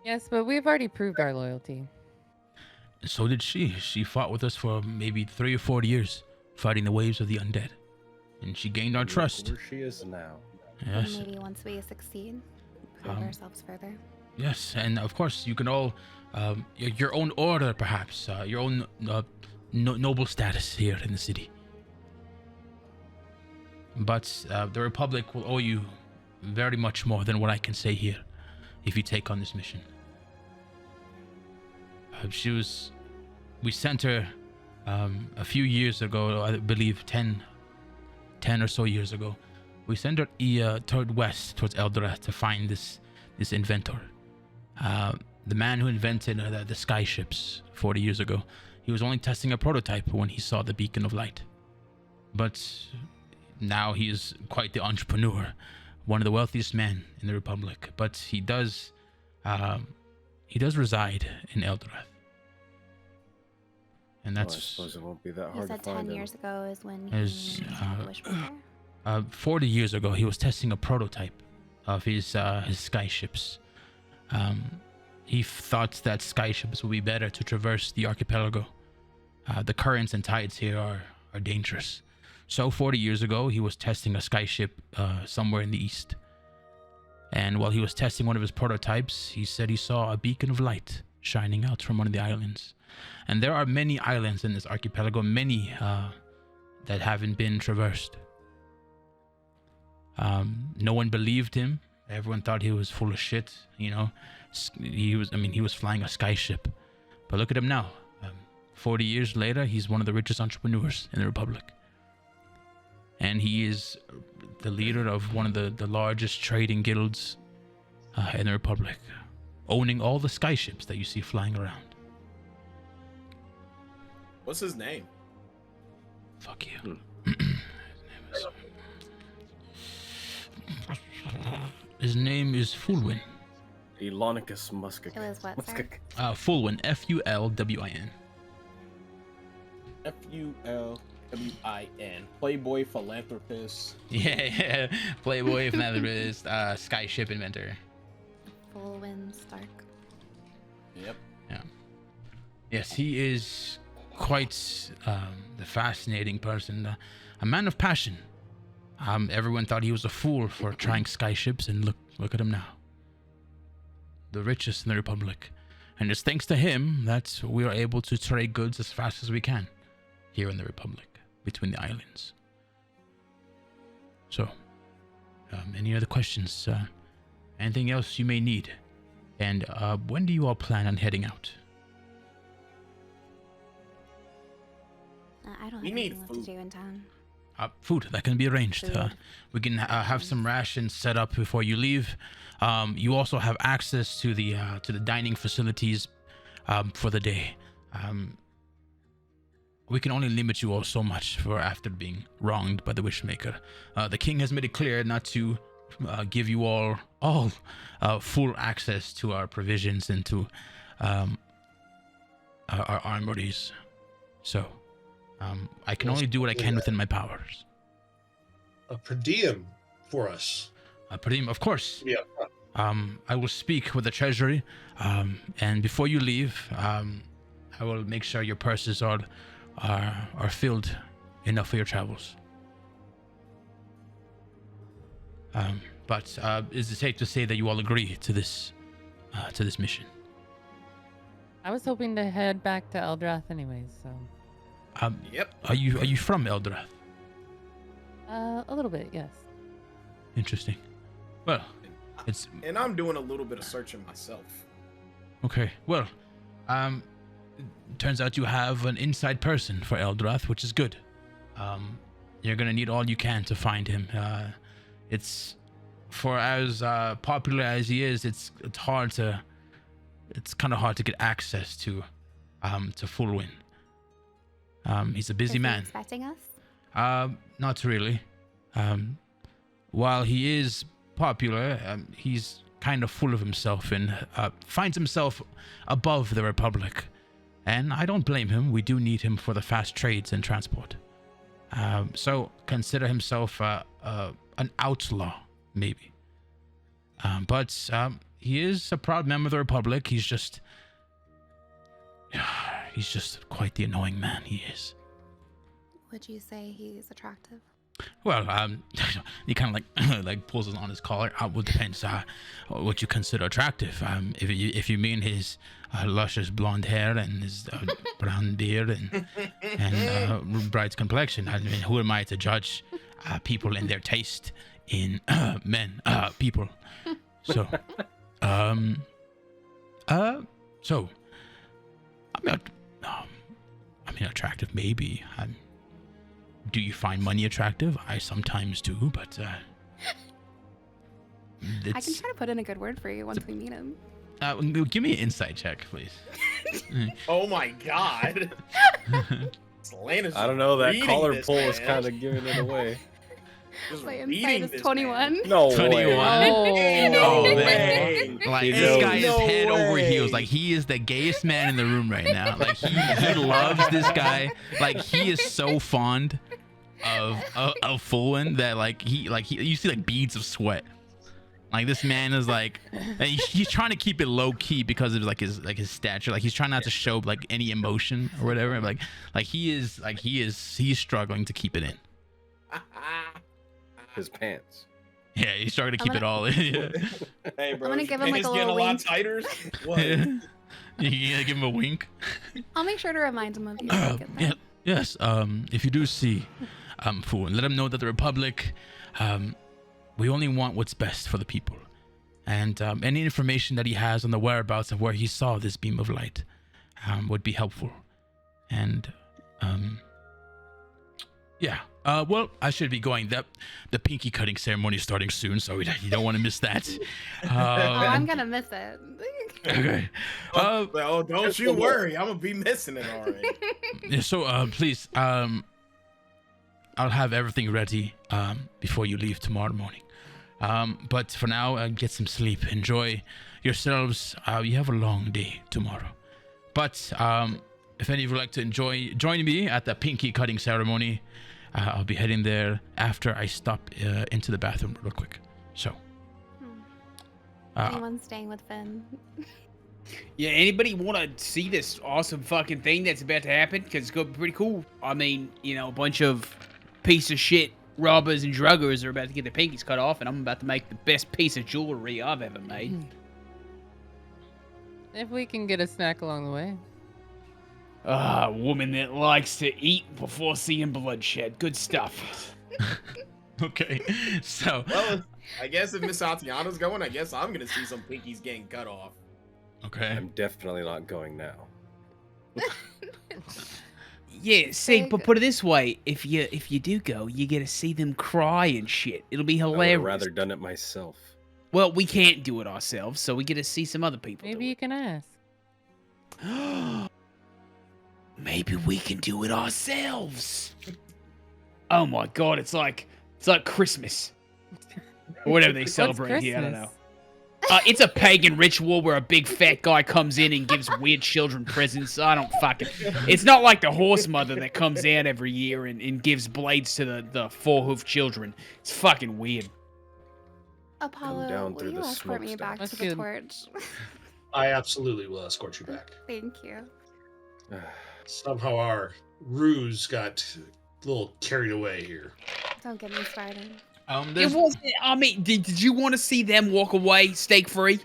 Yes, but we've already proved our loyalty. And so did she. She fought with us for maybe 3 or 4 years, fighting the waves of the undead. And she gained our trust. Where she is now. Yes. Maybe once we succeed, prove ourselves further. Yes, and of course you can all, your own order perhaps, your own noble status here in the city. But the Republic will owe you very much more than what I can say here if you take on this mission. We sent her a few years ago, I believe 10 or so years ago. We sent her toward west, towards Eldrath, to find this inventor. The man who invented the sky ships 40 years ago. He was only testing a prototype when he saw the beacon of light. But now he is quite the entrepreneur, one of the wealthiest men in the Republic. But he does he does reside in Eldorath. And Well, I that's suppose it won't be that You hard to said find 10 him. years ago is when Is, he became the Wishbreaker? 40 years ago. He was testing a prototype of his skyships. He thought that skyships would be better to traverse the archipelago. The currents and tides here are dangerous. So 40 years ago, he was testing a skyship somewhere in the east. And while he was testing one of his prototypes, he said he saw a beacon of light shining out from one of the islands. And there are many islands in this archipelago, many that haven't been traversed. No one believed him. Everyone thought he was full of shit. You know, he was flying a skyship. But look at him now. 40 years later, he's one of the richest entrepreneurs in the Republic. And he is the leader of one of the largest trading guilds in the Republic, owning all the skyships that you see flying around. What's his name? Fuck you. His name is Fulwin. Elonicus Muskak. It was what, sir? Fulwin, Fulwin. Fulwin. Playboy philanthropist. Yeah. Playboy, philanthropist, skyship inventor. Fulwin Stark. Yep. Yeah. Yes, he is quite the fascinating person. A man of passion. Everyone thought he was a fool for trying skyships, and look at him now. The richest in the Republic. And it's thanks to him that we are able to trade goods as fast as we can here in the Republic, between the islands. So, any other questions? Anything else you may need? And when do you all plan on heading out? I don't We have need anything left food. to do in town. Food, that can be arranged. Food. We can have some rations set up before you leave. You also have access to the dining facilities for the day. We can only limit you all so much for after being wronged by the Wishmaker. The king has made it clear not to give you all full access to our provisions and to our armories. So I can only do what I can within my powers. A per diem for us. Per diem, of course. Yeah. I will speak with the treasury, and before you leave, I will make sure your purses are filled enough for your travels. But is it safe to say that you all agree to this mission? I was hoping to head back to Eldrath anyways, so. Yep. Are you from Eldorath? A little bit, yes. Interesting. Well, it's And I'm doing a little bit of searching myself. okay. Well, turns out you have an inside person for Eldorath, which is good. You're gonna need all you can to find him. It's for as popular as he is, it's kind of hard to get access to Fulwin. He's a busy Is he man. expecting us? Not really. While he is popular, he's kind of full of himself and finds himself above the Republic. And I don't blame him. We do need him for the fast trades and transport. So consider himself an outlaw, maybe. But he is a proud member of the Republic. He's just quite the annoying man he is. Would you say he's attractive? Well, he kind of like pulls on his collar. Well, depends what you consider attractive. If you mean his luscious blonde hair and his brown beard and bright complexion, I mean, who am I to judge people and their taste in people? So, attractive maybe. Do you find money attractive? I sometimes do, but I can try to put in a good word for you once we meet him. Give me an insight check, please. Oh my god. Selena's I don't know, that reading collar this, pull is man. kind of giving it away. Just My reading insight is this, 21. man. No 21. way. Oh, No man. way. Like He this guy knows. is head No over way. heels. Like he is the gayest man in the room right now. Like he loves this guy. Like he is so fond of Fulwin that like he you see like beads of sweat. Like this man is like he's trying to keep it low key because of his stature. Like he's trying not to show like any emotion or whatever. He's struggling to keep it in. His pants. Yeah, he's struggling to keep it all in. Yeah. Hey, bro. I'm gonna give him, like, it's a getting little lot wink. tighter. What? You gonna give him a wink? I'll make sure to remind him of you. when I get there. Yeah, yes. If you do see Fulwin, let him know that the Republic, we only want what's best for the people, and any information that he has on the whereabouts of where he saw this beam of light would be helpful. And yeah. Well, I should be going. The pinky cutting ceremony is starting soon, so you don't want to miss that. Oh, I'm gonna miss it. Okay. Oh, don't you worry. I'm gonna be missing it already. Yeah, so please, I'll have everything ready before you leave tomorrow morning. But for now, get some sleep. Enjoy yourselves. You have a long day tomorrow. But if any of you would like to join me at the pinky cutting ceremony, I'll be heading there after I stop into the bathroom real quick. So. Anyone staying with Finn? Yeah, anybody want to see this awesome fucking thing that's about to happen? Because it's going to be pretty cool. I mean, you know, a bunch of piece of shit robbers and druggers are about to get their pinkies cut off, and I'm about to make the best piece of jewelry I've ever made. If we can get a snack along the way. Ah, a woman that likes to eat before seeing bloodshed. Good stuff. Okay. So. Well, I guess if Miss Tatiana's going, I guess I'm gonna see some pinkies getting cut off. Okay. I'm definitely not going now. Yeah, see, Big- but put it this way: if you do go, you get to see them cry and shit. It'll be I would hilarious. have rather done it myself. Well, we can't do it ourselves, so we get to see some other people. Maybe you can ask. Maybe we can do it ourselves. Oh my god, it's like Christmas. Or whatever they What's celebrate here, I don't know. Christmas? It's a pagan ritual where a big fat guy comes in and gives weird children presents. I don't fucking... It's not like the horse mother that comes out every year and gives blades to the four-hoof children. It's fucking weird. Apollo, down will through you the escort me back That's to the good. torch? I absolutely will escort you back. Thank you. Somehow our ruse got a little carried away here. Don't get me started. It There's, wasn't... I mean, did you want to see them walk away stake-free?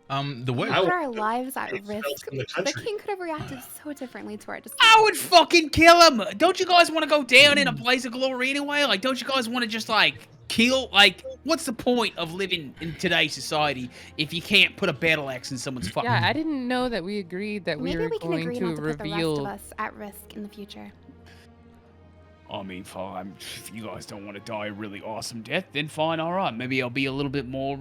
the way I Put would- our lives at expelled risk. from the The country. king could have reacted so differently to our decision. I would fucking kill him. Don't you guys want to go down in a blaze of glory anyway? Like, don't you guys want to just, like, kill? Like, what's the point of living in today's society if you can't put a battle axe in someone's fucking... Yeah, I didn't know that we agreed that Maybe we were we can going agree to not to put the rest of reveal. us at risk in the future. I mean, fine. If you guys don't want to die a really awesome death, then fine, alright. Maybe I'll be a little bit more,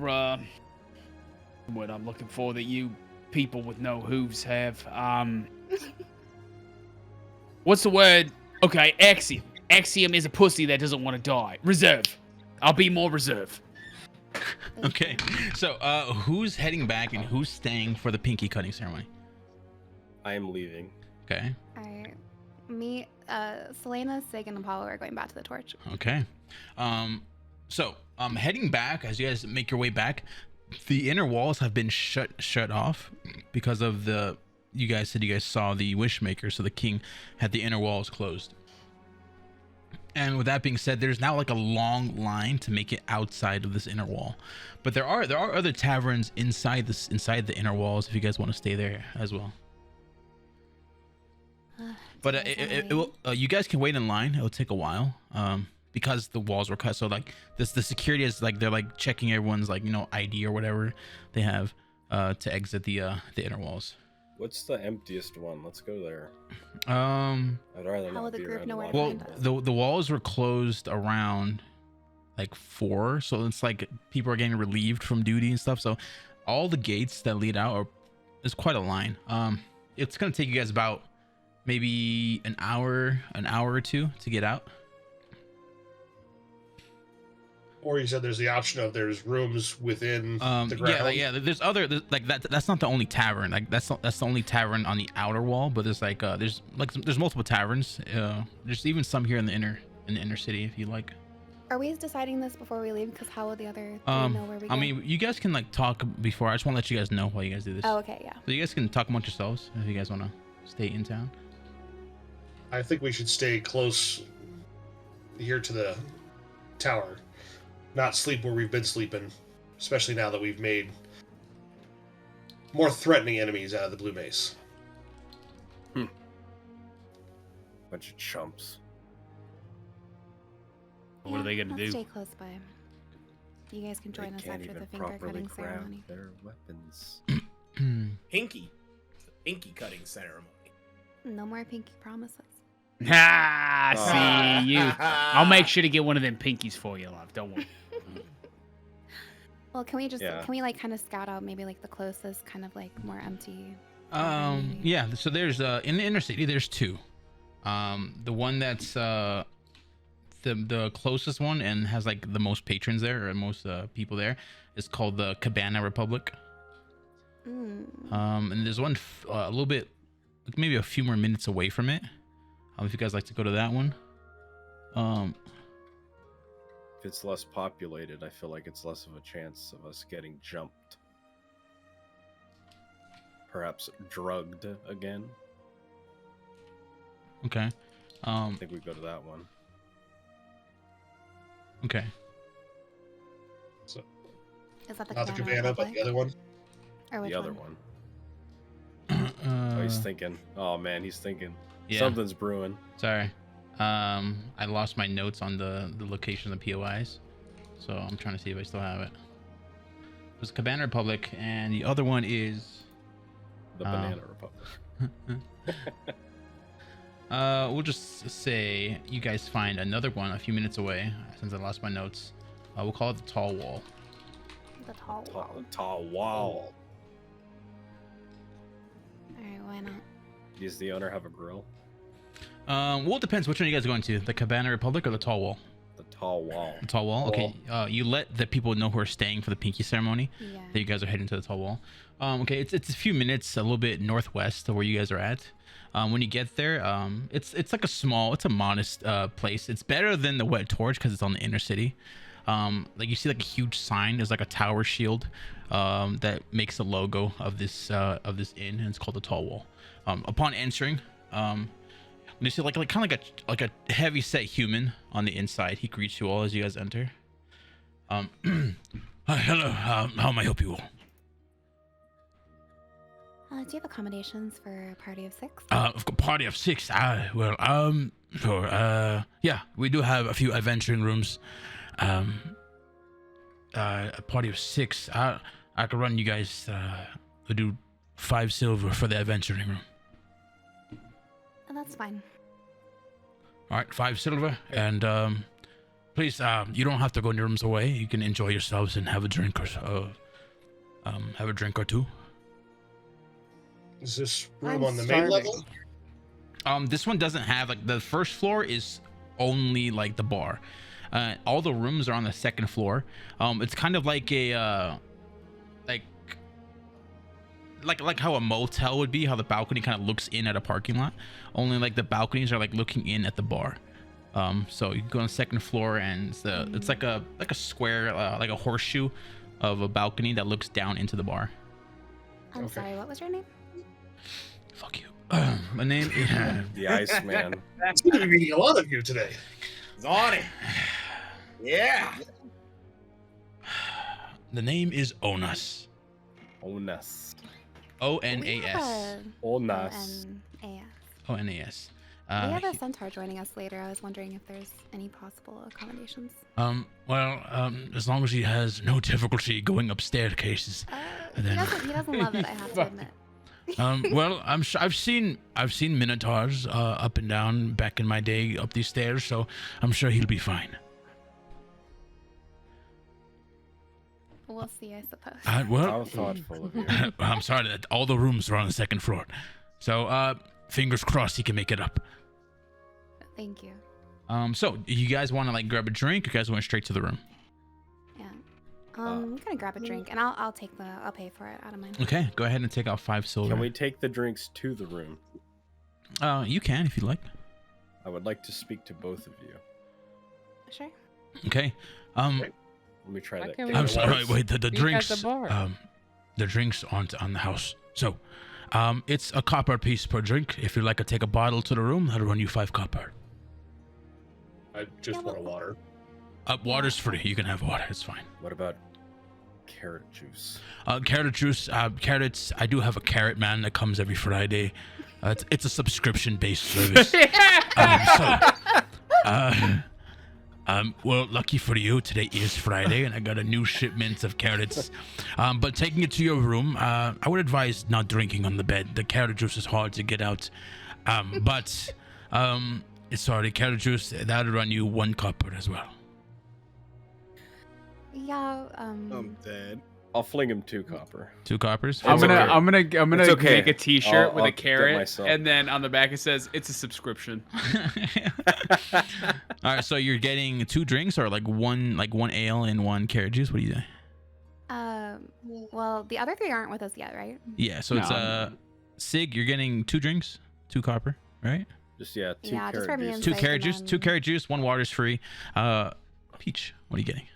what I'm looking for that you people with no hooves have. What's the word? Okay, axiom. Axiom is a pussy that doesn't want to die. Reserve. I'll be more reserve. Okay. So, who's heading back and who's staying for the pinky cutting ceremony? I am leaving. Okay. Alright. Me, Selena, Sig, and Apollo are going back to the torch. Okay. So, heading back, as you guys make your way back, the inner walls have been shut off because of the... You guys said you guys saw the Wishmaker, so the king had the inner walls closed. And with that being said, there's now like a long line to make it outside of this inner wall. But there are other taverns inside the inner walls if you guys want to stay there as well. But it will, you guys can wait in line. It'll take a while because the walls were cut. So like the security is like they're like checking everyone's like ID or whatever they have to exit the inner walls. What's the emptiest one? Let's go there. I'd rather How will not the be group around know the where water. to Well, find us? the walls were closed around like 4, so it's like people are getting relieved from duty and stuff. So all the gates that lead out is quite a line. It's gonna take you guys about maybe an hour or two to get out. Or you said there's the option of there's rooms within the ground. yeah. There's other like that. That's not the only tavern. Like that's the only tavern on the outer wall. But there's multiple taverns. There's even some here in the inner city if you like. Are we deciding this before we leave? Because how will the other three know where we go? I mean, you guys can like talk before. I just want to let you guys know while you guys do this. Oh, okay, yeah. So you guys can talk amongst yourselves if you guys want to stay in town. I think we should stay close here to the tower. Not sleep where we've been sleeping, especially now that we've made more threatening enemies out of the Blue Mace. Bunch of chumps. What are they gonna let's do? Stay close by. You guys can join They us can't after even the finger properly cutting grab ceremony. their weapons. Pinky. The pinky cutting ceremony. No more pinky promises. See you. I'll make sure to get one of them pinkies for you, love. Don't worry. Well, can we Yeah. can we like kind of scout out maybe like the closest kind of like more empty? Yeah. So there's in the inner city there's two. The one that's the closest one and has like the most patrons there or most people there is called the Cabana Republic. And there's one a little bit, like maybe a few more minutes away from it. If you guys like to go to that one. If it's less populated, I feel like it's less of a chance of us getting jumped. Perhaps drugged again. Okay. I think we go to that one. Okay. So, Is that the not the Cabana Cabana, but Republic? the other one. Or which The other one? Oh, he's thinking. Oh man, he's thinking. Yeah. Something's brewing. Sorry. I lost my notes on the location of the POIs, so I'm trying to see if I still have it. There's Cabana Republic, and the other one is The Banana Republic. we'll just say you guys find another one a few minutes away. Since I lost my notes, we'll call it the Tall Wall. The tall wall. Tall wall. Alright, why not? Does the owner have a grill? Well, it depends which one you guys are going to, the Cabana Republic or the Tall Wall. The tall wall. The Tall Wall. Okay. You let the people know who are staying for the Pinky ceremony Yeah. that you guys are heading to the Tall Wall. Okay, it's a few minutes, a little bit northwest of where you guys are at. When you get there, it's like it's a modest place. It's better than the Wet Torch because it's on the inner city. Like you see like a huge sign. There's like a tower shield that makes the logo of this inn, and it's called the Tall Wall. Upon entering, you see like kind of like a heavy set human on the inside. He greets you all as you guys enter. Hi, hello. How may I help you all? Do you have accommodations for a party of 6? Party of 6. Sure. Yeah, we do have a few adventuring rooms. A party of 6. I could run you guys. We'll do 5 silver for the adventuring room. That's fine. All right, 5 silver, and please, you don't have to go in your rooms away. You can enjoy yourselves and have a drink or two. Is this room I'm on the main starving. level? This one doesn't have like the first floor is only like the bar. All the rooms are on the second floor. It's kind of like a like how a motel would be, how the balcony kind of looks in at a parking lot. Only like the balconies are like looking in at the bar. So you go on the second floor, and it's like a square, like a horseshoe of a balcony that looks down into the bar. I'm sorry, what was your name? Fuck you. My name is The Iceman. It's going to be meeting a lot of you today. It's on it. Yeah. the name is Onas. Onas. O-N-A-S. Onas. O-N-A-S. O-N-A-S. We have a centaur joining us later. I was wondering if there's any possible accommodations. As long as he has no difficulty going up staircases. He then- doesn't love it, I have to admit. Well, I'm sure I've seen minotaurs up and down back in my day up these stairs, so I'm sure he'll be fine. We'll see, I suppose. How thoughtful of you. I'm sorry that all the rooms are on the second floor, so fingers crossed he can make it up. Thank you. So you guys want to like grab a drink? Or you guys went straight to the room? I'm gonna grab a drink, and I'll pay for it out of mine. Okay, go ahead and take out 5 silver. Can we take the drinks to the room? You can if you like. I would like to speak to both of you. Sure. Okay. Let me try Why that. can't we I'm just sorry. Wait, the at the drinks. bar? The drinks aren't on the house. So, it's a copper piece per drink. If you'd like to take a bottle to the room, that'll run you 5 copper. I just want a water. Water's free. You can have water. It's fine. What about carrot juice? Carrot juice. Carrots. I do have a carrot man that comes every Friday. It's a subscription-based service. Well, lucky for you, today is Friday, and I got a new shipment of carrots. But taking it to your room, I would advise not drinking on the bed. The carrot juice is hard to get out. Sorry, carrot juice, that'll run you 1 copper as well. Yeah. I'm dead. I'll fling him 2 copper. 2 coppers? I'm gonna It's okay. make a T-shirt with I'll a get carrot, myself. and then on the back it says it's a subscription. All right, so you're getting 2 drinks or like one ale and 1 carrot juice? What do you think? Well, the other 3 aren't with us yet, right? Yeah, so it's Sig, you're getting 2 drinks, 2 copper, right? Just 2 Yeah, just for carrot me juice. and 2 Sig, carrot and juice, then- 2 carrot juice, 1 water's free. Peach, what are you getting?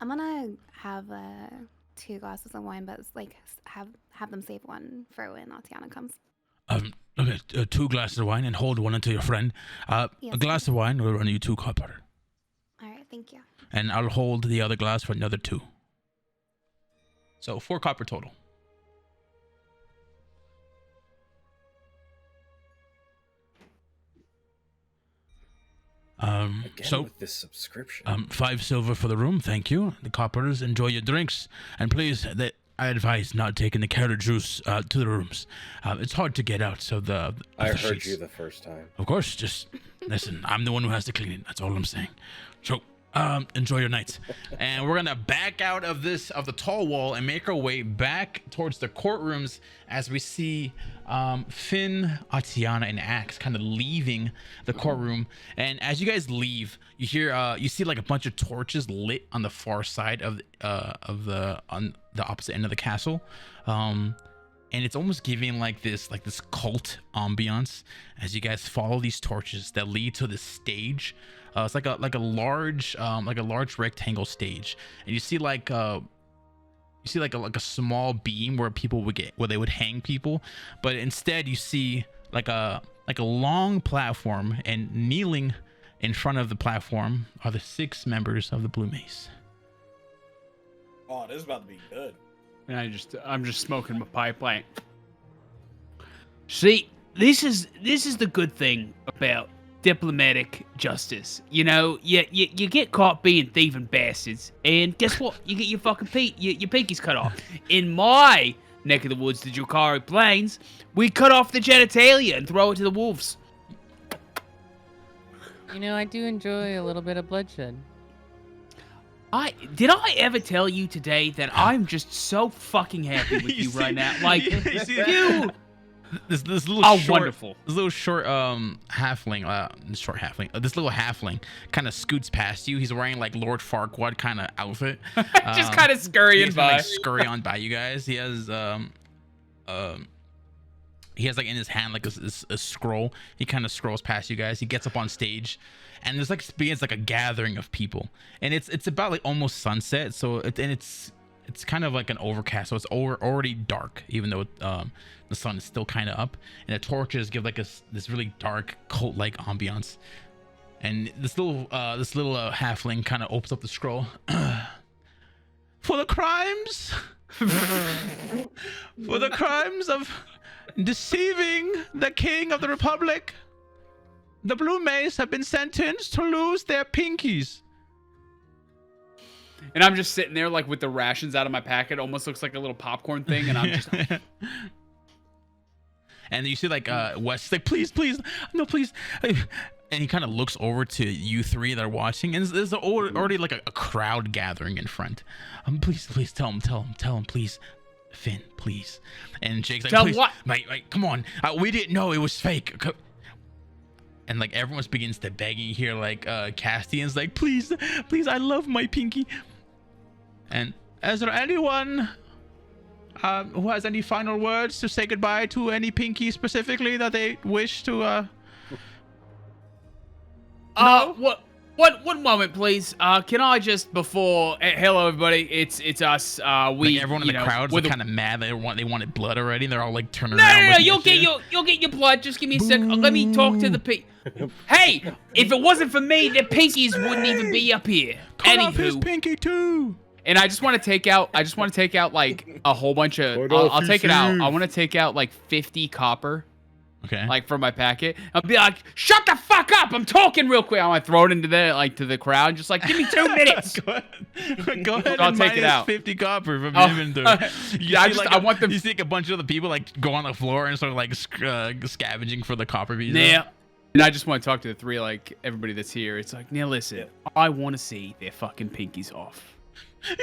I'm gonna have 2 glasses of wine, but like have them save 1 for when Tatiana comes. Okay, 2 glasses of wine and hold 1 unto your friend. Yes. A glass of wine will run you 2 copper, All right, thank you. and I'll hold the other glass for another 2. So 4 copper total. Again with this subscription. 5 silver for the room, thank you. The coppers, enjoy your drinks, and please, I advise not taking the carrot juice to the rooms. It's hard to get out, so I the heard sheets. you the first time. Of course, just listen. I'm the one who has to clean it. That's all I'm saying. So, enjoy your night. And we're gonna back out of the tall wall and make our way back towards the courtrooms as we see Finn, Atiana, and Axe kind of leaving the courtroom. And as you guys leave, you see like a bunch of torches lit on the far side on the opposite end of the castle. And it's almost giving like this cult ambiance as you guys follow these torches that lead to this stage. It's like a large rectangle stage, and you see like a small beam where they would hang people, but instead you see like a long platform, and kneeling in front of the platform are the 6 members of the Blue Mace. Oh, this is about to be good. And I'm just smoking my pipe like. See, this is the good thing about diplomatic justice. You know, you get caught being thieving bastards, and guess what? You get your fucking your pinkies cut off. In my neck of the woods, the Jukari Plains, we cut off the genitalia and throw it to the wolves. You know, I do enjoy a little bit of bloodshed. Did I ever tell you today that I'm just so fucking happy with you right now? Like, you see you. This little Wonderful. This little short halfling, this little halfling kind of scoots past you. He's wearing like Lord Farquaad kind of outfit. Just kind of scurrying by. Like, scurry on by you guys. He has like in his hand like a scroll. He kind of scrolls past you guys. He gets up on stage, and there's like begins like a gathering of people, and it's about like almost sunset. So it's kind of like an overcast, so it's already dark, even though the sun is still kind of up, and the torches give like this really dark cult-like ambiance. And this little halfling kind of opens up the scroll. For the crimes of deceiving the king of the republic, the Blue Mace have been sentenced to lose their pinkies. And I'm just sitting there like with the rations out of my packet. Almost looks like a little popcorn thing, and I'm just. And you see like Wes like, please, no, please. And he kind of looks over to you 3 that are watching, and there's already like a crowd gathering in front. Please tell him, please, Finn, please. And Jake's like, tell please, what? mate, come on, we didn't know it was fake. and like everyone begins to beg. You hear like Castian's like, please, I love my pinky. And is there anyone who has any final words to say goodbye to any pinky specifically that they wish to? No? One moment, please. Can I just hello everybody, it's us. We Like everyone in the crowd's like, kind of mad. They wanted blood already. And they're all like turning No, around. you'll get your blood. Just give me a sec. Let me talk to the pink. Hey, if it wasn't for me, the pinkies wouldn't even be up here. Cut off his pinky too. And I just want to take out like a whole bunch of. I'll take it out. I want to take out like 50 copper. Okay. Like from my packet, I'll be like, "Shut the fuck up! I'm talking real quick." I want to throw it into to the crowd, just like, "Give me 2 minutes." Go ahead. I'll and take it out. 50 copper from inventory. I want them. You see like a bunch of other people like go on the floor and start like scavenging for the copper pieces. Yeah. And I just want to talk to the three, like everybody that's here. It's like, now listen, I want to see their fucking pinkies off.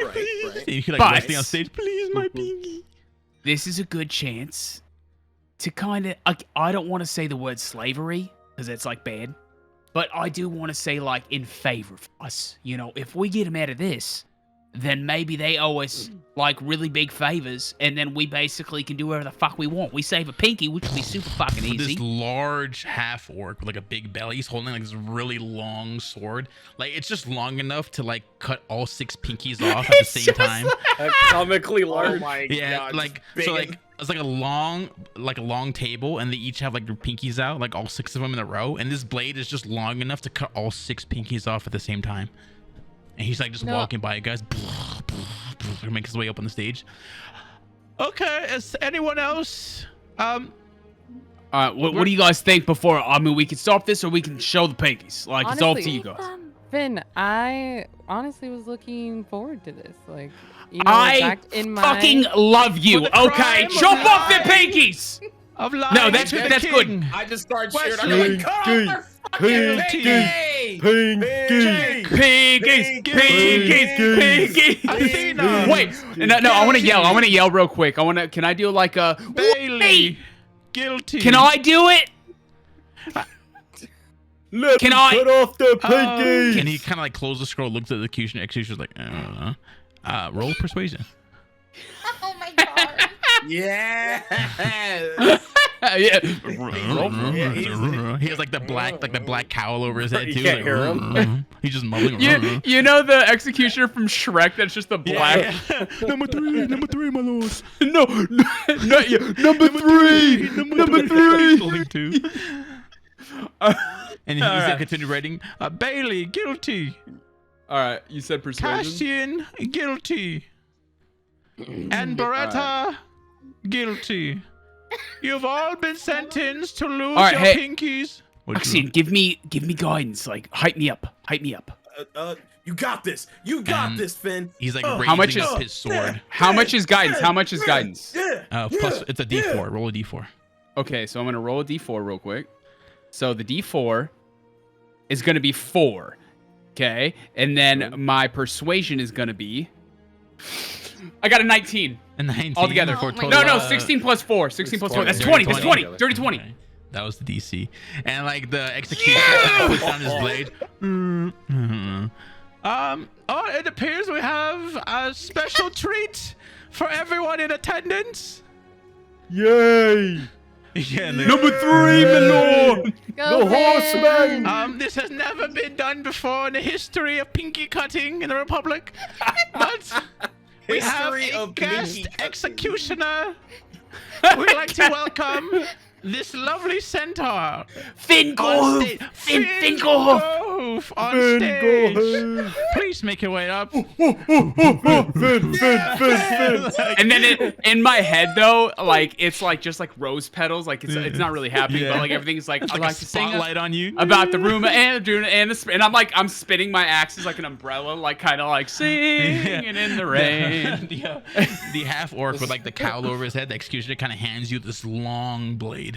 Right. You hear like But- resting on stage, please, my pinky. This is a good chance to kind of, I don't want to say the word slavery because it's like bad, but I do want to say like in favor of us. You know, if we get them out of this, then maybe they owe us like really big favors, and then we basically can do whatever the fuck we want. We save a pinky, which would be super fucking easy. This large half orc with like a big belly, he's holding like this really long sword. Like it's just long enough to like cut all 6 pinkies off at the same time. Comically large. Oh my Yeah, god. like big so as- like it's like a long table, and they each have like their pinkies out, like all 6 of them in a row. And this blade is just long enough to cut all 6 pinkies off at the same time. And he's like just walking by you guys, makes his way up on the stage. Okay, is anyone else? What do you guys think before? I mean, we can stop this or we can show the pinkies. Like, it's all up to you guys. Finn, I honestly was looking forward to this. Like, you know, back in my fucking love you. For the Okay, crime of chop off the lying. pinkies. Of lying No, that's to the that's king. good. I just start West cheering. I'm like, cut off their fucking Pinky. pinky! Pinkies, pinkies. Athena. Wait, no, I want to yell. I want to yell real quick. Can I do like a Bailey, guilty. Can I do it? Can I cut off the pinkies? Can he kind of like close the scroll, looks at the executioner's like, I don't know. Roll persuasion. Oh my god. Yeah! yeah. He has like the black cowl over his head You too. can't like, hear him. He's just mumbling. You know the executioner from Shrek that's just the black. Yeah. Number three, my lord. No, not yet. Number three. Holding 2. And he's gonna continue writing. Bailey, guilty. All right, you said persuasion. Castian, guilty. And Beretta, guilty. You've all been sentenced to lose All right, your hey, pinkies. Castian, give me guidance. Like, hype me up. You got this. You got this, Finn. He's like How much raising is- up his sword. How much is guidance? How much is guidance? Plus, it's a D4. Roll a D4. Okay, so I'm gonna roll a D4 real quick. So the D4 is gonna be 4. Okay, and then my persuasion is gonna be. I got a 19. And 19 Altogether. for a Oh my total. No, God. 16 plus 4. 16 plus 4. That's 20. 20. That's 20. Dirty 20. Okay. That was the DC. And like the executioner kind of puts down his blade. It appears we have a special treat for everyone in attendance. Yay! Yeah, Number 3, my lord. Go The Finn! horseman! this has never been done before in the history of pinky cutting in the Republic. But we have History a of guest pinky cutting. executioner. We'd like to welcome this lovely centaur Finn on Gorhoof. stage. Finn Gorhoof. Gorhoof on Finn stage. Gorhoof. Please make your way up. Finn. And then in my head though, like it's like just like rose petals, like it's not really happening, Yeah. but like everything's like I Like like a to sing spotlight on you. about the room and I'm spinning my axes like an umbrella, like kind of like singing in the rain. The half orc with like the cowl over his head, the executioner kind of hands you this long blade.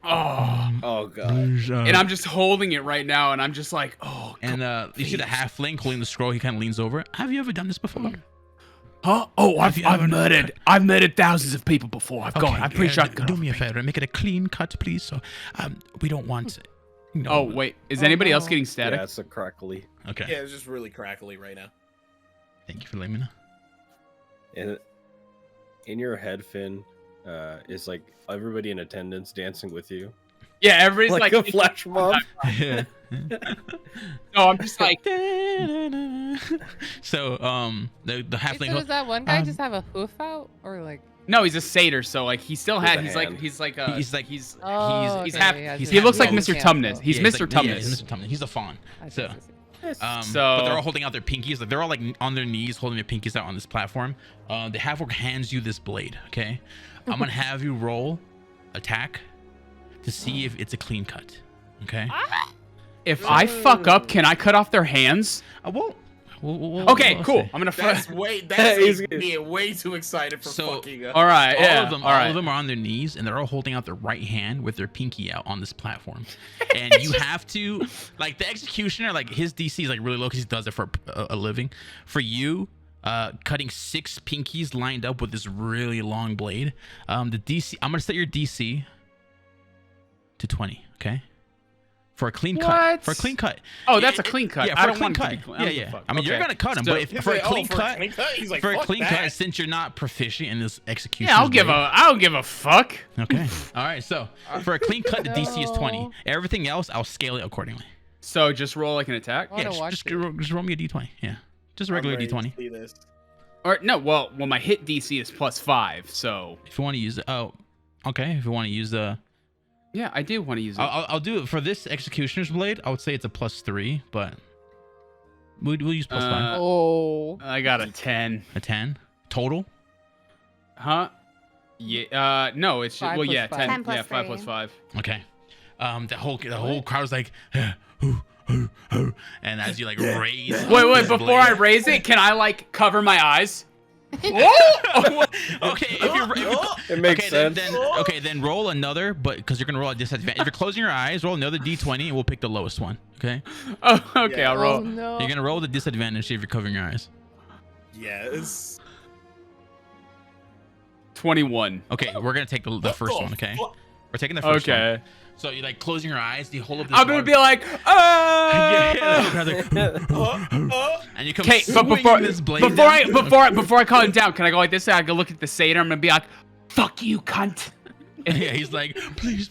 Oh god. And I'm just holding it right now, and I'm just like, oh. And you see the halfling holding the scroll. He kind of leans over. Have you ever done this before? Huh? Oh, Have you ever- I've murdered thousands of people before. I've Okay, I'm pretty sure I can cut do off me a a finger. favor and make it a clean cut, please. So, we don't want. You know, Oh wait, is Oh, anybody else no. getting static? Yeah, it's a crackly. Okay. Yeah, it's just really crackly right now. Thank you for letting me know. And in your head, Finn, is like everybody in attendance dancing with you. Yeah, everybody's Like like, a flash mob. Yeah. No, I'm just like, So, the Wait, halfling. so does that one guy um, just have a hoof out, or like? no, he's a satyr, so like he still With had. a He's like hand. He's like he's Oh, he's okay, half. yeah, he's he half looks like clothed. Mr. Yeah, Tumnus. so- He's Yeah, Mr. like- Tumnus. Yeah, he's Mr. Tumnus. He's a fawn. I see, So, I see. but So- they're all holding out their pinkies. Like they're all like on their knees, holding their pinkies out on this platform. The half-orc hands you this blade. Okay, I'm gonna have you roll attack to see if it's a clean cut. Okay. If I fuck up, can I cut off their hands? We'll Okay, we'll cool. see. I'm gonna. That's He's good. being way too excited for So- fucking up. All right. All Yeah. of them, all all right. of them are on their knees, and they're all holding out their right hand with their pinky out on this platform. And you have to, like, the executioner, like his DC is like really low because he does it for a living. For you, cutting 6 pinkies lined up with this really long blade. The DC, I'm gonna set your DC to 20. Okay. For a clean cut. What? For a clean cut. Oh, that's a clean cut. Yeah, for I a don't clean want it to cut. be clean. Yeah, I don't yeah. give a fuck. I mean, you're Okay. gonna cut him, So- but if, He's for a like, clean for cut, a clean cut, he's like, for a fuck clean that. cut, since you're not proficient in this execution. Yeah, I don't give a fuck. Okay. All right. So for a clean cut, the DC is 20. No. Everything else, I'll scale it accordingly. So just roll like an attack. I wanna Yeah, watch just it. just roll me a D20. Yeah, just a I'm regular ready to D20. see this. Or no, well, my hit DC is +5. So If you want to use it, oh, okay. If you want to use the, yeah, I do want to use it. I'll do it for this executioner's blade. I would say it's a +3, but we'll use +5. Oh. I got a 10. A 10 total. Huh? Yeah. No, it's just, 5 well, plus yeah, 5. 10. 10 plus yeah, 5 3. plus 5. Okay. The whole crowd was like, and as you like raise. up Wait, this before I blade- raise it, can I like cover my eyes? Okay, It makes sense. Then roll another, but because you're gonna roll a disadvantage. If you're closing your eyes, roll another D20, and we'll pick the lowest one. Okay, Oh, okay, Yeah. I'll Oh roll. no. you're gonna roll the disadvantage if you're covering your eyes. Yes. 21. Okay, we're gonna take the What first the one. Okay, fuck? we're taking the first one. Okay. So you like closing your eyes, you hold up this. I'm gonna water- be like, yeah, oh. and you come Okay, but swinging this blade down. before I call him down, can I go like this? I go look at the satyr. I'm gonna be like, "Fuck you, cunt." Yeah, he's like, please.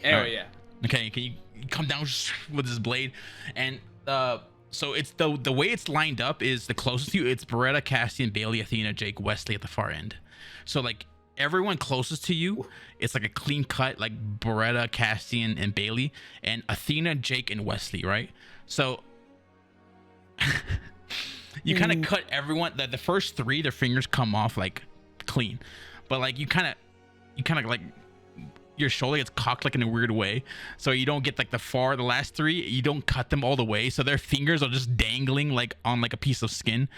Anyway, yeah. Okay, can you come down with this blade? And so it's the way it's lined up is the closest to you. It's Beretta, Cassian, Bailey, Athena, Jake, Wesley at the far end. So like everyone closest to you, it's like a clean cut, like Beretta, Cassian, and Bailey, and Athena, Jake, and Wesley, right? So you kind of cut everyone. The first 3, their fingers come off like clean, but like you kind of like your shoulder gets cocked like in a weird way, so you don't get like the last 3, you don't cut them all the way, so their fingers are just dangling like on like a piece of skin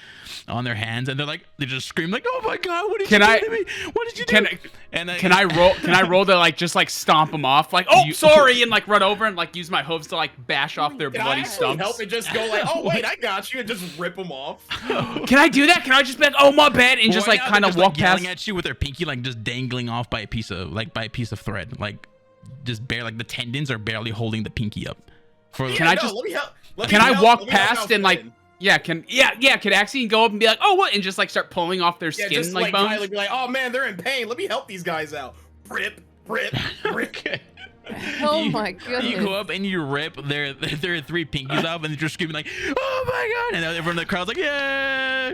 on their hands, and they just scream like, oh my god, what did you do to me? What did you do? And then, Can I roll to like just like stomp them off? Like, oh, sorry, and like run over and like use my hooves to like bash off their Can I bloody actually stumps. help it just go like, oh wait, I got you, and just rip them off? Can I do that? Can I just be like, oh my bad, and just Well, like yeah, kind they're of just, walk like, yelling past? at you with their pinky like just dangling off by a piece of thread, like just bare, like the tendons are barely holding the pinky up. For Can I no, just- let me help. Let Can me I help- walk let me help past out and like, Finn. yeah, can Axion go up and be like, oh what, and just like start pulling off their Yeah, skin just like like bones? Kylie be like, oh man, they're in pain. Let me help these guys out. Rip. Okay. Oh You- my You goodness. go up and you rip their 3 pinkies off, and they're just screaming like, "Oh my god!" And everyone in the crowd's like, "Yeah!"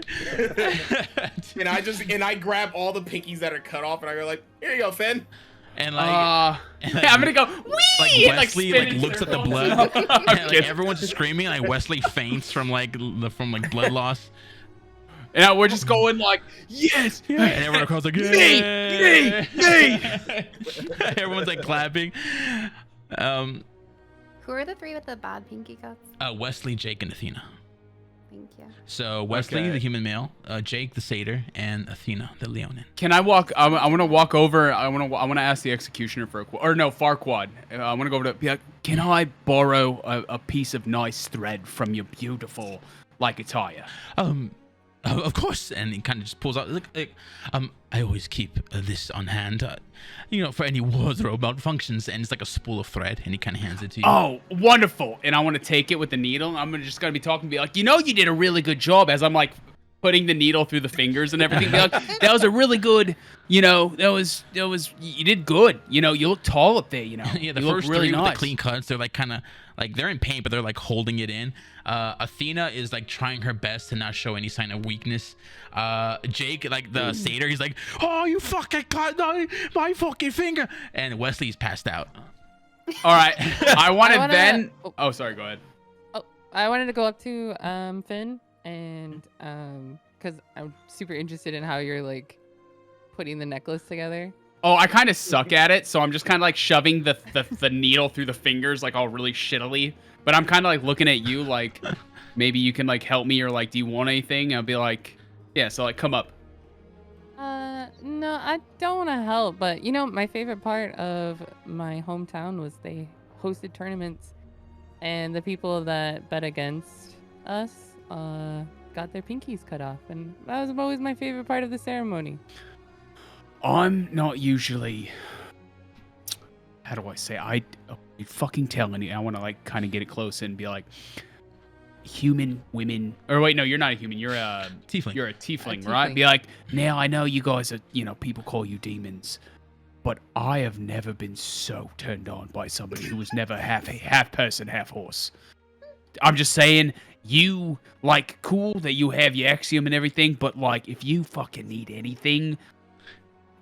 And I grab all the pinkies that are cut off, and I go like, here you go, Finn. and like, and, like, yeah, I'm gonna go wee, like and, Wesley spin like in looks at the circles. blood, and like Okay. everyone's screaming. Like Wesley faints from like blood loss, And now we're just going like, yes, and everyone in the crowd's like, Me, "Yeah!" Everyone's like clapping. Who are the 3 with the bad pinky cuts? Wesley, Jake, and Athena. Thank you. So Wesley, Okay. the human male, Jake, the satyr, and Athena, the Leonin. Can I walk? I want to walk over. I want to ask the executioner for Farquad. I want to go over to be like, can I borrow a piece of nice thread from your beautiful like attire? Of course. And he kind of just pulls out, I always keep this on hand, for any wardrobe malfunctions. And it's like a spool of thread, and he kind of hands it to you. Oh, wonderful. And I want to take it with the needle. I'm just going to be talking and be like, you did a really good job, as I'm like putting the needle through the fingers and everything. Be like, that was a really good, that was, you did good. You look tall up there, Yeah, the you first look really three with nice. the clean cuts, they're like kind of like they're in pain, but they're like holding it in. Athena is like trying her best to not show any sign of weakness. Jake, like the satyr, he's like, oh, you fucking cut my fucking finger. And Wesley's passed out. All right. I wanted wanna- then. oh. Oh, sorry. Go ahead. Oh, I wanted to go up to Finn and because I'm super interested in how you're like putting the necklace together. Oh, I kind of suck at it, so I'm just kind of like shoving the needle through the fingers, like all really shittily. But I'm kind of like looking at you, like maybe you can like help me, or like, do you want anything? I'll be like, yeah. So like, come up. No, I don't want to help, but my favorite part of my hometown was they hosted tournaments, and the people that bet against us got their pinkies cut off, and that was always my favorite part of the ceremony. I'm not usually. How do I say? I fucking telling you. I want to like kind of get it close and be like, human women. Or wait, no, you're not a human. You're a Tiefling. You're a tiefling, A right? tiefling. Be like, now I know you guys are. People call you demons, but I have never been so turned on by somebody who was never half person, half horse. I'm just saying, you like cool that you have your axiom and everything, but like if you fucking need anything,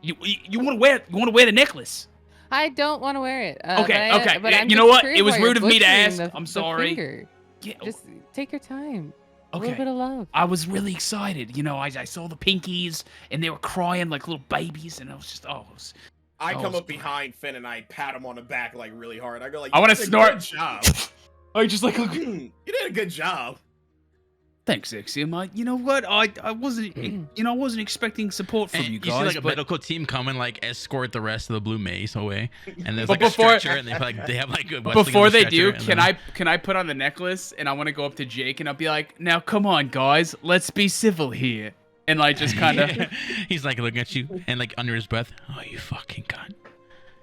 you want to wear the necklace. I don't want to wear it. Okay, but okay. but I'm You know just what? curious It was why you're rude of me to butchering ask. I'm the sorry. finger. Yeah, Just take your time. A okay. little bit of love. I was really excited. I saw the pinkies and they were crying like little babies, and I was just I Oh, come it's up behind Finn and I pat him on the back like really hard. I go like, I wanna "You did a snort." Good job. I just like You did a good job. thanks, Axiom. You know what? I wasn't I wasn't expecting support from And you see guys. like a but medical team come and like escort the rest of the blue mace away, and there's But like before- a stretcher, and they have like a Wesley on before the they do, stretcher, and can I put on the necklace, and I want to go up to Jake and I'll be like, now come on guys, let's be civil here, and like just kind of he's like looking at you, and like under his breath, oh, you fucking cunt.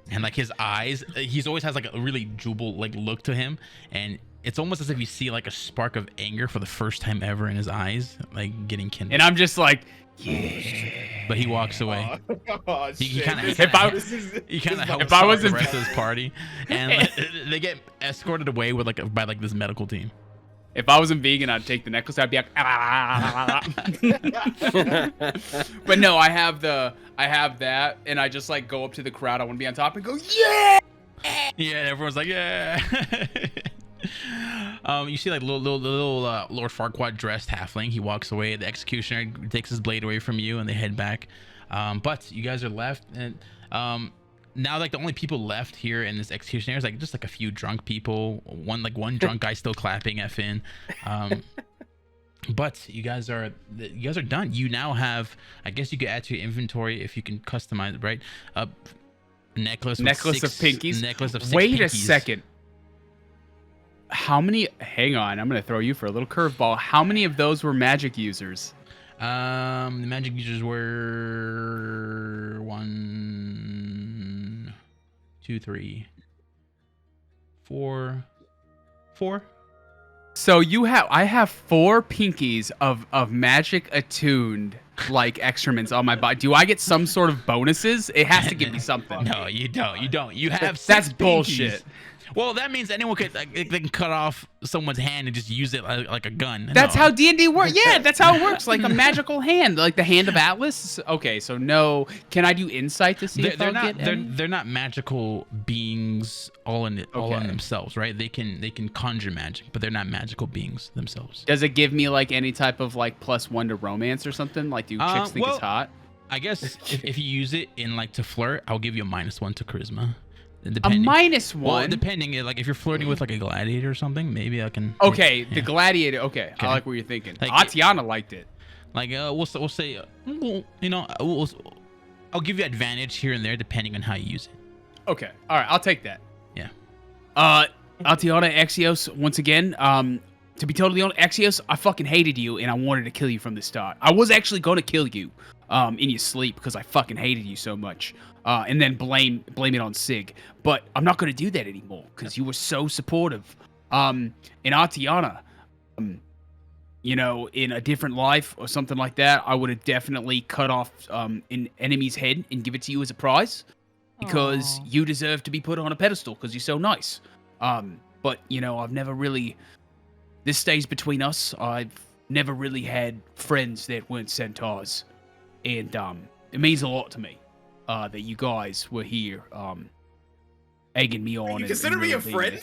And like his eyes, he's always has like a really jubal like look to him, and it's almost as if you see like a spark of anger for the first time ever in his eyes, like getting kindled. and I'm just like, yeah. But he walks away. Oh, He shit. kinda- This- If I- this is- He kind of this is helps I out the wasn't- rest of his party, and like, they get escorted away with like by like this medical team. If I wasn't vegan, I'd take the necklace. I'd be like, but no, I have that, and I just like go up to the crowd. I want to be on top and go, yeah. Yeah, and everyone's like, yeah. You see like little Lord Farquaad dressed halfling. He walks away. The executioner takes his blade away from you, and they head back. But you guys are left, and now like the only people left here in this executioner is like just like a few drunk people. One drunk guy still clapping at Finn. But you guys are done. You now have, I guess you could add to your inventory if you can customize it, right? Necklace of pinkies. Necklace of six Wait a pinkies. second. How many? Hang on, I'm gonna throw you for a little curveball. How many of those were magic users? The magic users were 1, 2, 3, 4. So I have 4 pinkies of magic attuned like excrements on my body. Do I get some sort of bonuses? It has to give me something. No, you don't. You have That's six bullshit. pinkies. Well, that means anyone could they can cut off someone's hand and just use it like a gun. That's No. how D&D works. Yeah, that's how it works. Like a magical hand, like the hand of Atlas. Okay, so no. Can I do insight to see if They're I'll not get any? they're not magical beings all in Okay. themselves, right? They can conjure magic, but they're not magical beings themselves. Does it give me like any type of like +1 to romance or something? Like, do chicks think well, it's hot? I guess if you use it in like to flirt, I'll give you a -1 to charisma. A Depending. -1. Well, depending, like if you're flirting with like a gladiator or something, maybe I can. Okay, yeah. the gladiator. Okay, Okay. I like what you're thinking. Like- Atiana liked it. Like we'll say, I'll give you advantage here and there depending on how you use it. Okay, all right, I'll take that. Yeah. Atiana Axios, once again, to be totally honest, Axios, I fucking hated you, and I wanted to kill you from the start. I was actually going to kill you in your sleep because I fucking hated you so much, and then blame it on Sig. But I'm not going to do that anymore because you were so supportive. In Artiana, you know, in a different life or something like that, I would have definitely cut off an enemy's head and give it to you as a prize because Aw. you deserve to be put on a pedestal because you're so nice. But, you know, I've never really... This stays between us. I've never really had friends that weren't centaurs. And it means a lot to me that you guys were here egging me on. You consider me a friend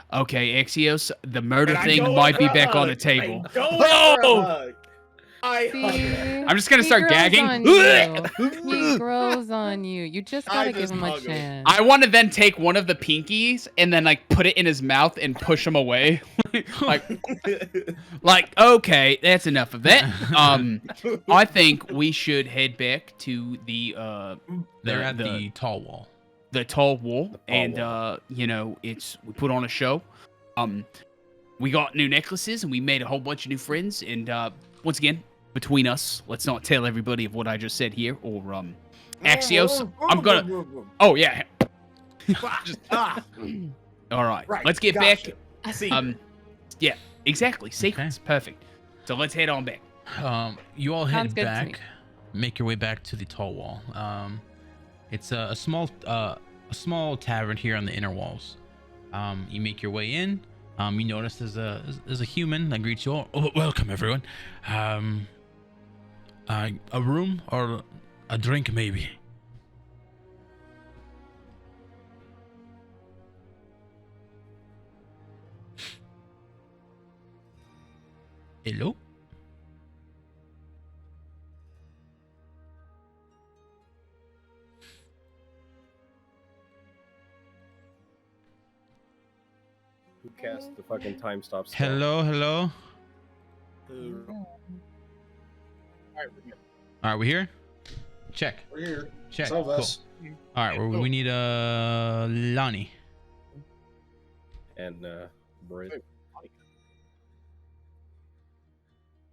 now? Okay, Axios, the murder And I thing go might for be a back on the hug. table. I go for a Oh! hug. I hug her. I'm just gonna He start grows gagging. on you. He grows on you. You just I gotta give just him a hug him. chance. I want to then take one of the pinkies and then like put it in his mouth and push him away. like okay, that's enough of that. I think we should head back to the They're at the tall wall. the tall wall, tall and wall. you know, we put on a show. We got new necklaces and we made a whole bunch of new friends. And once again, between us, let's not tell everybody of what I just said here or Axios. I'm gonna. Oh yeah. All right. Right, Let's get gotcha. back. See, Yeah, exactly. Sequence. Perfect. So let's head on back. You all Sounds head good to me. back, make your way back to the tall wall. It's a small tavern here on the inner walls. You make your way in. You notice there's a human that greets you all. Oh, welcome everyone. A room or a drink maybe. Hello? Who cast the fucking time stop? spell? Hello, hello. All right, we here? Check. We're here. Check. Some of Cool. us. All right, we need Lonnie. And Brit.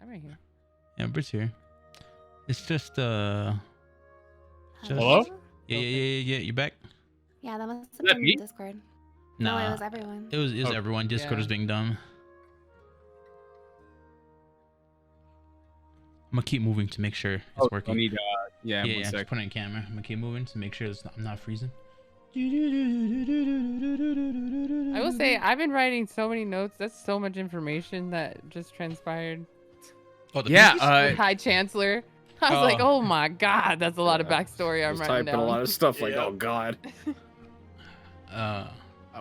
I'm right here. Yeah, Britt's here. It's just Hello? Yeah. You back? Yeah, that must have that been me? Discord. Nah, No, it was everyone. it was Oh, everyone. Discord was yeah. being dumb. I'm gonna keep moving to make sure it's working. I need, yeah, yeah, one just sec. put it in camera. I'm gonna keep moving to make sure I'm not freezing. I will say I've been writing so many notes. That's so much information that just transpired. Oh, the Yeah, pieces? High Chancellor. I was like, oh my god, that's a lot of backstory I I'm was writing typing down. a lot of stuff like, Yeah. oh god.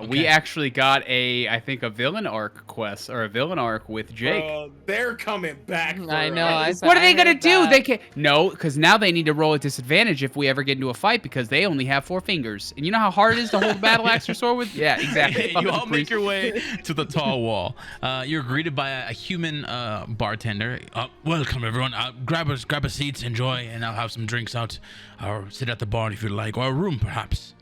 We Okay. actually got I think a villain arc quest or a villain arc with Jake. They're coming back. I for know, us. What are they I gonna heard do? that. They can no, because now they need to roll a disadvantage if we ever get into a fight because they only have 4 fingers. And you know how hard it is to hold a battle axe or sword with? Yeah, exactly. you all Fucking make priest. your way to the tall wall. You're greeted by a human bartender. Welcome, everyone. Grab a seat, enjoy, and I'll have some drinks out, or sit at the bar if you'd like, or a room perhaps.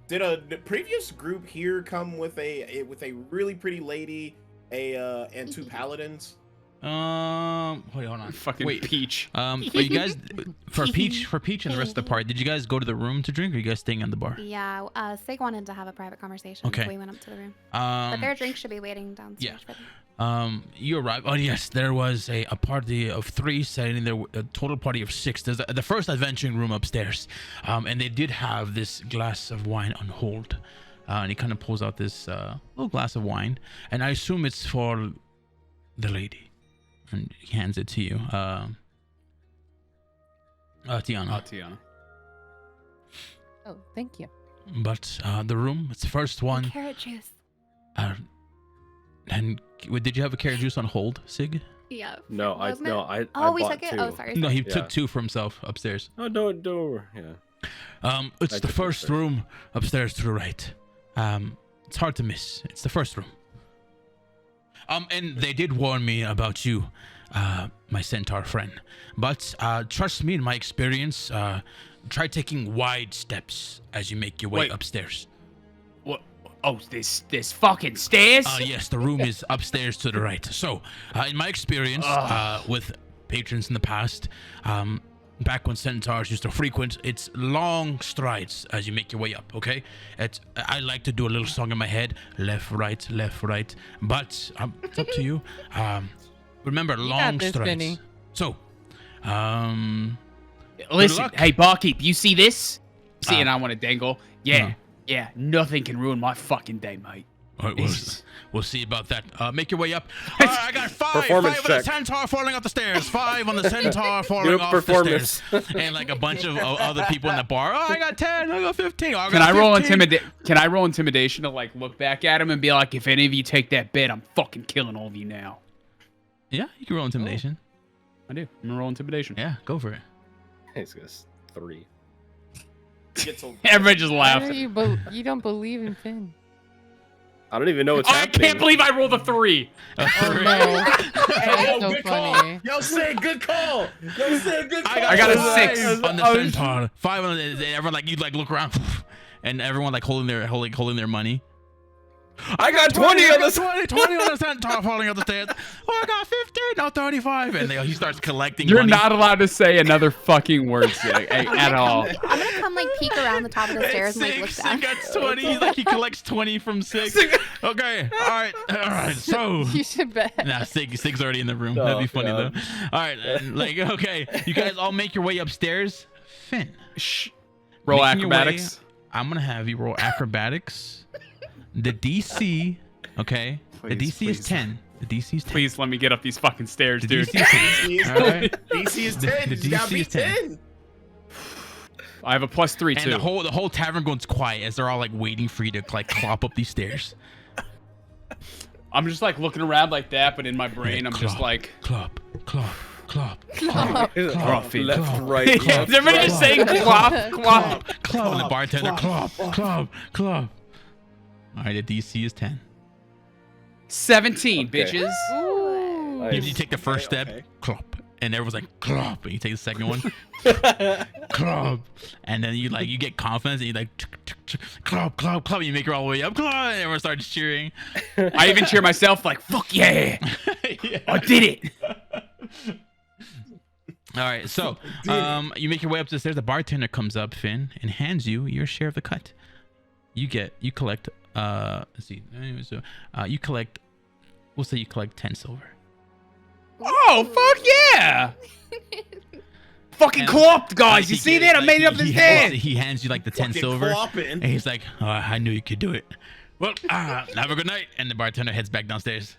Did a previous group here come with a really pretty lady, and 2 paladins? Wait, hold on. Fucking Wait. peach. Are you guys for Peach and the rest of the party? Did you guys go to the room to drink, or are you guys staying in the bar? Yeah, Sig wanted to have a private conversation, Okay. so we went up to the room. But their Um, drink should be waiting downstairs for them. you arrived. Oh yes, there was a party of 3 sitting there, a total party of 6. There's the first adventuring room upstairs, and they did have this glass of wine on hold. And he kind of pulls out this little glass of wine, and I assume it's for the lady, and he hands it to you, Tiana. Tiana. Oh, thank you. But the room, it's the first one. Carrot juice. And did you have a carrot juice on hold, Sig? Yeah. No, I wasn't it? I Oh, I we bought took it. 2. Oh, sorry. No, he Yeah. took 2 for himself upstairs. Oh, don't yeah. It's I the took first upstairs. room upstairs to the right. It's hard to miss. It's the first room. And they did warn me about you, my centaur friend. But trust me, in my experience, try taking wide steps as you make your way Wait. upstairs. What? Oh, this fucking stairs. Yes, the room is upstairs to the right. So, in my experience with patrons in the past, back when centaurs used to frequent, it's long strides as you make your way up, okay? I like to do a little song in my head, left, right, but it's up to you. Remember, long this, strides. Vinny. So, Listen, luck. hey, barkeep, you see this? See, Uh, and I want to dangle. Yeah, nothing can ruin my fucking day, mate. all right, This- we'll see about that. Make your way up. I got five Performance on the check. centaur falling up the stairs. 5 on the centaur Do falling a off performance. the stairs. And like a bunch of other people in the bar. Oh, I got 10. I got 15. Oh, I Can got I roll 15. Can I roll intimidation to like look back at him and be like, if any of you take that bet, I'm fucking killing all of you now. Yeah, you can roll intimidation. I do. I'm gonna roll intimidation. Yeah, go for it. He's got 3. Gets a- Everybody just Why laughs. are you don't believe in Finn? I don't even know what's I happening. can't believe I rolled a 3. Oh no. Hey, That's yo, so good funny. call. Yo, say good call. Yo, say good call. I got a 6. 5 on the centaur. 5 on the. Everyone like you like look around, and everyone like holding their money. I got 20 on the 20 on the centaur falling up the stairs. Oh, I got 15. No, 35. And he starts collecting. You're money. not allowed to say another fucking word at all. I'm gonna come like peek around the top of the stairs and like look Six, down. he got 20. He collects 20 from 6. Okay, all right. So, You should bet. nah, Sig's already in the room. Oh, That'd be funny God. though. All right, okay, you guys all make your way upstairs. Finn, Shh. Roll making your way- acrobatics. I'm gonna have you roll acrobatics. The DC, okay. The Please, DC is please. 10. The DC is 10. Please let me get up these fucking stairs, The dude. DC is 10. DC is All right. DC is The- 10. the You gotta DC be is 10. 10. I have a +3 And too. the whole tavern goes quiet as they're all like waiting for you to like clop up these stairs. I'm just like looking around like that, but in my brain, I'm just Clop, like. clop, clop, clop, Coffee. Left, right, Is left. everybody just saying clop, clop? clop, and the bartender clop, clop. All right, the DC is 10. 17, Okay. bitches. Ooh. Nice. You take the first Okay, step, okay. clop, and everyone's like clop, and you take the second one, clop, and then you get confidence and you like clop, and you make it all the way up, clop, and everyone starts cheering. I even cheer myself like, fuck yeah, Yeah. I did it. All right, so you make your way up the stairs. The bartender comes up, Finn, and hands you your share of the cut. You collect. Let's see. So, you collect. We'll say you collect 10 silver. Oh, fuck yeah. Fucking And, clopped, guys. like, You he see get- that? I like, made it up this hands, day. he hands you like the 10 Fucking silver, clopping. and he's like, oh, "I knew you could do it." Well, have a good night. And the bartender heads back downstairs.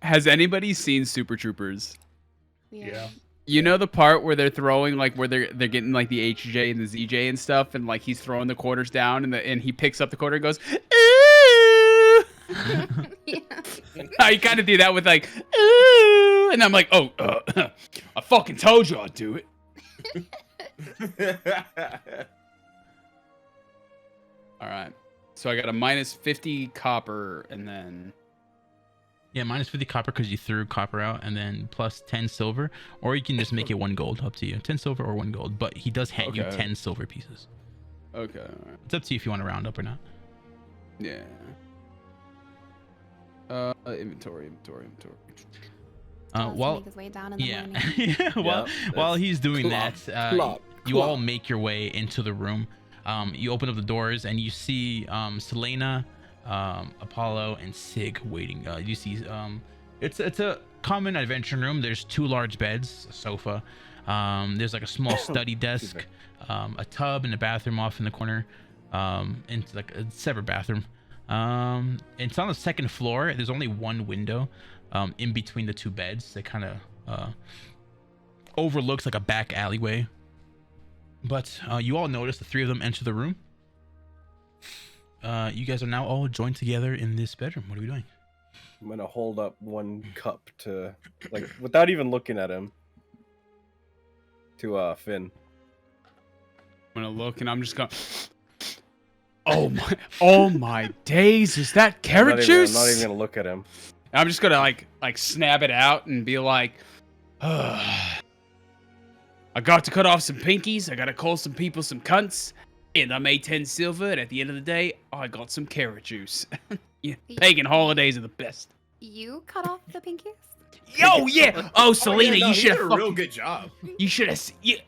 Has anybody seen Super Troopers? Yeah. You know the part where they're throwing, like, where they're getting like the HJ and the ZJ and stuff, and like he's throwing the quarters down, and he picks up the quarter and goes, ooh. Yeah. I kind of do that with like, ooh, and I'm like, oh, I fucking told you I'd do it. All right, so I got a -50 copper, and then Yeah, -50 copper because you threw copper out, and then plus 10 silver, or you can just make it 1 gold. Up to you. 10 silver or 1 gold, but he does hand you Okay. 10 silver pieces. okay, all right. It's up to you if you want to round up or not. Yeah. Inventory. Well, Make his way down in the yeah. morning. Yeah, while that's he's doing clop, that, clop, you all clop. make your way into the room. You open up the doors and you see Selena, Apollo, and Sig waiting. You see, it's a common adventure room. There's 2 large beds, a sofa. There's like a small study desk, a tub, and a bathroom off in the corner. And like a separate bathroom. It's on the 2nd floor. There's only 1 window in between the 2 beds. That kind of overlooks like a back alleyway. But you all notice the 3 of them enter the room. You guys are now all joined together in this bedroom. What are we doing? I'm gonna hold up 1 cup to, like, without even looking at him, to Finn. I'm gonna look and I'm just going. Oh my days! Is that carrot juice? I'm not even gonna look at him. I'm just gonna like snap it out and be like, I got to cut off some pinkies. I gotta call some people some cunts. and I made 10 silver, and at the end of the day, I got some carrot juice. Yeah, pagan holidays are the best. You cut off the pinkies? Yo, yeah. Oh, Selena, yeah, no, you he should did have a real good job. You should have.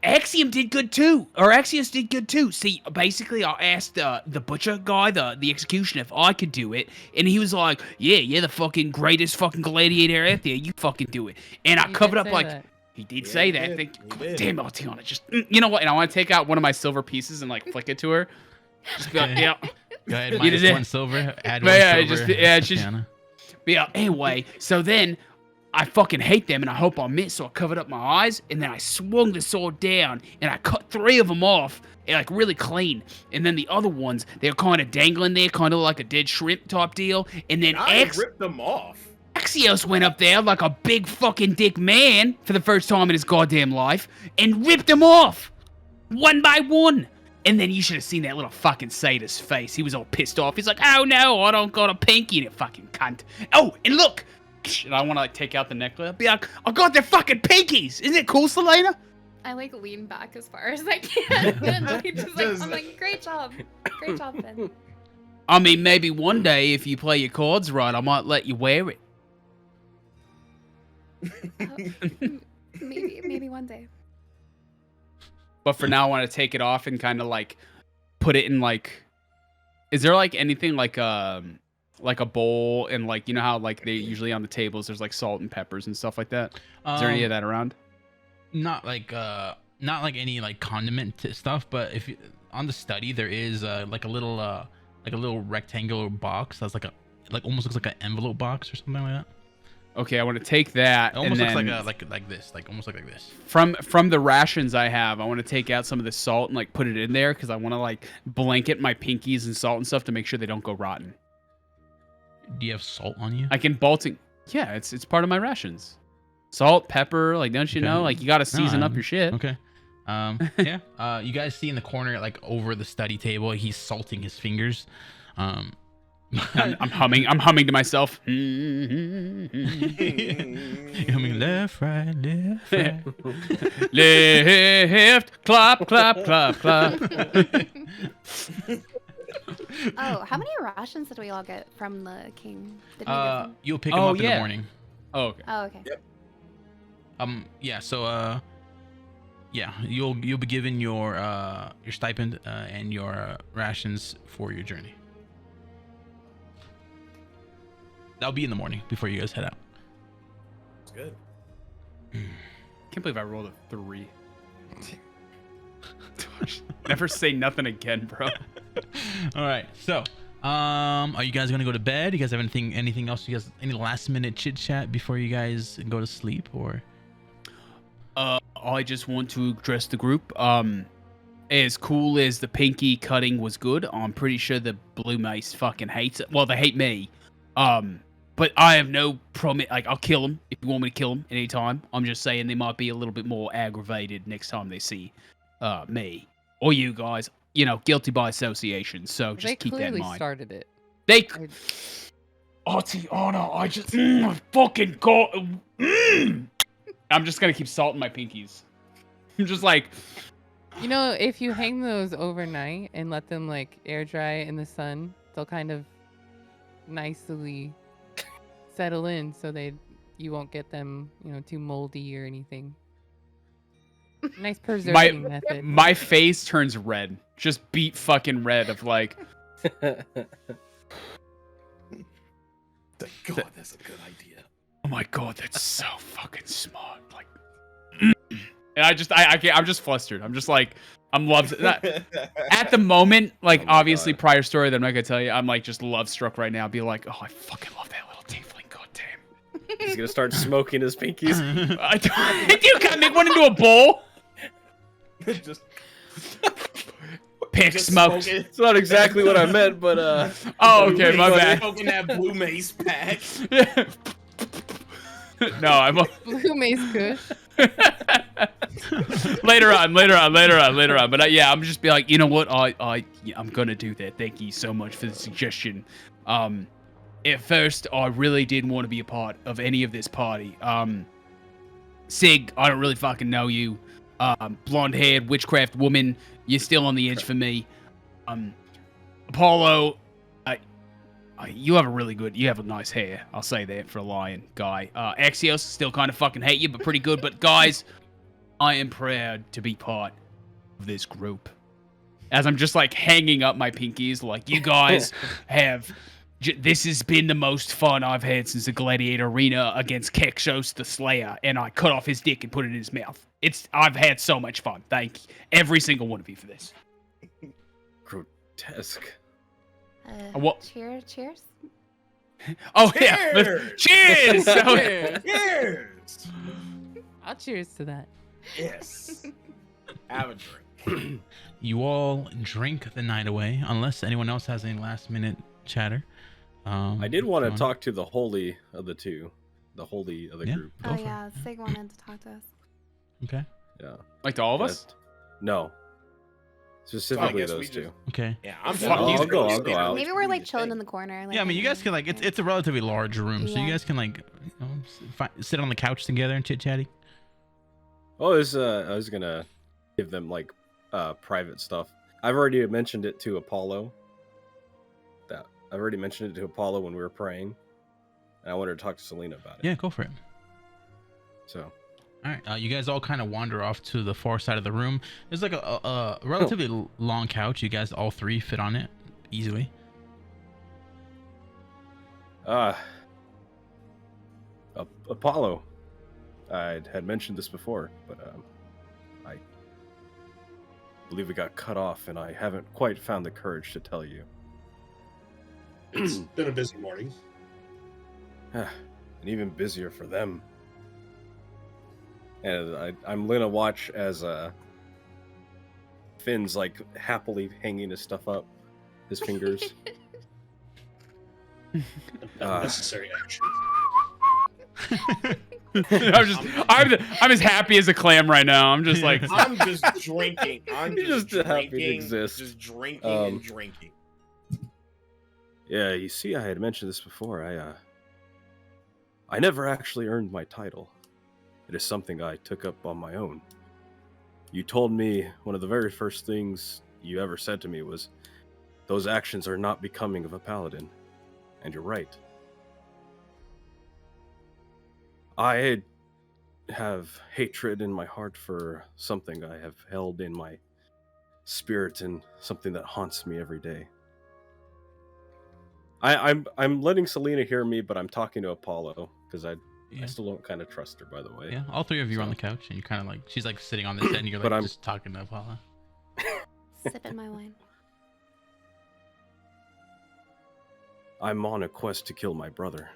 Axiom did good too, or Axios did good too. See, basically, I asked the butcher guy, the executioner, if I could do it, and he was like, "Yeah, you're the fucking greatest fucking gladiator out there. You fucking do it." And I You covered did up say like that. he did Yeah, say he that. did. Think, He did. damn, Tiana, just you know what? And I want to take out one of my silver pieces and like flick it to her. Just be like, yeah, Go ahead, You minus did it. 1 silver. Add Yeah, 1 yeah, silver. just- Tiana. yeah. Anyway, so then I fucking hate them, and I hope I miss, so I covered up my eyes, and then I swung the sword down, and I cut 3 of them off, like really clean. And then the other ones, they're kind of dangling there, kind of like a dead shrimp type deal. And then I ripped them off. Axios went up there like a big fucking dick man for the first time in his goddamn life, and ripped them off, one by one. And then you should have seen that little fucking sadist face. He was all pissed off. He's like, "Oh no, I don't got a pinky," you fucking cunt. Oh, and look. And I want to like take out the necklace. Be like, I got their fucking pinkies. Isn't it cool, Selena? I like lean back as far as I can. And like, I'm like, great job, Ben. I mean, maybe one day if you play your cards right, I might let you wear it. Maybe one day. But for now, I want to take it off and kind of like put it in like. Is there like anything like a bowl and like, you know how like they usually on the tables there's like salt and peppers and stuff like that? Is there any of that around? Not like any like condiment stuff, but if you, on the study there is like a little rectangular box that's like almost looks like an envelope box or something like that. Okay, I want to take that. It almost and looks then like this, like almost like this. from the rations I have, I want to take out some of the salt and like put it in there because I want to like blanket my pinkies and salt and stuff to make sure they don't go rotten. Do you have salt on you? I can bolting. Yeah, it's part of my rations. Salt, pepper, like don't you Okay. know? Like you got to season up your shit. Okay. Yeah. You guys see in the corner, like over the study table, he's salting his fingers. I'm humming to myself. Humming left, right, left, right. Left, clap, clap, clap, clap. Oh, how many rations did we all get from the king? Did we give them? You'll pick him Oh, up in yeah. the morning. Oh, okay. Oh, okay. Yeah. So, yeah, you'll be given your stipend and your rations for your journey. That'll be in the morning before you guys head out. It's good. Can't believe I rolled a 3. Never say nothing again, bro. All right. So, are you guys gonna go to bed? You guys have anything else? You guys any last minute chit chat before you guys go to sleep, or? I just want to address the group. As cool as the pinky cutting was good, I'm pretty sure the blue mace fucking hates it. Well, they hate me. But I have no problem. Like, I'll kill them if you want me to kill them anytime. I'm just saying they might be a little bit more aggravated next time they see me or you guys. You know, guilty by association. So just They keep that in clearly mind. started it. They. I- Oh, Tiana, I just fucking got. I'm just gonna keep salting my pinkies. I'm just like. You know, if you hang those overnight and let them like air dry in the sun, they'll kind of nicely settle in so you won't get them, too moldy or anything. Nice preserving method. My face turns red. Just beat fucking red of like. God, that's a good idea. Oh my god, that's so fucking smart. Like, and I'm just flustered. I'm just like, I'm loved. At the moment, like, Oh my obviously, God. prior story that I'm not gonna tell you, I'm like just love struck right now. Be like, oh, I fucking love that little tiefling. Goddamn. He's gonna start smoking his pinkies. I do. Can I make one into a bowl? Just Pick just smoked. smoking. It's not exactly what I meant, but Oh, okay, my bad. Smoking that blue mace pack. No, I'm. Blue mace kush. later on. But yeah, I'm just be like, you know what? I'm gonna do that. Thank you so much for the suggestion. At first, I really didn't want to be a part of any of this party. Sig, I don't really fucking know you. Blonde-haired witchcraft woman, you're still on the edge for me. Apollo, you have a nice hair. I'll say that for a lion guy. Axios, still kind of fucking hate you, but pretty good. But guys, I am proud to be part of this group. As I'm just like hanging up my pinkies, like you guys have. This has been the most fun I've had since the Gladiator Arena against Kexos the Slayer, and I cut off his dick and put it in his mouth. I've had so much fun. Thank every single one of you for this. Grotesque. What? Cheers. Oh yeah! Cheers! Cheers! I'll cheers to that. Yes. Have a drink. You all drink the night away, unless anyone else has any last minute chatter. I did want go to on. talk to the holy of the two, the holy of the Yeah. group. Go Oh for it. yeah, Sig wanted to talk to us. Okay. Yeah. Like to all of us? No. Specifically guess we those just- two. Okay. Yeah, I'm Fuck, fine. he's I'll go Sleeping. out. Maybe we're like chilling in the corner. Yeah, I mean, you guys can like it's a relatively large room, so you Yeah. guys can like sit on the couch together and chit chatty. Oh, I was gonna give them like private stuff. I've already mentioned it to Apollo. I've already mentioned it to Apollo when we were praying, and I wanted to talk to Selena about it. Yeah, go for it. So All right, you guys all kind of wander off to the far side of the room. There's like a relatively long couch. You guys all three fit on it easily. Apollo, I had mentioned this before, but I believe we got cut off, and I haven't quite found the courage to tell you. It's been a busy morning. And even busier for them. And I'm gonna watch as Finn's like happily hanging his stuff up, his fingers. Unnecessary action. I'm as happy as a clam right now. I'm just like I'm just drinking. I'm You're just, just happy to drinking. exist. Just drinking and drinking. Yeah, you see, I had mentioned this before. I never actually earned my title. It is something I took up on my own. You told me one of the very first things you ever said to me was, "Those actions are not becoming of a paladin," and you're right. I have hatred in my heart for something I have held in my spirit and something that haunts me every day. I'm letting Selena hear me, but I'm talking to Apollo because I still don't kind of trust her. By the way, Yeah, all three of you are on the couch, and you're kind of like she's like sitting on this end, and you're But like I'm- just talking to Apollo. Sipping my wine. I'm on a quest to kill my brother.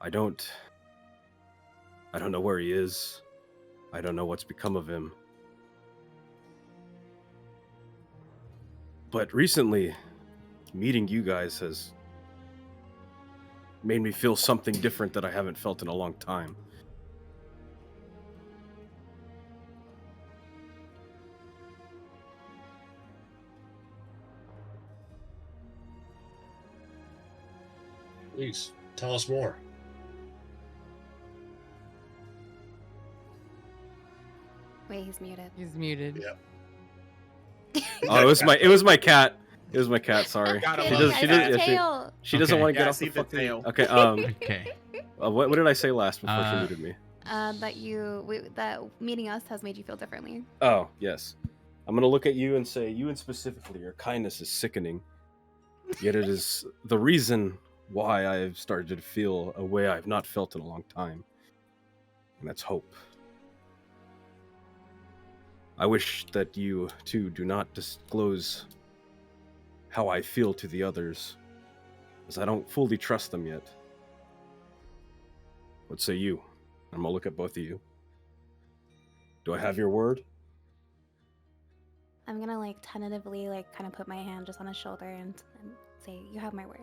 I don't know where he is. I don't know what's become of him. But recently, meeting you guys has made me feel something different that I haven't felt in a long time. Please tell us more. Wait, he's muted. He's muted. Yeah. Oh, it was my cat. It was my cat. Sorry. Gotta She love does. it. She I does. see Yeah, tail. she doesn't Okay. want to Yeah, get I off see the the fucking. tail. Okay. Okay. What did I say last before she Uh, muted me? That meeting us has made you feel differently. Oh, yes. I'm going to look at you and say, you and specifically, your kindness is sickening. Yet it is the reason why I've started to feel a way I've not felt in a long time. And that's hope. I wish that you, too, do not disclose how I feel to the others, as I don't fully trust them yet. What say you? I'm going to look at both of you. Do I have your word? I'm gonna like tentatively like kind of put my hand just on his shoulder and say, "You have my word."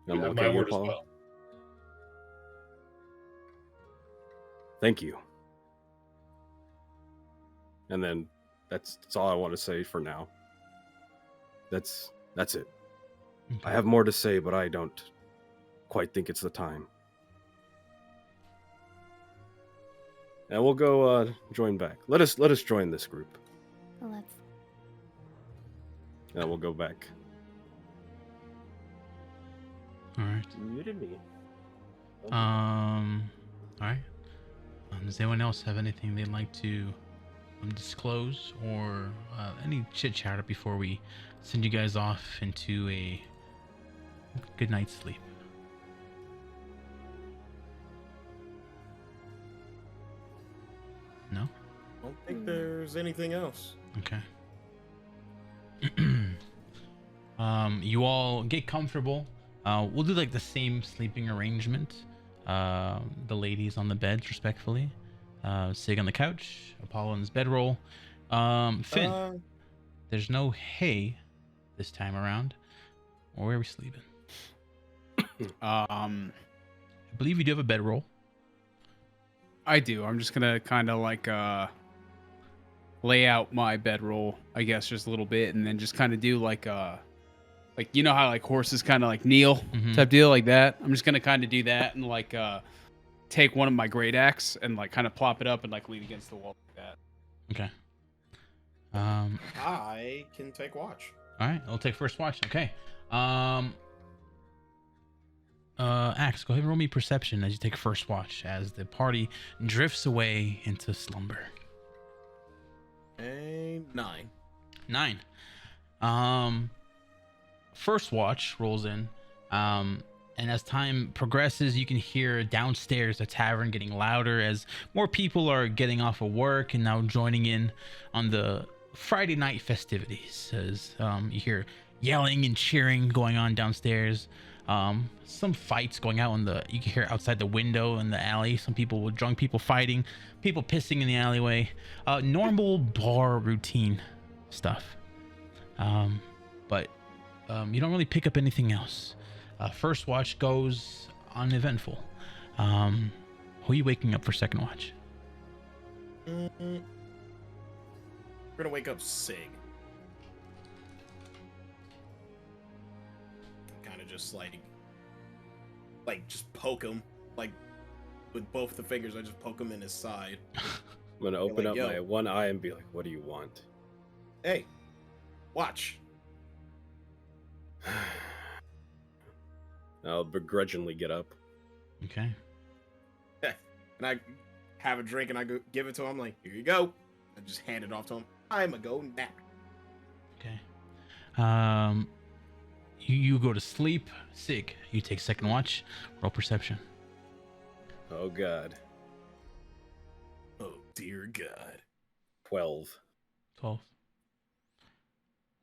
I'm You gonna have look my at you, word as Paul. well. Thank you. And then that's all I want to say for now. That's it. I have more to say, but I don't quite think it's the time. And we'll go join back. Let us join this group. Well, let's. And we'll go back. All right. Muted me. All right. Does anyone else have anything they'd like to disclose or any chit chatter before we send you guys off into a good night's sleep? No? I don't think there's anything else. Okay. You all get comfortable. We'll do like the same sleeping arrangement. The ladies on the beds, respectfully. Sig on the couch. Apollo in his bedroll. Finn, there's no hay this time around. Or where are we sleeping? I believe you do have a bedroll. I do. I'm just gonna kind of like lay out my bedroll, I guess, just a little bit, and then just kind of do like you know how like horses kind of like kneel type deal like that. I'm just gonna kind of do that and like take one of my great axe and like kind of plop it up and like lean against the wall like that. Okay. I can take watch. All right, I'll take first watch. Okay. Axe, go ahead and roll me perception as you take first watch as the party drifts away into slumber. A 9. 9. First watch rolls in, and as time progresses, you can hear downstairs the tavern getting louder as more people are getting off of work and now joining in on the Friday night festivities. As you hear yelling and cheering going on downstairs. Some fights going out you can hear outside the window in the alley. Some people with drunk people fighting, people pissing in the alleyway. Normal bar routine stuff. But you don't really pick up anything else. First watch goes uneventful. Who are you waking up for second watch? We're gonna wake up Sig. Kind of just like just poke him, like with both the fingers. I just poke him in his side. I'm gonna open like, up my one eye and be like, "What do you want?" Hey, watch. I'll begrudgingly get up. Okay. And I have a drink and I go give it to him. Like, here you go. I just hand it off to him. I'm a go nap. Okay. You go to sleep. Sig, you take second watch. Roll perception. Oh God. Oh dear God. 12. 12.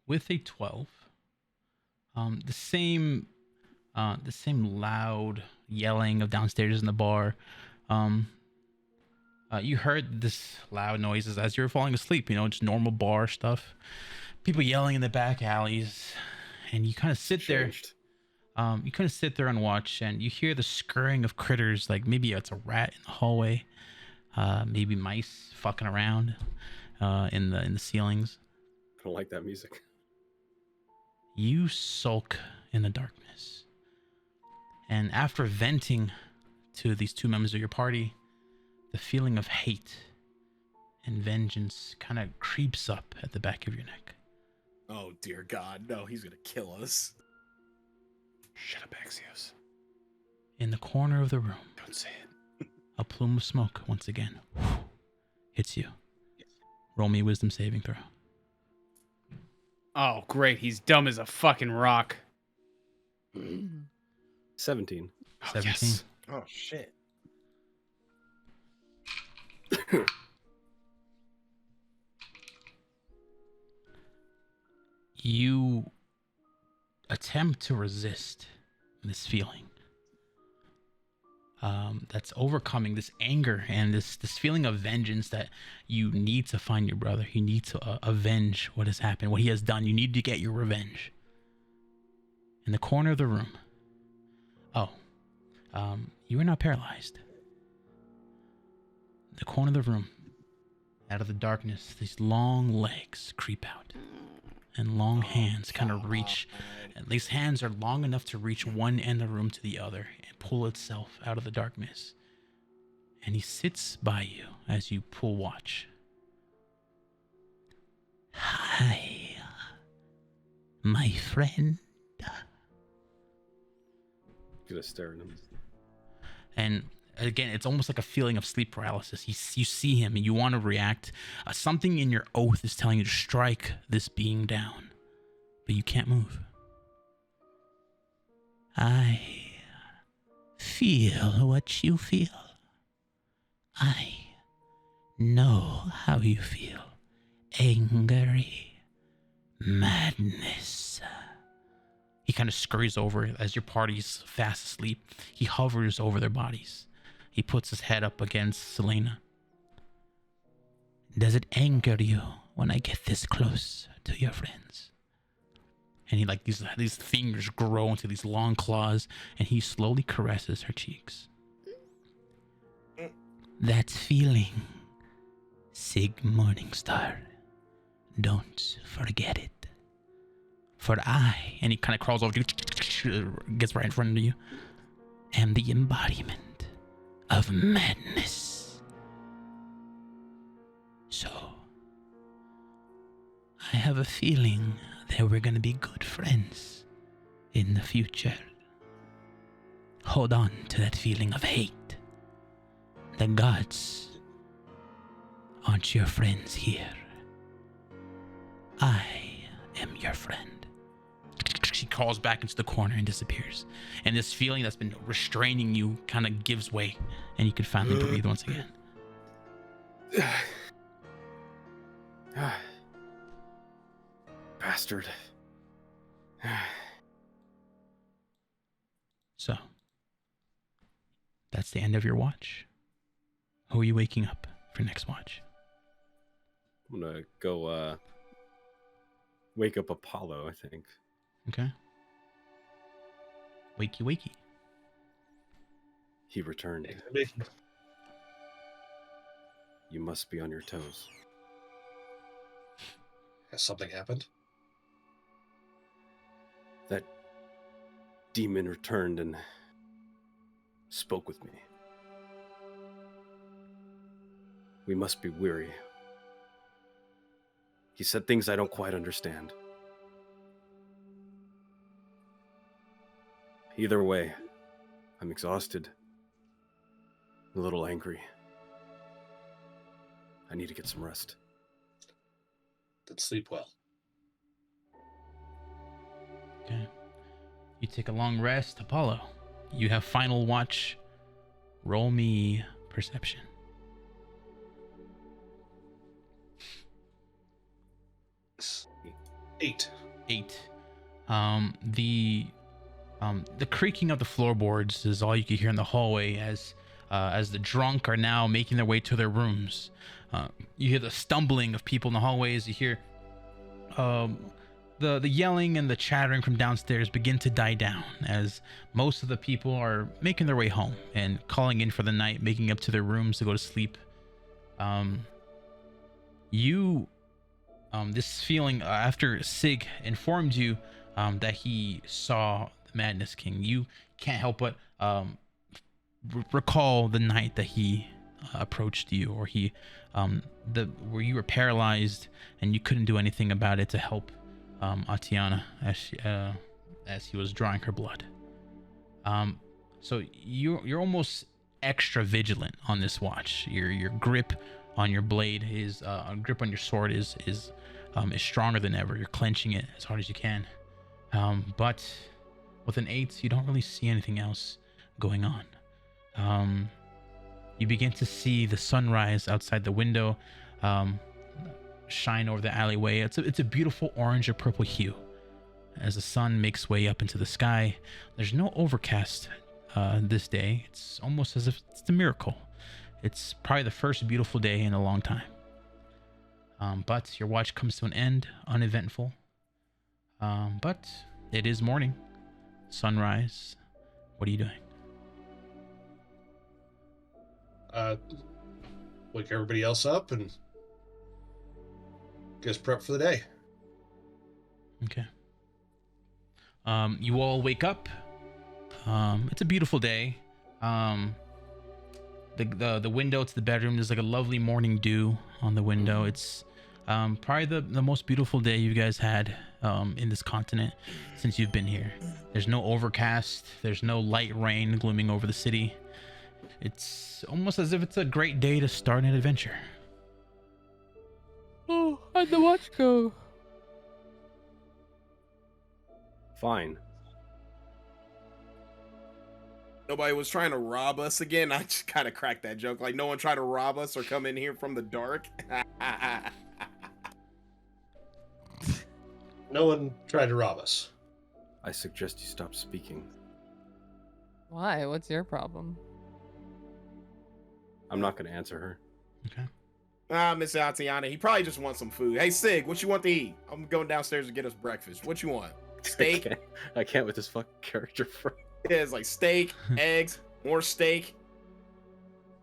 With a 12, the same loud yelling of downstairs in the bar. You heard this loud noises as you were falling asleep. You know, just normal bar stuff. People yelling in the back alleys, and you kind of sit there. You kind of sit there and watch, and you hear the scurrying of critters. Like maybe it's a rat in the hallway, maybe mice fucking around in the ceilings. I don't like that music. You sulk in the darkness. And after venting to these two members of your party, the feeling of hate and vengeance kind of creeps up at the back of your neck. Oh dear God, no, he's gonna kill us. Shut up, Axios. In the corner of the room, Don't say it. a plume of smoke once again hits you. Roll me a wisdom saving throw. Oh, great. He's dumb as a fucking rock. 17. Oh, 17. yes. Oh shit. You attempt to resist this feeling. That's overcoming this anger and this feeling of vengeance that you need to find your brother. You need to avenge what has happened, what he has done. You need to get your revenge. In the corner of the room. You are not paralyzed. In the corner of the room, out of the darkness, these long legs creep out. And long hands kind of reach. And these hands are long enough to reach one end of the room to the other and pull itself out of the darkness. and he sits by you as you pull watch. Hi, my friend. Gonna stare at him. And again, it's almost like a feeling of sleep paralysis. You see him and you want to react. Something in your oath is telling you to strike this being down, but you can't move. I feel what you feel. I know how you feel. Angry, madness. He kind of scurries over as your party's fast asleep. He hovers over their bodies. He puts his head up against Selena. Does it anger you when I get this close to your friends? And he like these fingers grow into these long claws, and he slowly caresses her cheeks. That feeling, Sig Morningstar. Don't forget it. For I, and he kind of crawls over to you, gets right in front of you, am the embodiment of madness. So, I have a feeling that we're gonna be good friends in the future. Hold on to that feeling of hate. The gods aren't your friends here. I am your friend. She crawls back into the corner and disappears. And this feeling that's been restraining you kind of gives way, and you can finally breathe once again. Bastard. So, that's the end of your watch. Who are you waking up for next watch? I'm gonna go wake up Apollo, I think. Okay. Wakey, wakey. He returned. You must be on your toes. Has something happened? That demon returned and spoke with me. We must be weary. He said things I don't quite understand. Either way, I'm exhausted, a little angry. I need to get some rest. Then sleep well. Okay. You take a long rest. Apollo, you have final watch. Roll me perception. 8. 8. The creaking of the floorboards is all you can hear in the hallway as the drunk are now making their way to their rooms. You hear the stumbling of people in the hallways. You hear the yelling and the chattering from downstairs begin to die down as most of the people are making their way home and calling in for the night, making up to their rooms to go to sleep. This feeling after Sig informed you that he saw the Madness King, you can't help but recall the night that he approached you, or where you were paralyzed and you couldn't do anything about it to help Atiana as he was drawing her blood. So you're almost extra vigilant on this watch. Your grip on your blade is grip on your sword is stronger than ever. You're clenching it as hard as you can. But with an 8, you don't really see anything else going on. You begin to see the sunrise outside the window shine over the alleyway. It's a beautiful orange or purple hue as the sun makes way up into the sky. There's no overcast this day. It's almost as if it's a miracle. It's probably the first beautiful day in a long time. But your watch comes to an end, uneventful. But it is morning, sunrise. What are you doing? Wake everybody else up and get us prepped for the day. Okay. You all wake up. It's a beautiful day. the window to the bedroom. There's like a lovely morning dew on the window. It's probably the most beautiful day you guys had in this continent since you've been here. There's no overcast. There's no light rain glooming over the city. It's almost as if it's a great day to start an adventure. Oh, how'd the watch go? Fine. Nobody was trying to rob us again. I just kind of cracked that joke. Like, no one tried to rob us or come in here from the dark. No one tried to rob us. I suggest you stop speaking. Why? What's your problem? I'm not going to answer her. Okay. Miss Atiana, he probably just wants some food. Hey, Sig, what you want to eat? I'm going downstairs to get us breakfast. What you want? Steak? I can't with this fucking character. Yeah, it's like steak, eggs, more steak,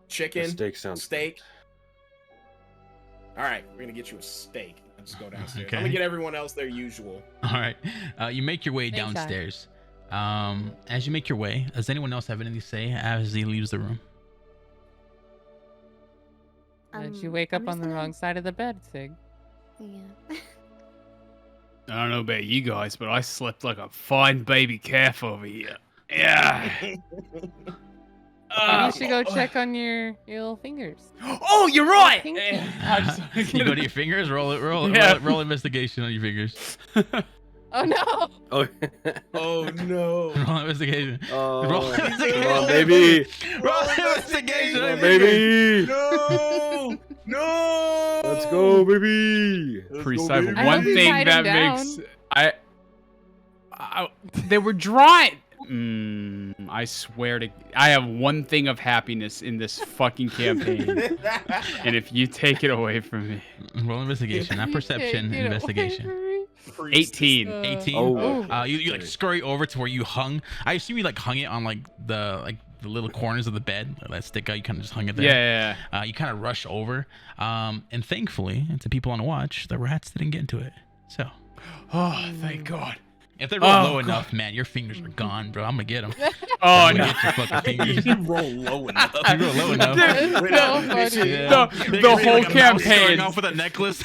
chicken, Steak sounds. steak. All right, we're gonna get you a steak. I'll just go downstairs. Okay. I'm gonna get everyone else their usual. All right. You make your way Thanks, downstairs. As you make your way, does anyone else have anything to say as he leaves the room? Did you wake up I'm on just the gonna- wrong side of the bed, Sig? Yeah. I don't know about you guys, but I slept like a fine baby calf over here. Yeah. Maybe you should go check on your little fingers. Oh, you're right. Pinky. You go to your fingers, roll Yeah. roll investigation on your fingers. Oh no! Oh, Oh no! Roll investigation. oh Roll come investigation. on, baby. Roll investigation. Come on, baby. No! No! Let's go, baby. Priest, go, I have baby. I one hope you thing tied that him makes down. they were dry. I swear to, I have one thing of happiness in this fucking campaign, and if you take it away from me, Roll investigation, not perception. Get away investigation. from me. 18. 18. Oh, You like scurry over to where you hung. I assume you like hung it on like the little corners of the bed that stick out. You kind of just hung it there. Yeah. You kind of rush over, and thankfully, to people on watch, the rats didn't get into it. So Oh, thank God. if they roll Oh, low God. enough, man, your fingers are gone, bro. I'm gonna get them. Oh I'm no. gonna get your fucking fingers. You roll low enough. You roll low enough. It's so funny. Yeah. The whole campaign. Starting off with a necklace.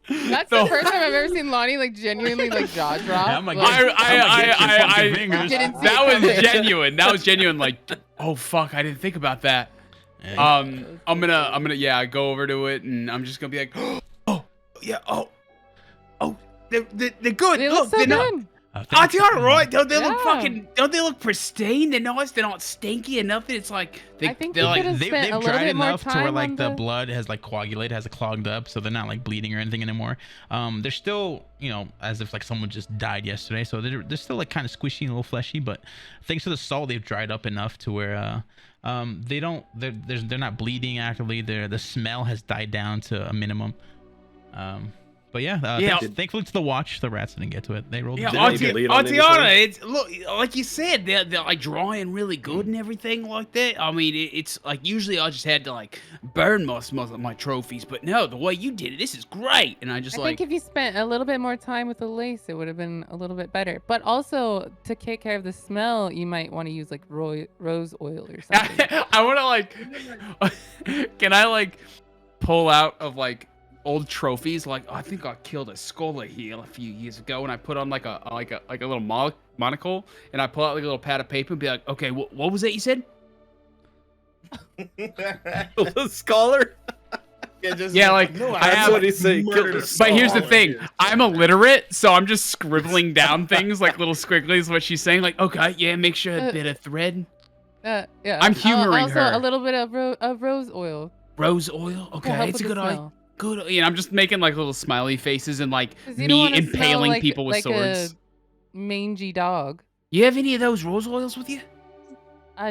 That's the first time I've ever seen Lonnie like genuinely like jaw drop. Yeah, I'm like, Like, I'm gonna get your fucking I fingers. didn't see that it was coming. genuine. That was genuine. Like, oh fuck, I didn't think about that. Yeah. I'm gonna yeah, go over to it, and I'm just gonna be like, oh yeah, oh, they're good. They look so they're not. good. Thanks. Auntie, right? Don't they look Yeah. fucking? Don't they look pristine? They're nice. They're not stinky or nothing. It's like I think they're you like could've They've spent a little dried bit more enough to where time like on the the- blood has like coagulated, has clogged up, so they're not like bleeding or anything anymore. They're still, as if like someone just died yesterday, so they're still like kind of squishy and a little fleshy. But thanks to the salt, they've dried up enough to where they're not bleeding actively. The smell has died down to a minimum. But yeah, Yeah. thankfully to the watch, the rats didn't get to it. They rolled. yeah, Did it. they bleed on Auntiana, anything? it's look like you said, they're like drying really good and everything like that. I mean, it's like usually I just had to like burn most of my trophies, but no, the way you did it, this is great. And I just I like think if you spent a little bit more time with the lace, it would have been a little bit better. But also to take care of the smell, you might want to use like rose oil or something. I want to like, can I like pull out of like old trophies? Like, I think I killed a scholar here a few years ago, and I put on like a little monocle, and I pull out like a little pad of paper and be like, okay, what was that you said? Scholar. Yeah, like, no, I That's have- what he's saying. murdered Killed a a But here's the scholar. thing, I'm illiterate, so I'm just scribbling down things like little squigglies. What she's saying, like, okay, yeah, make sure a bit of thread, Yeah. I'm humoring also her. a little bit of rose oil. rose oil. to Okay, help it's a with the good idea. smell. Good. Yeah, I'm just making like little smiley faces and like 'Cause you don't me wanna smell impaling like- people with like swords. a mangy dog. You have any of those rose oils with you?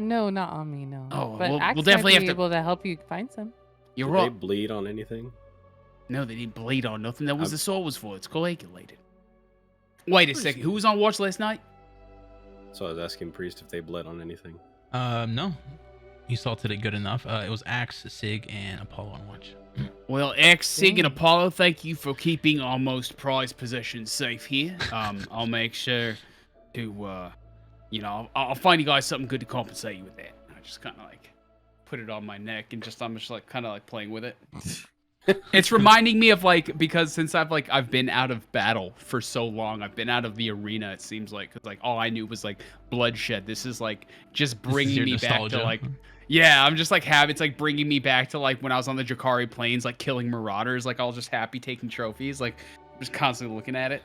No, not on me, no. Oh, but we'll Axe definitely might be have to- able to help you find some. You're Did right. they bleed on anything? No, they didn't bleed on nothing. That was I'm- the sword was for. It's coagulated. Wait a second. Who was on watch last night? So I was asking Priest if they bled on anything. No, he salted it good enough. It was Axe, Sig, and Apollo on watch. Well, X, Sig, and Apollo, thank you for keeping our most prized possessions safe here. I'll make sure to, I'll find you guys something good to compensate you with that. I just kind of like put it on my neck and I'm just like kind of like playing with it. It's reminding me of like, because since I've been out of battle for so long, I've been out of the arena, it seems like, because like all I knew was like bloodshed. This is like just bringing me back to like, yeah, I'm just like it's like bringing me back to like when I was on the Jakari Plains, like killing marauders. Like I was just happy taking trophies, like just constantly looking at it.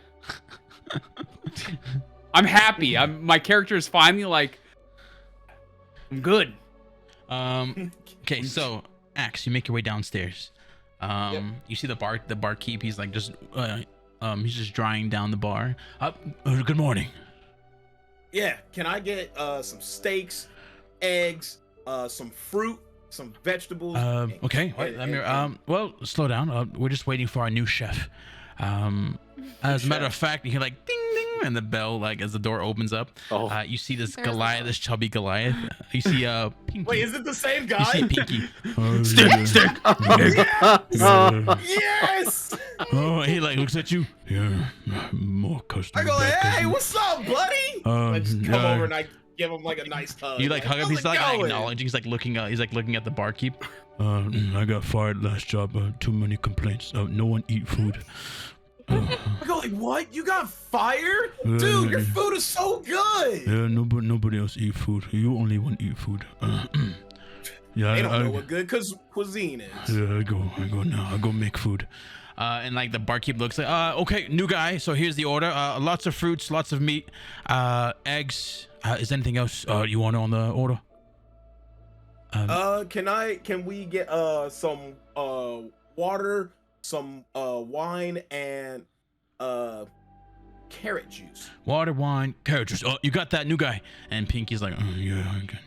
I'm happy. My character is finally like, I'm good. Okay, so Axe, you make your way downstairs. You see the barkeep. He's like just he's just drying down the bar. Good morning. Yeah, can I get some steaks, eggs, some fruit, some vegetables? Okay. Well, slow down. We're just waiting for our new chef. As a matter of fact, you hear like ding ding, and the bell, like as the door opens up. You see this Goliath, this chubby Goliath. You see Pinky. Wait, is it the same guy? You see Pinky. Stick. Yes! Oh, he like looks at you. Yeah, more customers. I go, hey, what's up, buddy? I just come over and I give him like a nice hug. You like hug him. how's He's it like going? acknowledging. He's like looking out. He's like looking at the barkeep. I got fired last job. Too many complaints. No one eat food. I go like, what? You got fired? Dude, your food is so good. Yeah, nobody else eat food. You only one eat food. Yeah, They don't know what good cuisine is. Yeah, I go now. I go make food. And like the barkeep looks like, okay, new guy. So here's the order. Lots of fruits, lots of meat, eggs. Is there anything else you want on the order? Can we get some water, some wine, and carrot juice? Water, wine, carrot juice. Oh, you got that, new guy. And Pinky's like, oh yeah, okay.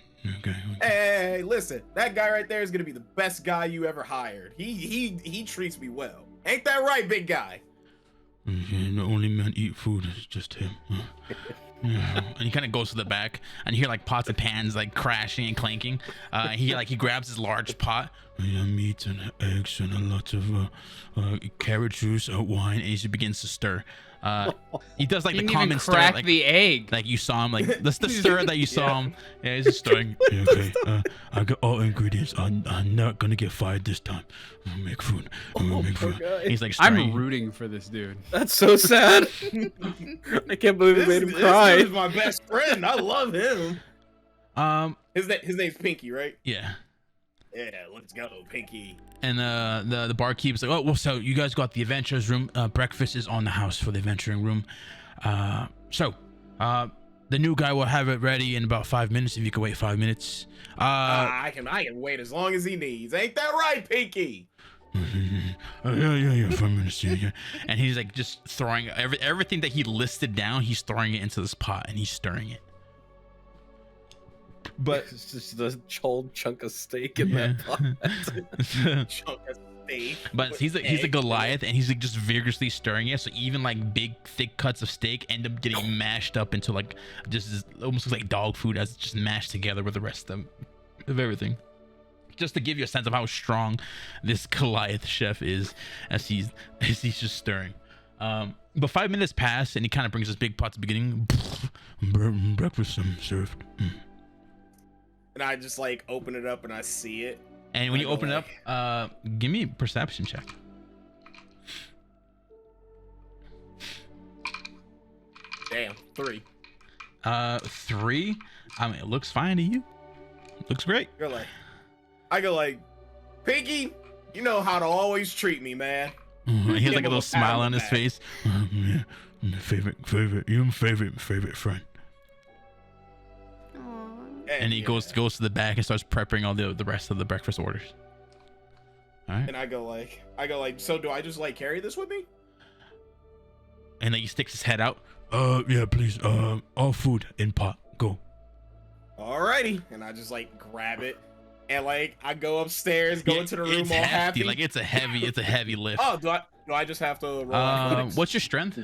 Hey, listen, that guy right there is gonna be the best guy you ever hired. He treats me well. Ain't that right, big guy? Yeah, the only man eat food is just him. Yeah. And he kind of goes to the back, and you hear like pots and pans like crashing and clanking. He grabs his large pot. Yeah, meat and eggs and a lot of carrot juice, wine, and he just begins to stir. He does like Didn't the common even stir, crack like the egg. Like you saw him, like that's the stir that you saw him. Yeah, he's just stirring. Yeah, okay, I got all ingredients. I'm not gonna get fired this time. I'm gonna make food. He's like stirring. I'm rooting for this dude. That's so sad. I can't believe we made him cry. This is my best friend. I love him. His name's Pinky, right? Yeah. Yeah, let's go, Pinky. And the barkeep's like, oh, well, so you guys got the adventurers room. Breakfast is on the house for the adventuring room. So the new guy will have it ready in about 5 minutes. If you can wait 5 minutes. I can wait as long as he needs. Ain't that right, Pinky? Yeah, 5 minutes. Yeah. And he's like just throwing everything that he listed down. He's throwing it into this pot and he's stirring it. But it's just a whole chunk of steak in that pot. Chunk of steak. But he's a Goliath, and he's like just vigorously stirring it. So even like big thick cuts of steak end up getting mashed up into like just this, almost looks like dog food as it's just mashed together with the rest of everything. Just to give you a sense of how strong this Goliath chef is as he's just stirring. But 5 minutes pass, and he kind of brings this big pot to the beginning. Breakfast served. And I just like open it up and I see it. And when you open it up, give me a perception check. Damn, 3. 3. I mean, it looks fine to you. It looks great. I go like, Pinky, you know how to always treat me, man. He has like a little smile on his face. Yeah, favorite. You're my favorite friend. And he goes to the back and starts prepping all the rest of the breakfast orders. All right. And I go like, so do I just like carry this with me? And then he sticks his head out. Yeah, please. All food in pot. Go. Alrighty. And I just like grab it, and like I go upstairs, go into the room it's all hefty. happy. Like it's a heavy lift. Oh, do I just have to roll athletics? What's your strength?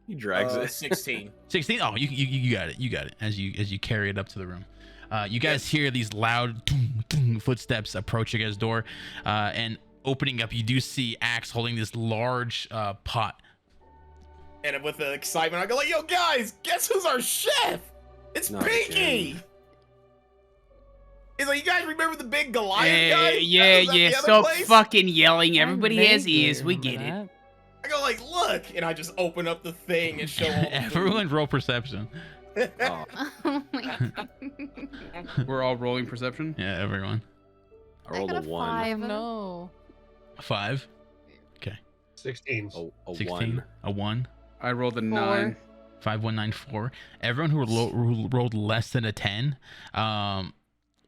He drags it. 16. 16. Oh, you got it. You got it. As you carry it up to the room. You guys hear these loud footsteps approach your guys' door, and opening up, you do see Axe holding this large pot. And with the excitement, I go like, "Yo, guys, guess who's our chef? It's Not Pinky!" again. He's like, you guys remember the big Goliath guy? Yeah, that was at yeah. the other Stop place?" fucking yelling. I Everybody has vaguely ears. We remember get it. that. I go like, look, and I just open up the thing and show all the Everyone roll perception. Oh, Oh my god. We're all rolling perception. Yeah, everyone. I rolled got a a 1. 5. No. 5. 16. A 16. 1. A 1. I rolled a 9. 5, 1, 9, 4. Everyone who rolled less than a 10,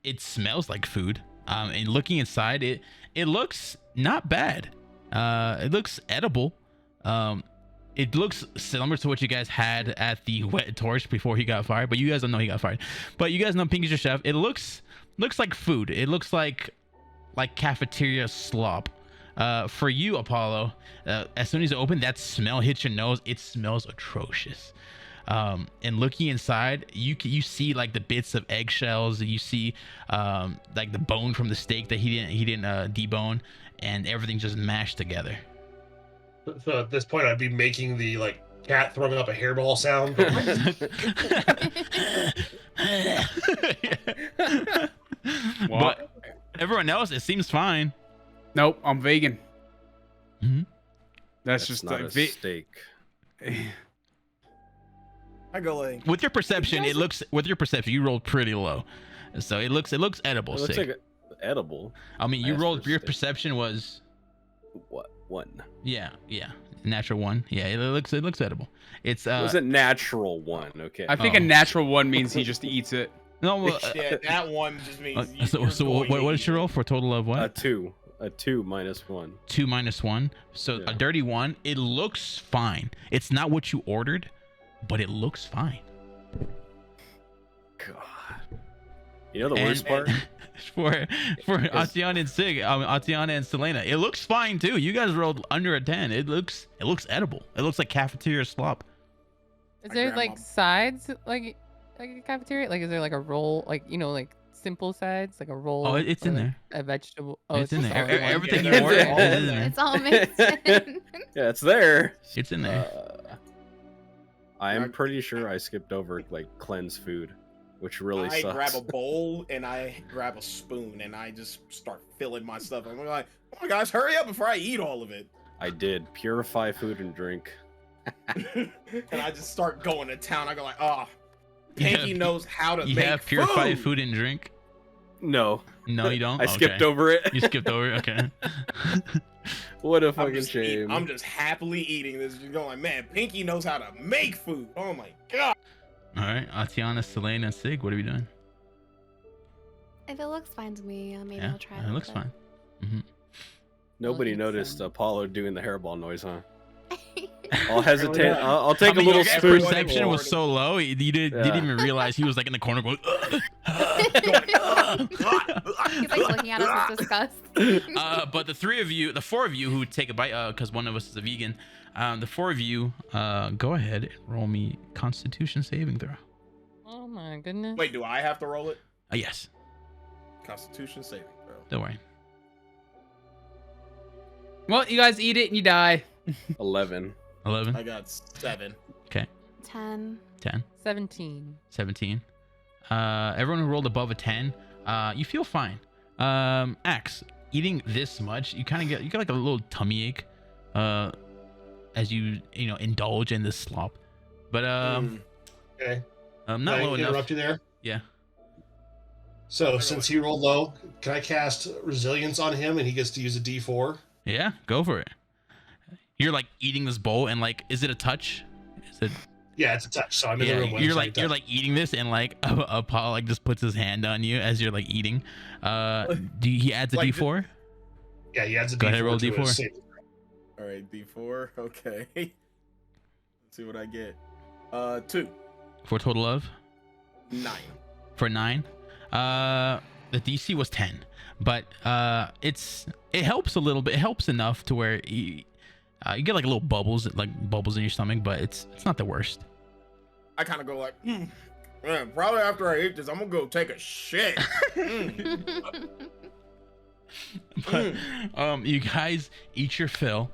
it smells like food. And looking inside, it looks not bad. It looks edible. It looks similar to what you guys had at the wet torch before he got fired, but you guys don't know he got fired. But you guys know Pinky's your chef. It looks like food. It looks like cafeteria slop. For you, Apollo, as soon as you open, that smell hits your nose. It smells atrocious. And looking inside, you see like the bits of eggshells. You see like the bone from the steak that he didn't debone, and everything just mashed together. So at this point, I'd be making the like cat throwing up a hairball sound. But everyone else, it seems fine. Nope, I'm vegan. Mhm. That's That's just not like a steak. I go like, With your perception, guys it looks. With your perception, you rolled pretty low, so it looks edible. It looks Sig. like edible. I mean, you asked rolled. for Your steak. perception was What? 1. yeah, natural 1. Yeah, it looks edible. It's It was a natural 1. Okay. I think Oh. a natural 1 means he just eats it. no. Well, yeah, that one just means. so you're what going did you roll for a total of what? A 2. A 2 minus 1. 2 minus 1. So Yeah. a dirty 1. It looks fine. It's not what you ordered, but it looks fine. God. You know the worst part? for Atiana and Sig, Atiana and Selena, it looks fine too. You guys rolled under a 10. It looks edible. It looks like cafeteria slop. Is My there grandma- like sides like a cafeteria? Like is there like a roll like like simple sides like a roll? Oh, it's or, in like, there. A vegetable. Oh, It's in just there. all in one. Everything you Yeah, ordered it's all is in in there. there. It's all mixed in. Yeah, it's there. It's in there. I am pretty sure I skipped over like cleanse food, which really I sucks. grab a bowl and I grab a spoon and I just start filling my stuff. I'm like, oh my gosh, hurry up before I eat all of it. I did purify food and drink. And I just start going to town. I go like, oh, You Pinky have- knows how to You make have purified food and drink? No, No, you don't. I skipped Okay. over it. You skipped over. Okay. What a I'm fucking just, shame. I'm just happily eating this. Just going like, man, Pinky knows how to make food. Oh my god. All right, Atiana, Selena, and Sig, what are we doing? If it looks fine to me, maybe Yeah, I'll try it looks fine. Nobody Well, noticed it's, Apollo doing the hairball noise, huh? fine. I'll hesitate. Yeah. I'll take I mean, a little your guys' spoon. perception was so low, you didn't Yeah. even realize he was like in the corner going. He's like looking at us with disgust. But the four of you who take a bite, because one of us is a vegan, the four of you, go ahead and roll me Constitution saving throw. Oh my goodness. Wait, do I have to roll it? Yes, Constitution saving throw. don't worry. Well, you guys eat it and you die. 11. 11, I got 7. 10. 10, 17. 17. Everyone who rolled above a 10, you feel fine. Axe, eating this much, you kind of get like a little tummy ache, as you indulge in this slop. But Okay. not Can I low enough. interrupt you there? Yeah. So since he rolled low, can I cast resilience on him and he gets to use a D4? Yeah, go for it. You're like eating this bowl and like, is it a touch? Is it? Yeah, it's a touch. So I'm in the Yeah, room when you're it's like eating this and like Apollo like just puts his hand on you as you're like eating. He adds a Like D4? Yeah, he adds a Go D4 ahead, roll to D4. his saving. All right, D4. Okay. Let's see what I get. 2. For a total of? 9. For 9. The DC was 10, but it helps a little bit. It helps enough to where you get like little bubbles in your stomach, but it's not the worst. I kind of go like, man, probably after I eat this, I'm gonna go take a shit. But, you guys eat your fill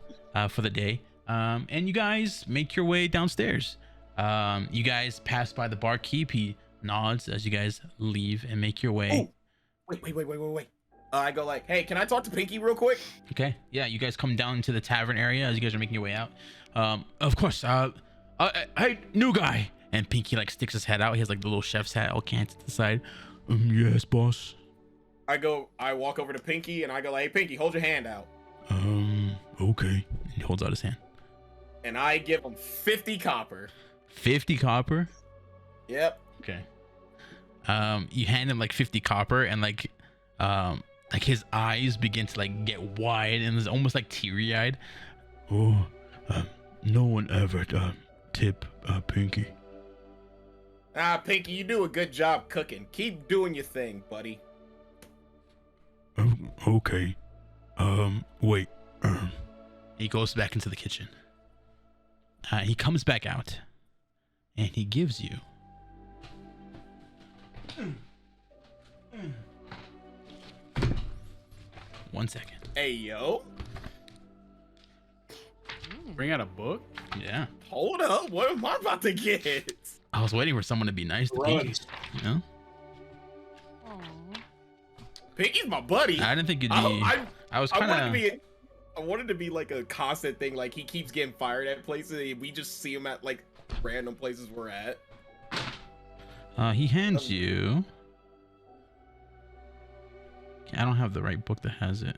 for the day, and you guys make your way downstairs. You guys pass by the barkeep. He nods as you guys leave and make your way Wait. I go like, hey, can I talk to Pinky real quick? Okay. Yeah, you guys come down to the tavern area as you guys are making your way out. Of course. Hey, new guy. And Pinky like sticks his head out. He has like the little chef's hat all canted to the side. Yes, boss. I walk over to Pinky and I go like, hey, Pinky, hold your hand out. Okay. He holds out his hand. And I give him 50 copper. 50 copper? Yep. Okay. You hand him like 50 copper and like his eyes begin to like get wide and it's almost like teary-eyed. Oh, no one ever tip Pinky. Pinky, you do a good job cooking. Keep doing your thing, buddy. Okay. Wait. He goes back into the kitchen. He comes back out and he gives you 1 second. Hey, yo. Bring out a book. Yeah. Hold up. What am I about to get? I was waiting for someone to be nice to Pinky. You know? Aw. Pinky's my buddy. I didn't think it'd be. I was kind of. I wanted to be like a constant thing. Like he keeps getting fired at places. And we just see him at like random places we're at. He hands you. I don't have the right book that has it.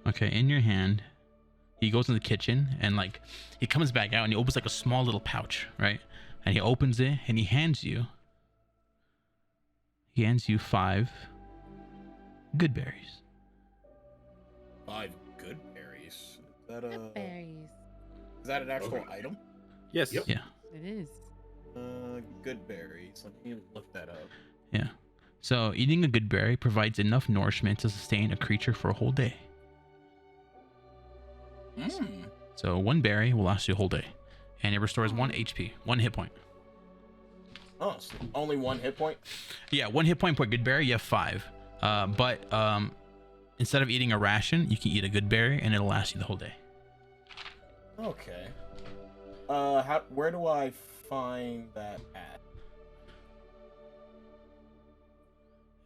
Okay, in your hand, he goes in the kitchen and like he comes back out and he opens like a small little pouch, right? And he opens it and he hands you 5 good berries. 5 good berries. Is that Good berries. Is that an actual item? Yes. Yep. Yeah. It is. Good berries. Let me look that up. Yeah. So eating a good berry provides enough nourishment to sustain a creature for a whole day. So 1 berry will last you a whole day, and it restores 1 HP, 1 hit point. Oh, so only 1 hit point? Yeah, 1 hit point per good berry. You have 5. But instead of eating a ration, you can eat a good berry, and it'll last you the whole day. Okay. Where do I find that at?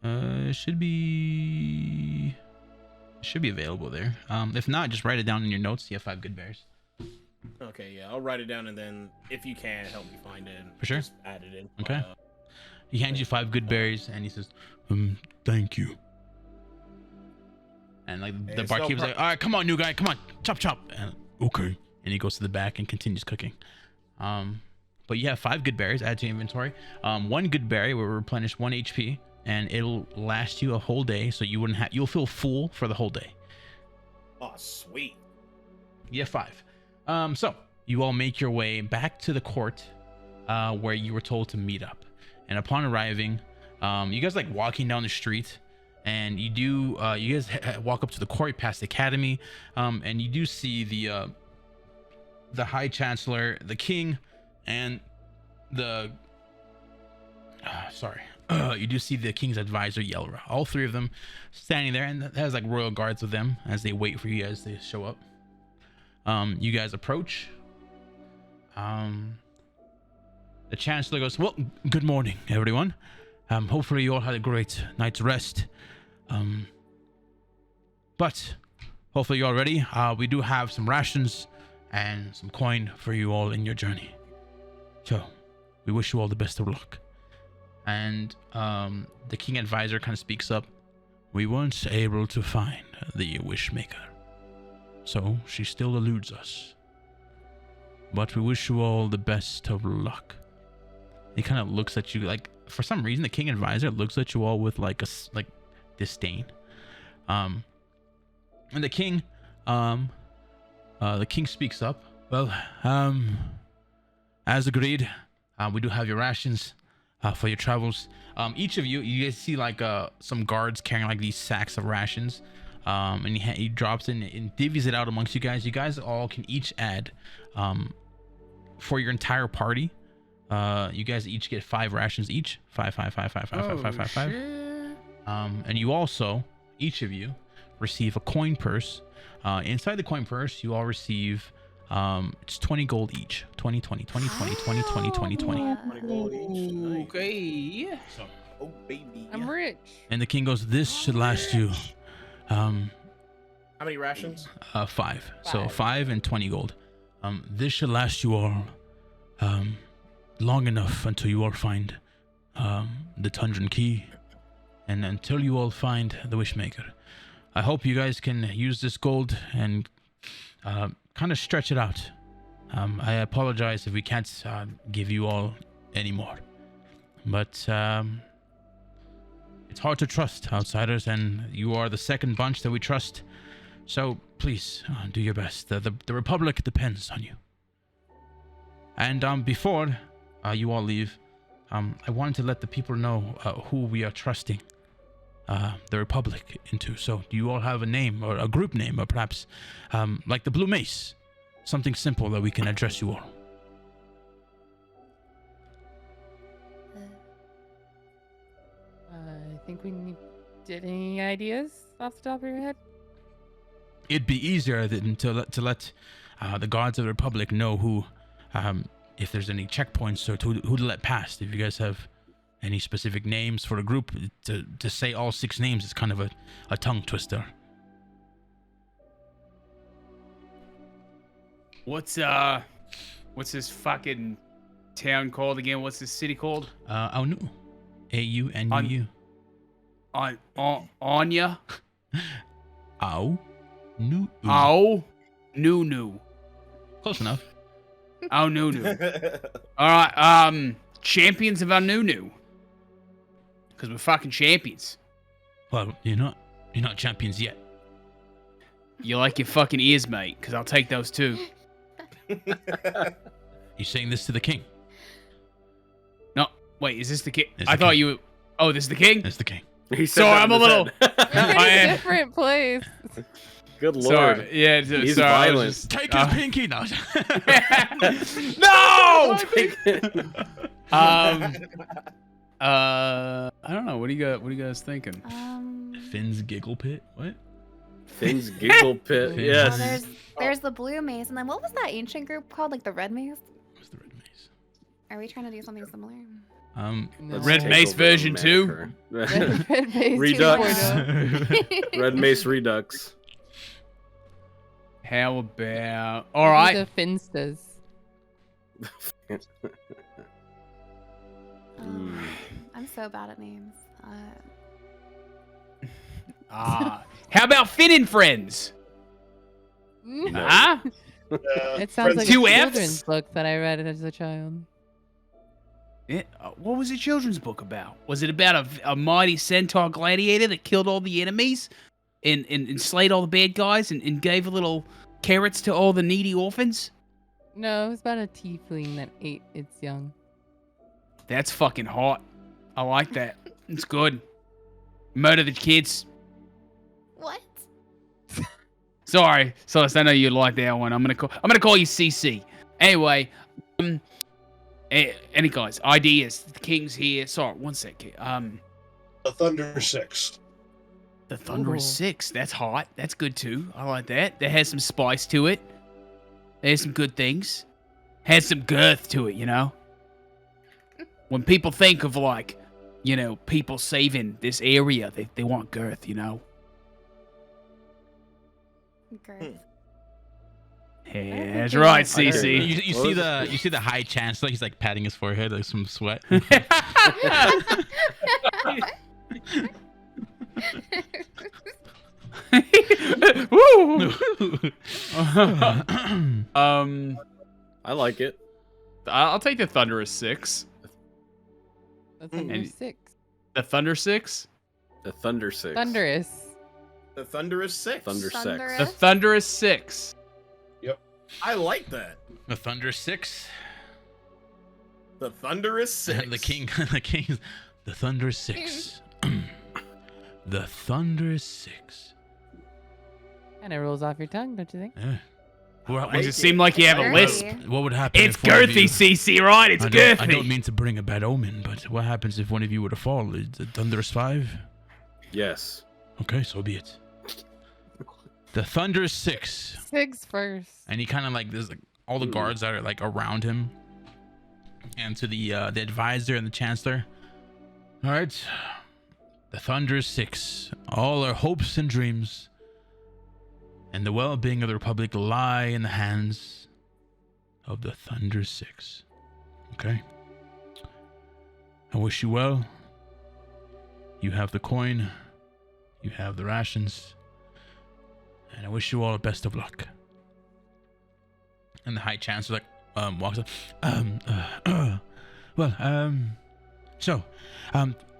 It should be available there. If not, just write it down in your notes. You have 5 good berries. Okay, yeah, I'll write it down and then if you can help me find it, For sure. just add it in. Okay. He hands you 5 good berries and he says, thank you. And like Hey, the it's barkeep's no like, all right, come on, new guy, come on, chop. And, okay. And he goes to the back and continues cooking. But you have 5 good berries add to your inventory. 1 good berry will replenish 1 HP and it'll last you a whole day, so you'll feel full for the whole day. Oh, sweet. You have 5. So you all make your way back to the court where you were told to meet up. And upon arriving, you guys like walking down the street, and you guys walk up to the court past the academy, and you do see the High Chancellor, the King, and the you do see the King's advisor, Yelra. All 3 of them standing there, and that has like royal guards with them as they wait for you guys to show up. You guys approach. The Chancellor goes, well, good morning, everyone. Hopefully you all had a great night's rest. But hopefully you're all ready. We do have some rations and some coin for you all in your journey. So we wish you all the best of luck. And the King advisor kind of speaks up. We weren't able to find the Wishmaker, so she still eludes us. But we wish you all the best of luck. He kind of looks at you like, for some reason, the King advisor looks at you all with like disdain. And the king speaks up. Well, as agreed, we do have your rations for your travels. Each of you guys see like some guards carrying like these sacks of rations. And he drops it and divvies it out amongst you guys. You guys all can each add, for your entire party. You guys each get 5 rations each. 5. And you also, each of you, receive a coin purse. Inside the coin purse, you all receive It's 20 gold each. 20, 20, 20, 20, 20, 20, 20, 20. Yeah. 20 gold each. Nice. Okay. Oh, baby. I'm rich. And the king goes, this should last you How many rations? 5. So Five. 5 and 20 gold. This should last you all long enough until you all find the Tundran key, and until you all find the Wishmaker. I hope you guys can use this gold and kind of stretch it out. I apologize if we can't give you all any more, but it's hard to trust outsiders, and you are the second bunch that we trust. So please do your best. The Republic depends on you. And before you all leave, I wanted to let the people know who we are trusting the Republic into. So do you all have a name or a group name, or perhaps like the Blue Mace? Something simple that we can address you all. I think we need. Did any ideas off the top of your head? It'd be easier than to let the guards of the Republic know who, if there's any checkpoints or who to let past. If you guys have any specific names for the group, to say all 6 names is kind of a tongue twister. What's this fucking town called again? What's this city called? Aunu. A-U-N-U-U. Anya? Au. Nu. Ow. Nunu. Close enough. Oh, Nunu. All right. Champions of Nunu. Because we're fucking champions. Well, you're not champions yet. You like your fucking ears, mate? Because I'll take those too. You saying this to the king? No. Wait, is this the king? It's I the thought king. you. Oh, this is the king? That's the king. He said Sorry, that I'm in a his little. head. Pretty different place. Good lord. Sorry. Yeah, He's sorry, I was violent. just- Take his pinky now. No! I don't know. What do you guys thinking? Finn's giggle pit. What? Finn's giggle pit. Well, Yes. Well, there's the blue maze, and then what was that ancient group called? Like the red maze? What's the red maze? Are we trying to do something similar? No. Red Take Mace over version Massacre. Red Maze Redux. 2.0. Red Mace Redux. How about? All right. The Finstas. I'm so bad at names. How about Finn and Friends? Mm. Huh? It sounds like a Two Fs? children's book that I read as a child. What was the children's book about? Was it about a mighty centaur gladiator that killed all the enemies and slayed all the bad guys and gave a little carrots to all the needy orphans? No, it was about a tiefling that ate its young. That's fucking hot. I like that. It's good. Murder the kids. What? Sorry, Celeste, I know you like that one. I'm gonna call you CC. Anyway, any guys, ideas? The king's here. Sorry, one sec. The Thunder 6. The Thunder is Ooh. 6. That's hot. That's good too. I like that. That has some spice to it. There's some good things. Has some girth to it, you know? When people think of like, you know, people saving this area, they want girth, you know? Girth. Yeah, that's right, You, CC. you see the high chancellor. He's like patting his forehead, like some sweat. Woo! I like it. I'll take the Thunderous 6. That's under And- 6. The Thunder 6? The Thunder 6. Thunderous. The Thunderous 6. Thunder 6. The Thunderous 6. I like that. The Thunder 6. The Thunderous 6. The king. The Thunder 6. The Thunder 6. Kind of rolls off your tongue, don't you think? Yeah. Does it seem like you have a Girthy. list? What would happen? It's if one of girthy, you- CC, right? It's I girthy. don't mean to bring a bad omen, but what happens if one of you were to fall? Is it Thunderous 5? Yes. Okay, so be it. The Thunderous Six. 6 first. And he kind of like, there's like all the guards that are like around him. And to the advisor and the chancellor. All right. The Thunderous Six. All our hopes and dreams and the well-being of the Republic lie in the hands of the Thunderous Six. Okay? I wish you well. You have the coin. You have the rations. And I wish you all the best of luck. And the High Chancellor walks up.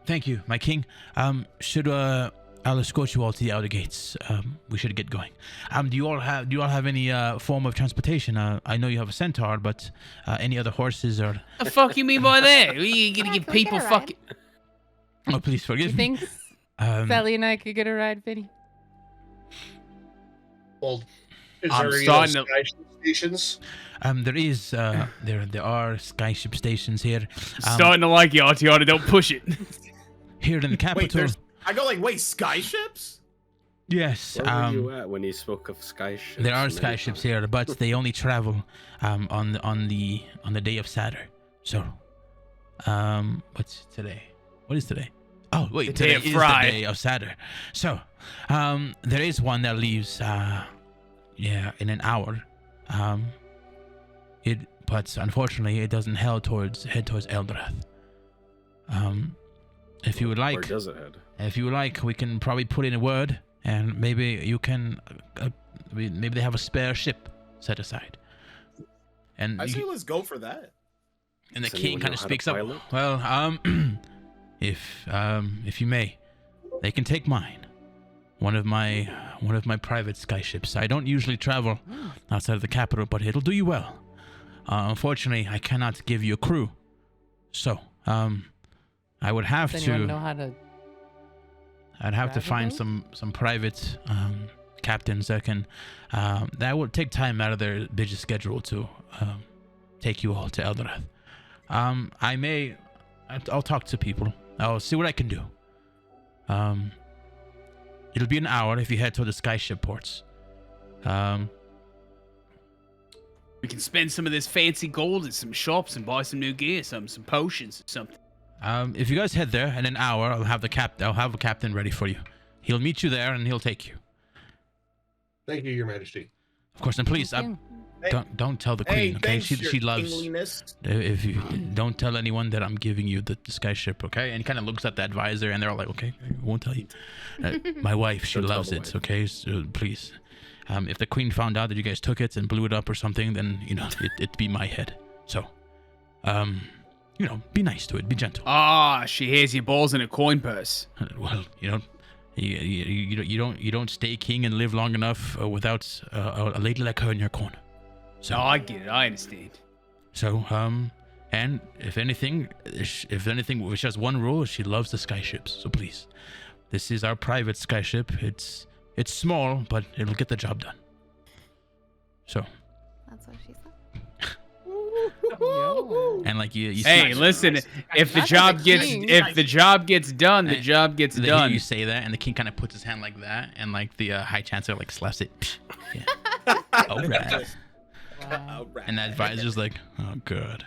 Thank you, my king. I'll escort you all to the outer gates. We should get going. Do you all have any form of transportation? I know you have a centaur, but any other horses or? The fuck you mean by that? Are you gonna give Can we people get a ride? fucking? Oh, please You forgive me. think Um, Sally and I could get a ride, Vinny? Well, is I'm there any starting other to- sky stations? there is there are skyship stations here. Starting to like you, Artiana. Don't push it. Here in the Wait, capital. I go like, wait, skyships? Yes. Where were you at when he spoke of sky ships? There are many skyships times? here, but they only travel on the day of Saturn. So, what's today? What is today? Oh wait, The today day of is Fry. the day of Saturn. So, there is one that leaves in an hour. But unfortunately it doesn't head towards Eldrath. If you would Where like, does it head? if you would like, we can probably put in a word, and maybe you can, maybe they have a spare ship set aside. And I say let's go for that. and the Does king anyone kind know of how to speaks up. pilot? Well, if you may, they can take mine. One of my private skyships. I don't usually travel outside of the capital, but it'll do you well. Unfortunately, I cannot give you a crew, so I would have Does to. anyone know how to? I'd have to drive a find boat? some private captains that can that would take time out of their busy schedule to take you all to Eldorath. I'll talk to people. I'll see what I can do. It'll be an hour if you head to the skyship ports. We can spend some of this fancy gold at some shops and buy some new gear, some potions or something. If you guys head there in an hour, I'll have a captain ready for you. He'll meet you there and he'll take you. Thank you, Your Majesty. Of course, and please Thank you. don't tell the Hey, queen, okay? thanks, She your loves. kingliness. If you don't tell anyone that I'm giving you the skyship, okay? And he kind of looks at the advisor, and they're all like, "Okay, I won't tell you." My wife, she Don't tell loves the it, wife. okay? So please, if the queen found out that you guys took it and blew it up or something, then it'd be my head. So, be nice to it, be gentle. Ah, she hears your balls in a coin purse. Well, you don't stay king and live long enough without a lady like her in your corner. So, No, I get it. I understand. So, and if anything, which has one rule, she loves the skyships. So please, this is our private skyship. It's small, but it'll get the job done. So, That's what she said. Yo. and like you Hey, see, listen. If the That's job the gets king. done, the job gets they hear done. you say that, and the king kind of puts his hand like that, and like the high chancellor like slaps it. Yeah. All right. Wow. Alright. And the advisor's like, oh, good.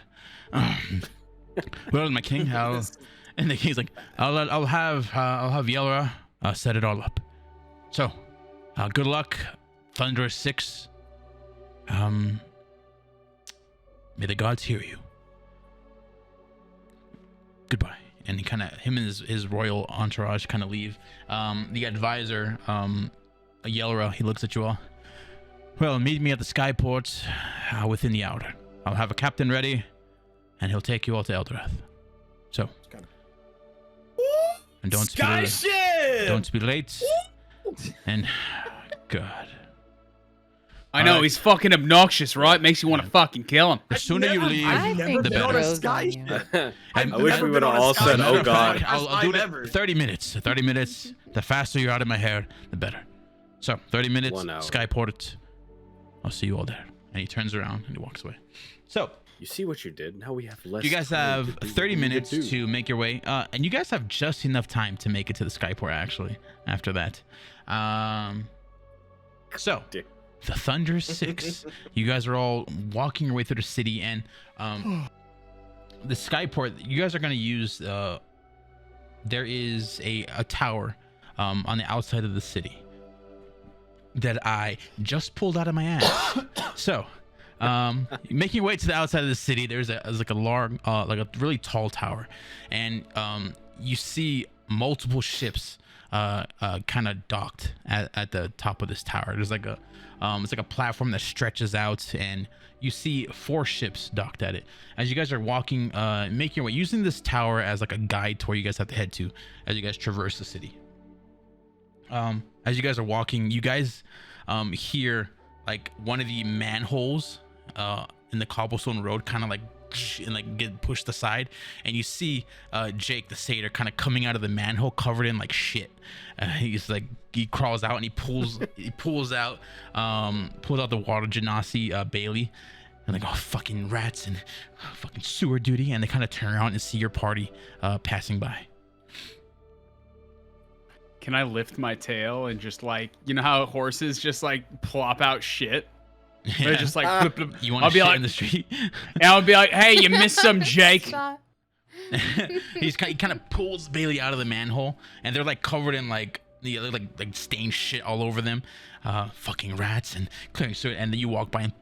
Well, my king, and the king's like, I'll have Yelra set it all up. So, good luck, Thunderous Six. May the gods hear you. Goodbye. And him and his royal entourage kind of leave. The advisor, Yelra, he looks at you all. Well, meet me at the skyport within the hour. I'll have a captain ready, and he'll take you all to Eldorath. So, and don't be late. And God, I know Alright. he's fucking obnoxious, right? Makes you want to fucking kill him. the sooner you leave, I I've think never the been on better. a Rose on you. skyship. I I've wish never we been would have on a all said, skyship. "Oh God." I'll do Ever. it. 30 minutes. 30 minutes. The faster you're out of my hair, the better. So 30 minutes. 1 hour. Skyport. I'll see you all there. And he turns around and he walks away. So You see what you did? Now we have less. you guys time have to do 30 what we need minutes do. to make your way, and you guys have just enough time to make it to the skyport. Actually, after that, So, Dick. the Thunder 6, you guys are all walking your way through the city, and the Skyport, you guys are going to use, there is a tower on the outside of the city that I just pulled out of my ass. So, making your way to the outside of the city, there's like a large, like a really tall tower, and you see multiple ships kind of docked at the top of this tower. There's like a it's like a platform that stretches out, and you see 4 ships docked at it. As you guys are walking, making your way, using this tower as like a guide to where you guys have to head to as you guys traverse the city. As you guys are walking, you guys hear like one of the manholes in the cobblestone road kind of like and like get pushed aside, and you see Jake the satyr kind of coming out of the manhole covered in like shit. He's like, he crawls out and he pulls out the water genasi Bailey, and like, oh, fucking rats and fucking sewer duty, and they kind of turn around and see your party passing by. Can I lift my tail and just like, you know how horses just like plop out shit? They're just like, flip, flip. You want to shit in the street? And I'll be like, hey, you missed some, Jake. He kind of pulls Bailey out of the manhole, and they're like covered in like stained shit all over them, fucking rats and clearing shit. And then you walk by and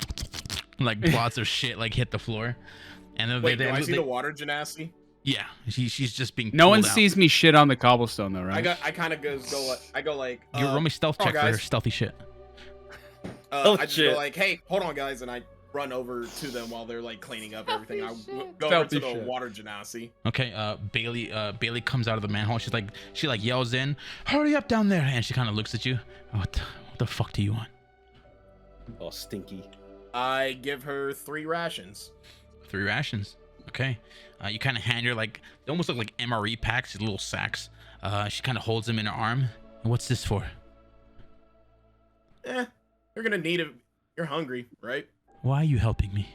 like lots of shit like hit the floor. And then Wait, do I see the water genasi? Yeah, she's just being. No one pulled out. sees me shit on the cobblestone though, right? I kind of go like. You roll me stealth check for stealthy shit. I just go like, hey, hold on, guys, and I run over to them while they're like cleaning up everything. I go over to the water genasi. Okay, Bailey comes out of the manhole. She yells in, "Hurry up down there!" And she kind of looks at you. What the fuck do you want? Oh, stinky. I give her 3 rations. 3 rations. Okay. You kind of hand her like, they almost look like MRE packs, these little sacks. She kind of holds them in her arm. What's this for? You're gonna need it. You're hungry, right? Why are you helping me?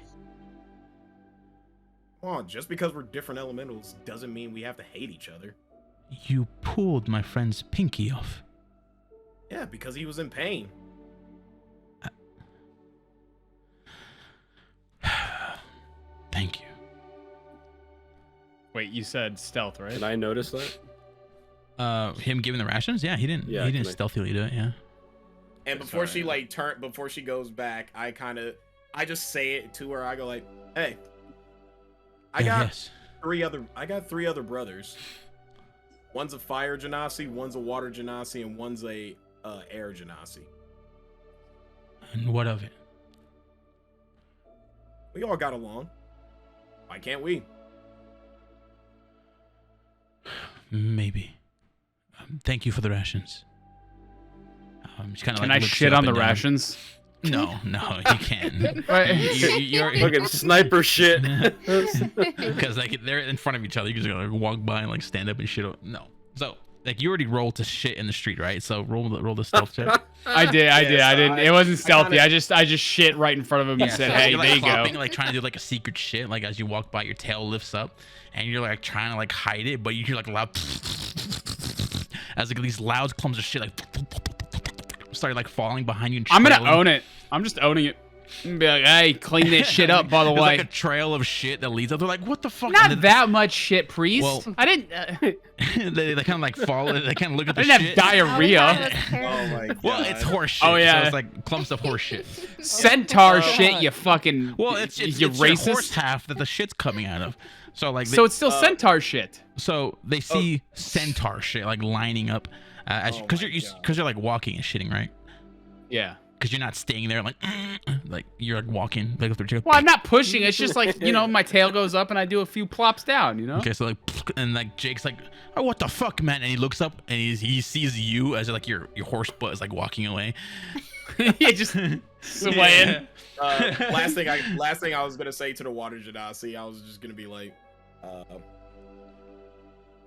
Well, just because we're different elementals doesn't mean we have to hate each other. You pulled my friend's pinky off. Yeah, because he was in pain. Thank you. Wait, you said stealth, right? Can I notice that? Him giving the rations? Yeah, he didn't. Yeah, he didn't stealthily do it. Yeah. And before she before she goes back, I just say it to her. I go like, "Hey, I got 3 other brothers. One's a fire genasi, one's a water genasi, and one's a air genasi. And what of it? We all got along. Why can't we?" Maybe. Thank you for the rations. Can I shit on the rations? No, you can't. You're fucking sniper shit. Because like they're in front of each other, you just gotta like, walk by and like stand up and shit. No, so like you already rolled to shit in the street, right? So roll the stealth check. I did. I didn't. It wasn't stealthy. I just shit right in front of him and said, so "Hey, you're, like, there you flopping, go." Like trying to do like a secret shit. Like as you walk by, your tail lifts up, and you're like trying to like hide it, but you hear like a loud as like these loud clumps of shit like started like falling behind you. And I'm gonna own it. I'm just owning it. I'm gonna be like, "Hey, clean this shit up." By the way, like a trail of shit that leads up. They're like, "What the fuck?" Not that much shit, priest. Well, I didn't. they kind of like fall. They kind of look at the I didn't shit. have diarrhea. Oh my god. Well, it's horse shit. Oh, yeah. So it's like clumps of horse shit. Centaur shit, you fucking. Well, it's you your racist. horse half that the shit's coming out of. So like. So it's still centaur shit. So they see centaur shit like lining up, because you're like walking and shitting, right? Yeah. Because you're not staying there like you're like walking like with your. Well, I'm not pushing. It's just like, you know, my tail goes up and I do a few plops down, you know? Okay, so like, and like Jake's like, "Oh, what the fuck, man?" And he looks up and he sees you as like your horse butt is like walking away. Yeah, just swaying. Last thing I was gonna say to the water genasi, I was just gonna be like,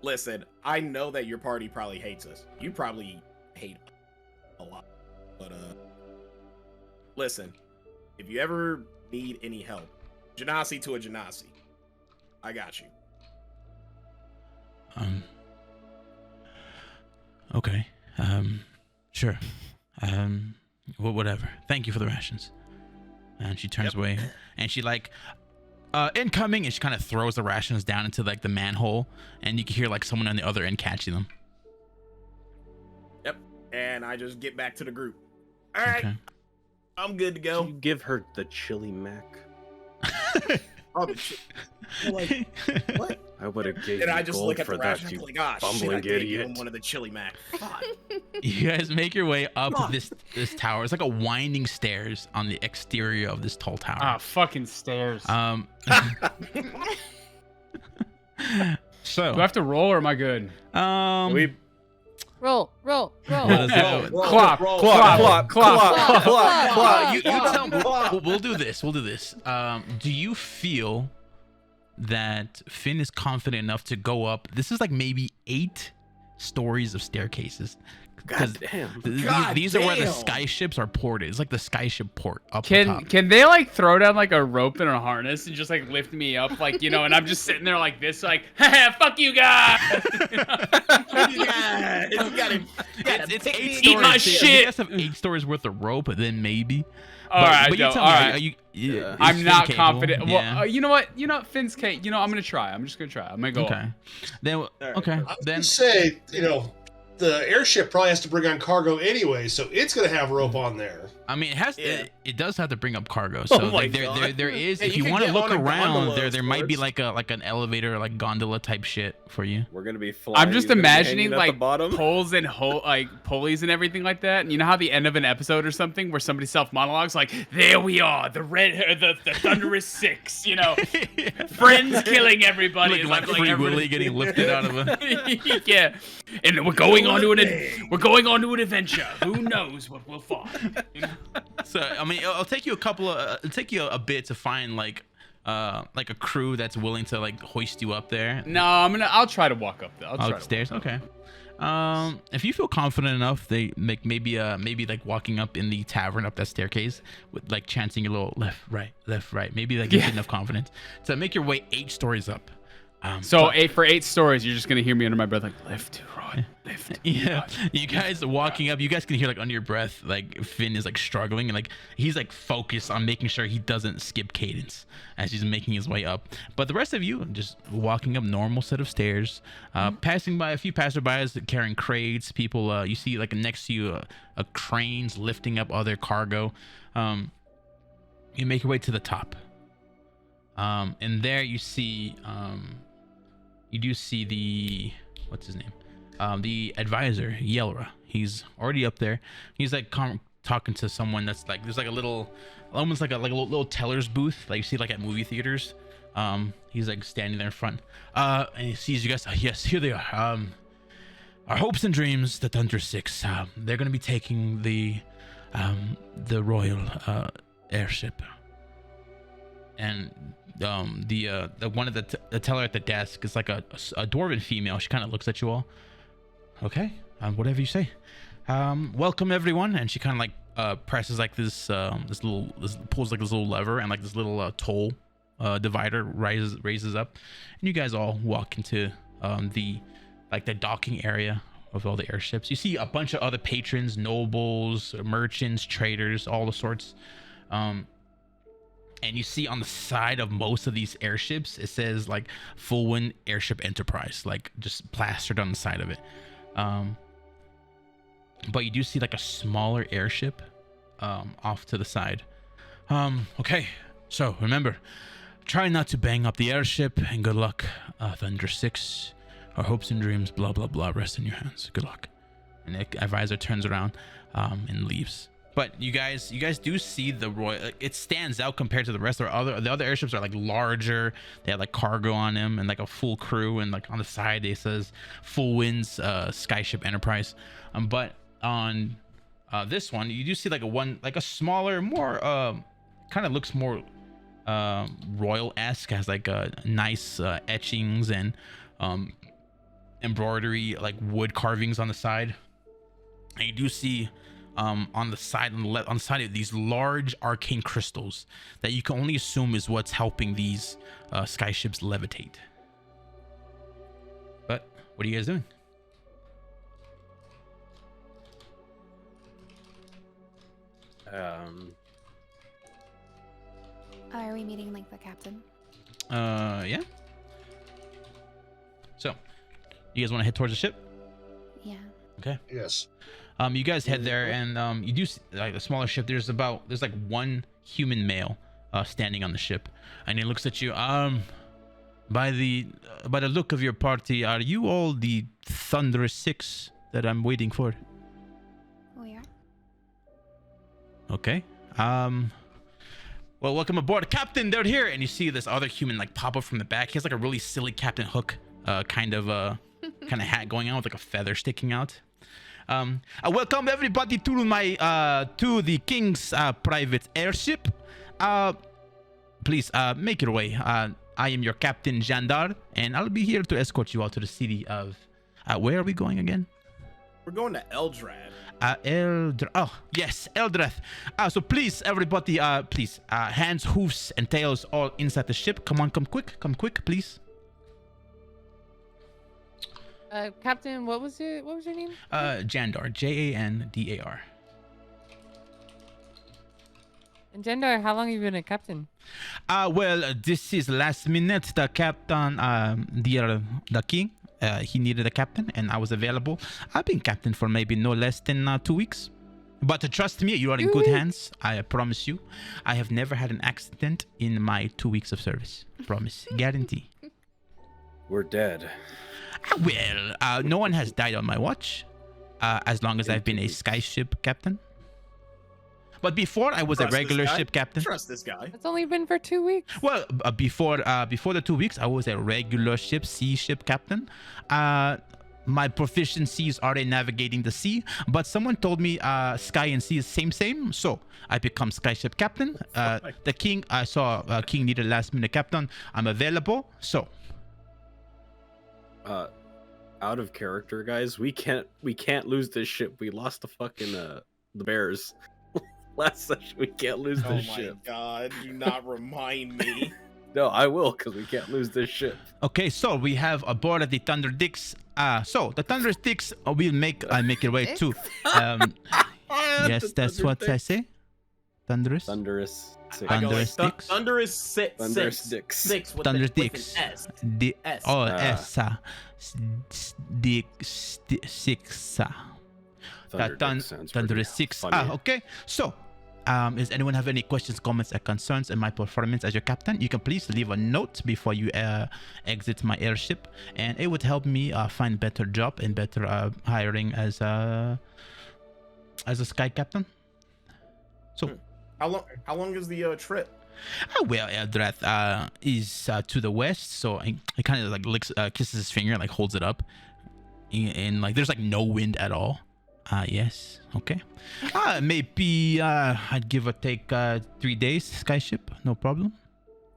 listen, I know that your party probably hates us. You probably hate a lot, but listen, if you ever need any help, genasi to a genasi, I got you. Okay. Sure. Well, whatever. Thank you for the rations. And she turns away, and she like, incoming, and she kind of throws the rations down into like the manhole, and you can hear like someone on the other end catching them. Yep. And I just get back to the group. All right. Okay. I'm good to Do go. you give her the chili mac? Oh, like, what? I would have gave And you I just gold look at for the that, ration. you I'm like, ah, shit, I bumbling did give idiot. him one of the chili mac. Fuck. You guys make your way up Fuck. this tower. It's like a winding stairs on the exterior of this tall tower. Ah, fucking stairs. So Do I have to roll or am I good? We Roll. what is that? Clop, clop, clop, clop, Well, you tell me. We'll do this. We'll do this. Do you feel that Finn is confident enough to go up? This is like maybe 8 stories of staircases. Because God damn. these are where the damn. sky ships are ported. It's like the sky ship port up the top. Can they like throw down like a rope and a harness and just like lift me up, like, you know, and I'm just sitting there like this, like, fuck you guys. It's 8 Eat stories. my So if shit. you guys have 8 stories worth of rope, then maybe. All right, but you Joe, tell all me, right. are you, is I'm Finn not capable? confident. Yeah. Well, you know what? Finn's Kate. You know, I'm gonna try. I'm just gonna try. I'm gonna go. Okay. Up. Then right, okay. I was Then gonna say, the airship probably has to bring on cargo anyway, so it's gonna have rope on there. I mean, it Yeah. does have to bring up cargo. So Oh my like God. there is. Hey, if you you can want to get look on a around, gondola, there might be sports. like an elevator, like gondola type shit for you. We're gonna be flying. I'm just he's gonna be imagining hanging at the like bottom. poles and like pulleys and everything like that. And you know how the end of an episode or something where somebody self monologues like, "There we are, the thunderous 6," you know, friends killing everybody. Like, and like Free Willy getting lifted out of a. yeah, and we're going on to an adventure. Who knows what we'll find? You know? So I mean, it'll take you it'll take you a bit to find like a crew that's willing to like hoist you up there. No, I'll try to walk up there. I'll try to Upstairs. walk up. Okay. If you feel confident enough, they make maybe like walking up in the tavern up that staircase with like chanting a little left, right. Maybe like you get enough confidence to make your way 8 stories up. So but- for 8 stories, you're just gonna hear me under my breath like left, right, left. Yeah, you guys walking up, you guys can hear like under your breath, like Finn is like struggling and like he's like focused on making sure he doesn't skip cadence as he's making his way up. But the rest of you just walking up normal set of stairs, passing by a few passerbys carrying crates. People, you see like next to you, a cranes lifting up other cargo. You make your way to the top, and there you see, you do see the what's his name? The advisor, Yelra. He's already up there. He's like talking to someone that's like, there's like a little, almost like a little teller's booth like you see like at movie theaters. He's like standing there in front. And he sees you guys. Yes, here they are. Our hopes and dreams, the Thunder 6. They're gonna be taking the royal airship. And the one of the teller at the desk is like a dwarven female. She kind of looks at you all. Okay, whatever you say. Welcome everyone. And she kind of like presses like this pulls like this little lever, and like this little toll divider raises up, and you guys all walk into the docking area of all the airships. You see a bunch of other patrons, nobles, merchants, traders, all the sorts. And you see on the side of most of these airships, it says like Fullwind Airship Enterprise, like just plastered on the side of it. But you do see like a smaller airship off to the side. Okay, so remember, try not to bang up the airship, and good luck. Thunder 6, our hopes and dreams, blah, blah, blah, rest in your hands. Good luck. And the advisor turns around and leaves. But you guys do see the royal. It stands out compared to the rest. The other airships are like larger. They have like cargo on them and like a full crew. And like on the side, it says Full Winds Skyship Enterprise. But on this one, you do see like a smaller, more kind of looks more royal-esque. Has like nice etchings and embroidery, like wood carvings on the side. And you do see on the side of these large arcane crystals that you can only assume is what's helping these skyships levitate. But what are you guys doing? Are we meeting like the captain? Yeah. So, you guys want to head towards the ship? Yeah. Okay. Yes. You guys head there, and you do like a smaller ship. There's like one human male standing on the ship, and he looks at you. By the look of your party, are you all the Thunderous Six that I'm waiting for? We are. Okay. Well, welcome aboard, Captain. They're here, and you see this other human like pop up from the back. He has like a really silly Captain Hook kind of hat going on with like a feather sticking out. Welcome everybody to my to the King's private airship. Please make your way. I am your Captain Jandar, and I'll be here to escort you out to the city of. Where are we going again? We're going to Eldrad. Oh yes, Eldrath. So please, everybody, please, hands, hoofs, and tails all inside the ship. Come on, come quick, please. Captain, what was your name? Jandar, Jandar. And Jandar, how long have you been a captain? Well, this is last minute. The captain, the king, he needed a captain, and I was available. I've been captain for maybe no less than 2 weeks. But trust me, you are in good hands. I promise you. I have never had an accident in my 2 weeks of service. Promise, guarantee. We're dead. Well, no one has died on my watch, as long as I've been a skyship captain. But before I was a regular ship captain. Trust this guy. It's only been for 2 weeks. Well, before the 2 weeks, I was a regular sea ship captain. My proficiencies are in navigating the sea, but someone told me sky and sea is same. So I become skyship captain. The king, I saw king needed last minute captain. I'm available. So. Out of character, guys. We can't lose this ship. We lost the fucking the bears. Last session, we can't lose this ship. Oh my god, do not remind me. No, I will, because we can't lose this ship. Okay, so we have aboard the Thunder Dicks. So the Thunder Dicks will make your way to. Yes, that's what I say. Thunderous. Thunderous. Thunderous Dicks. Thunderous six. Thunderous Dicks. Six with Thunderous with Dicks. an S. S. Oh, S. Six. Thunderous Six. Okay. So, does anyone have any questions, comments, or concerns in my performance as your captain? You can please leave a note before you exit my airship, and it would help me find better job and better hiring as a sky captain. So, how long is the trip? Well, Eldrath is to the west, so he kind of like licks, kisses his finger, like holds it up, and like there's like no wind at all. Yes. Okay. Maybe I'd give or take 3 days skyship. No problem.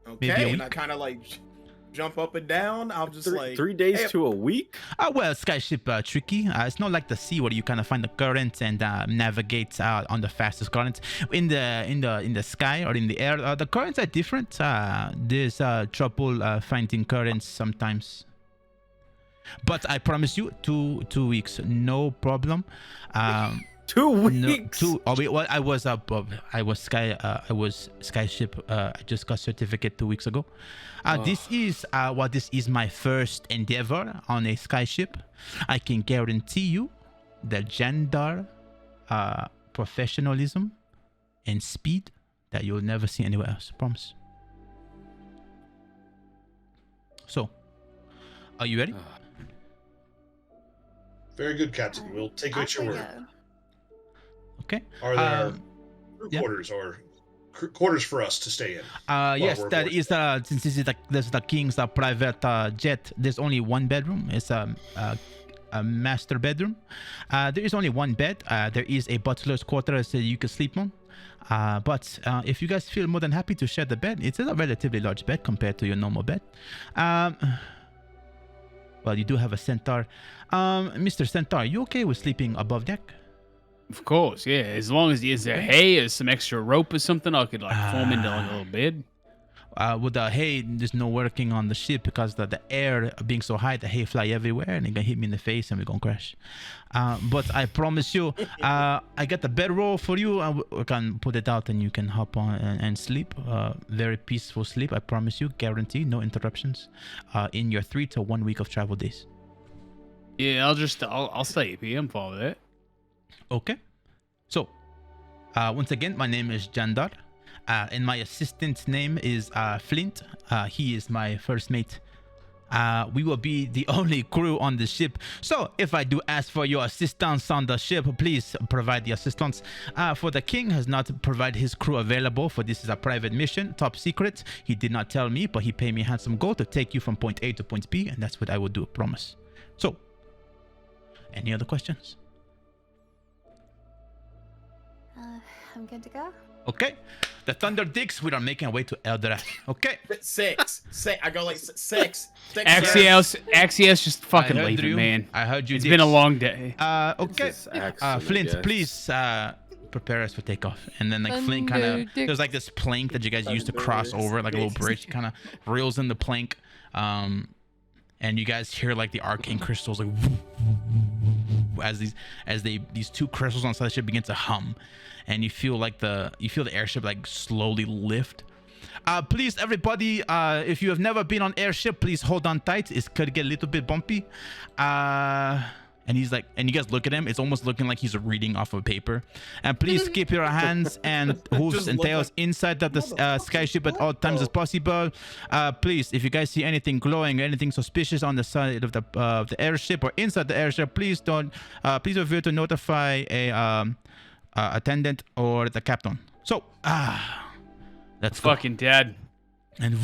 Okay. And I kind of like jump up and down. I'll just 3 days to a week. Well, skyship tricky. It's not like the sea where you kind of find the current and navigate on the fastest currents. In the sky or in the air, the currents are different. There's trouble finding currents sometimes. But I promise you, 2 weeks, no problem. 2 weeks. Well, I was skyship. I just got certificate 2 weeks ago. This is my first endeavor on a skyship. I can guarantee you the Jandar professionalism and speed that you'll never see anywhere else. Promise. So, are you ready? Very good, Captain. We'll take you at your word. Okay. Are there crew quarters or quarters for us to stay in? Yes, that is since this is the king's private jet. There's only one bedroom. It's a master bedroom. There is only one bed. There is a butler's quarters that you can sleep on. But if you guys feel more than happy to share the bed, it's a relatively large bed compared to your normal bed. Well, you do have a centaur. Mr. Centaur, you okay with sleeping above deck? Of course, yeah. As long as is there hay or some extra rope or something, I could like form into like a little bed. with the hay, there's no working on the ship because the air being so high, the hay fly everywhere and it gonna hit me in the face and we're gonna crash. But I promise you, I got the bedroll for you. I can put it out and you can hop on and sleep. Very peaceful sleep. I promise you, guarantee, no interruptions. In your 3 to 1 week of travel days. Yeah, I'll sleep. I'm fine with it. Okay. So, once again, my name is Jandar. And my assistant's name is Flint. He is my first mate. We will be the only crew on the ship. So if I do ask for your assistance on the ship, please provide the assistance. For the king has not provided his crew available, for this is a private mission, top secret. He did not tell me, but he paid me handsome gold to take you from point A to point B, and that's what I will do, promise. So, any other questions? I'm good to go. Okay. The Thunder Dicks, we are making our way to Eldorath. Okay. 6. I go like 6. Axios just fucking I heard leaving, you. man. I heard you. It's Dicks. been a long day. Okay. This is Axon, I Flint, guess. please prepare us for takeoff. And then like Flint kind Thunder of, there's like this plank that you guys used to cross over, like a little bridge. Kind of reels in the plank, and you guys hear like the arcane crystals like as these two crystals on the side of the ship begin to hum, and you feel the airship like slowly lift. Please, everybody, if you have never been on airship, please hold on tight. It could get a little bit bumpy. And he's like, and you guys look at him. It's almost looking like he's reading off of paper. And please keep your hands and hooves and tails inside of the skyship at all times as possible. Please, if you guys see anything glowing or anything suspicious on the side of the airship or inside the airship, please please feel free to notify a attendant or the captain. So, let's go. Fucking dead. And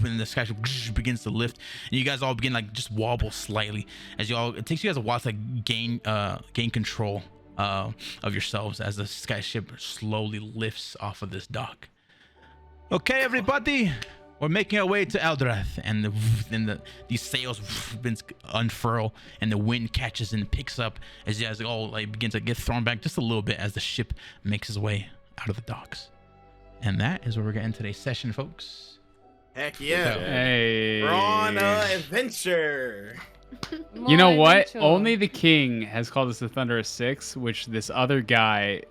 the skyship begins to lift, and you guys all begin like just wobble slightly as it takes you guys a while to like gain control of yourselves as the skyship slowly lifts off of this dock. Okay, everybody, we're making our way to Eldorath, and these sails unfurl, and the wind catches and picks up as you guys all like begin to get thrown back just a little bit as the ship makes its way out of the docks. And that is where we're getting today's session, folks. Heck yeah. Hey. We're on an adventure. You know More what? adventure. Only the king has called us the Thunderous Six, which this other guy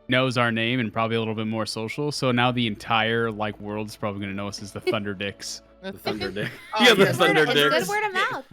knows our name and probably a little bit more social. So now the entire world is probably gonna know us as the Thunder Dicks. The Thunder Dick. Oh, Yeah, the yes. Thunder It's Dick. good word of mouth.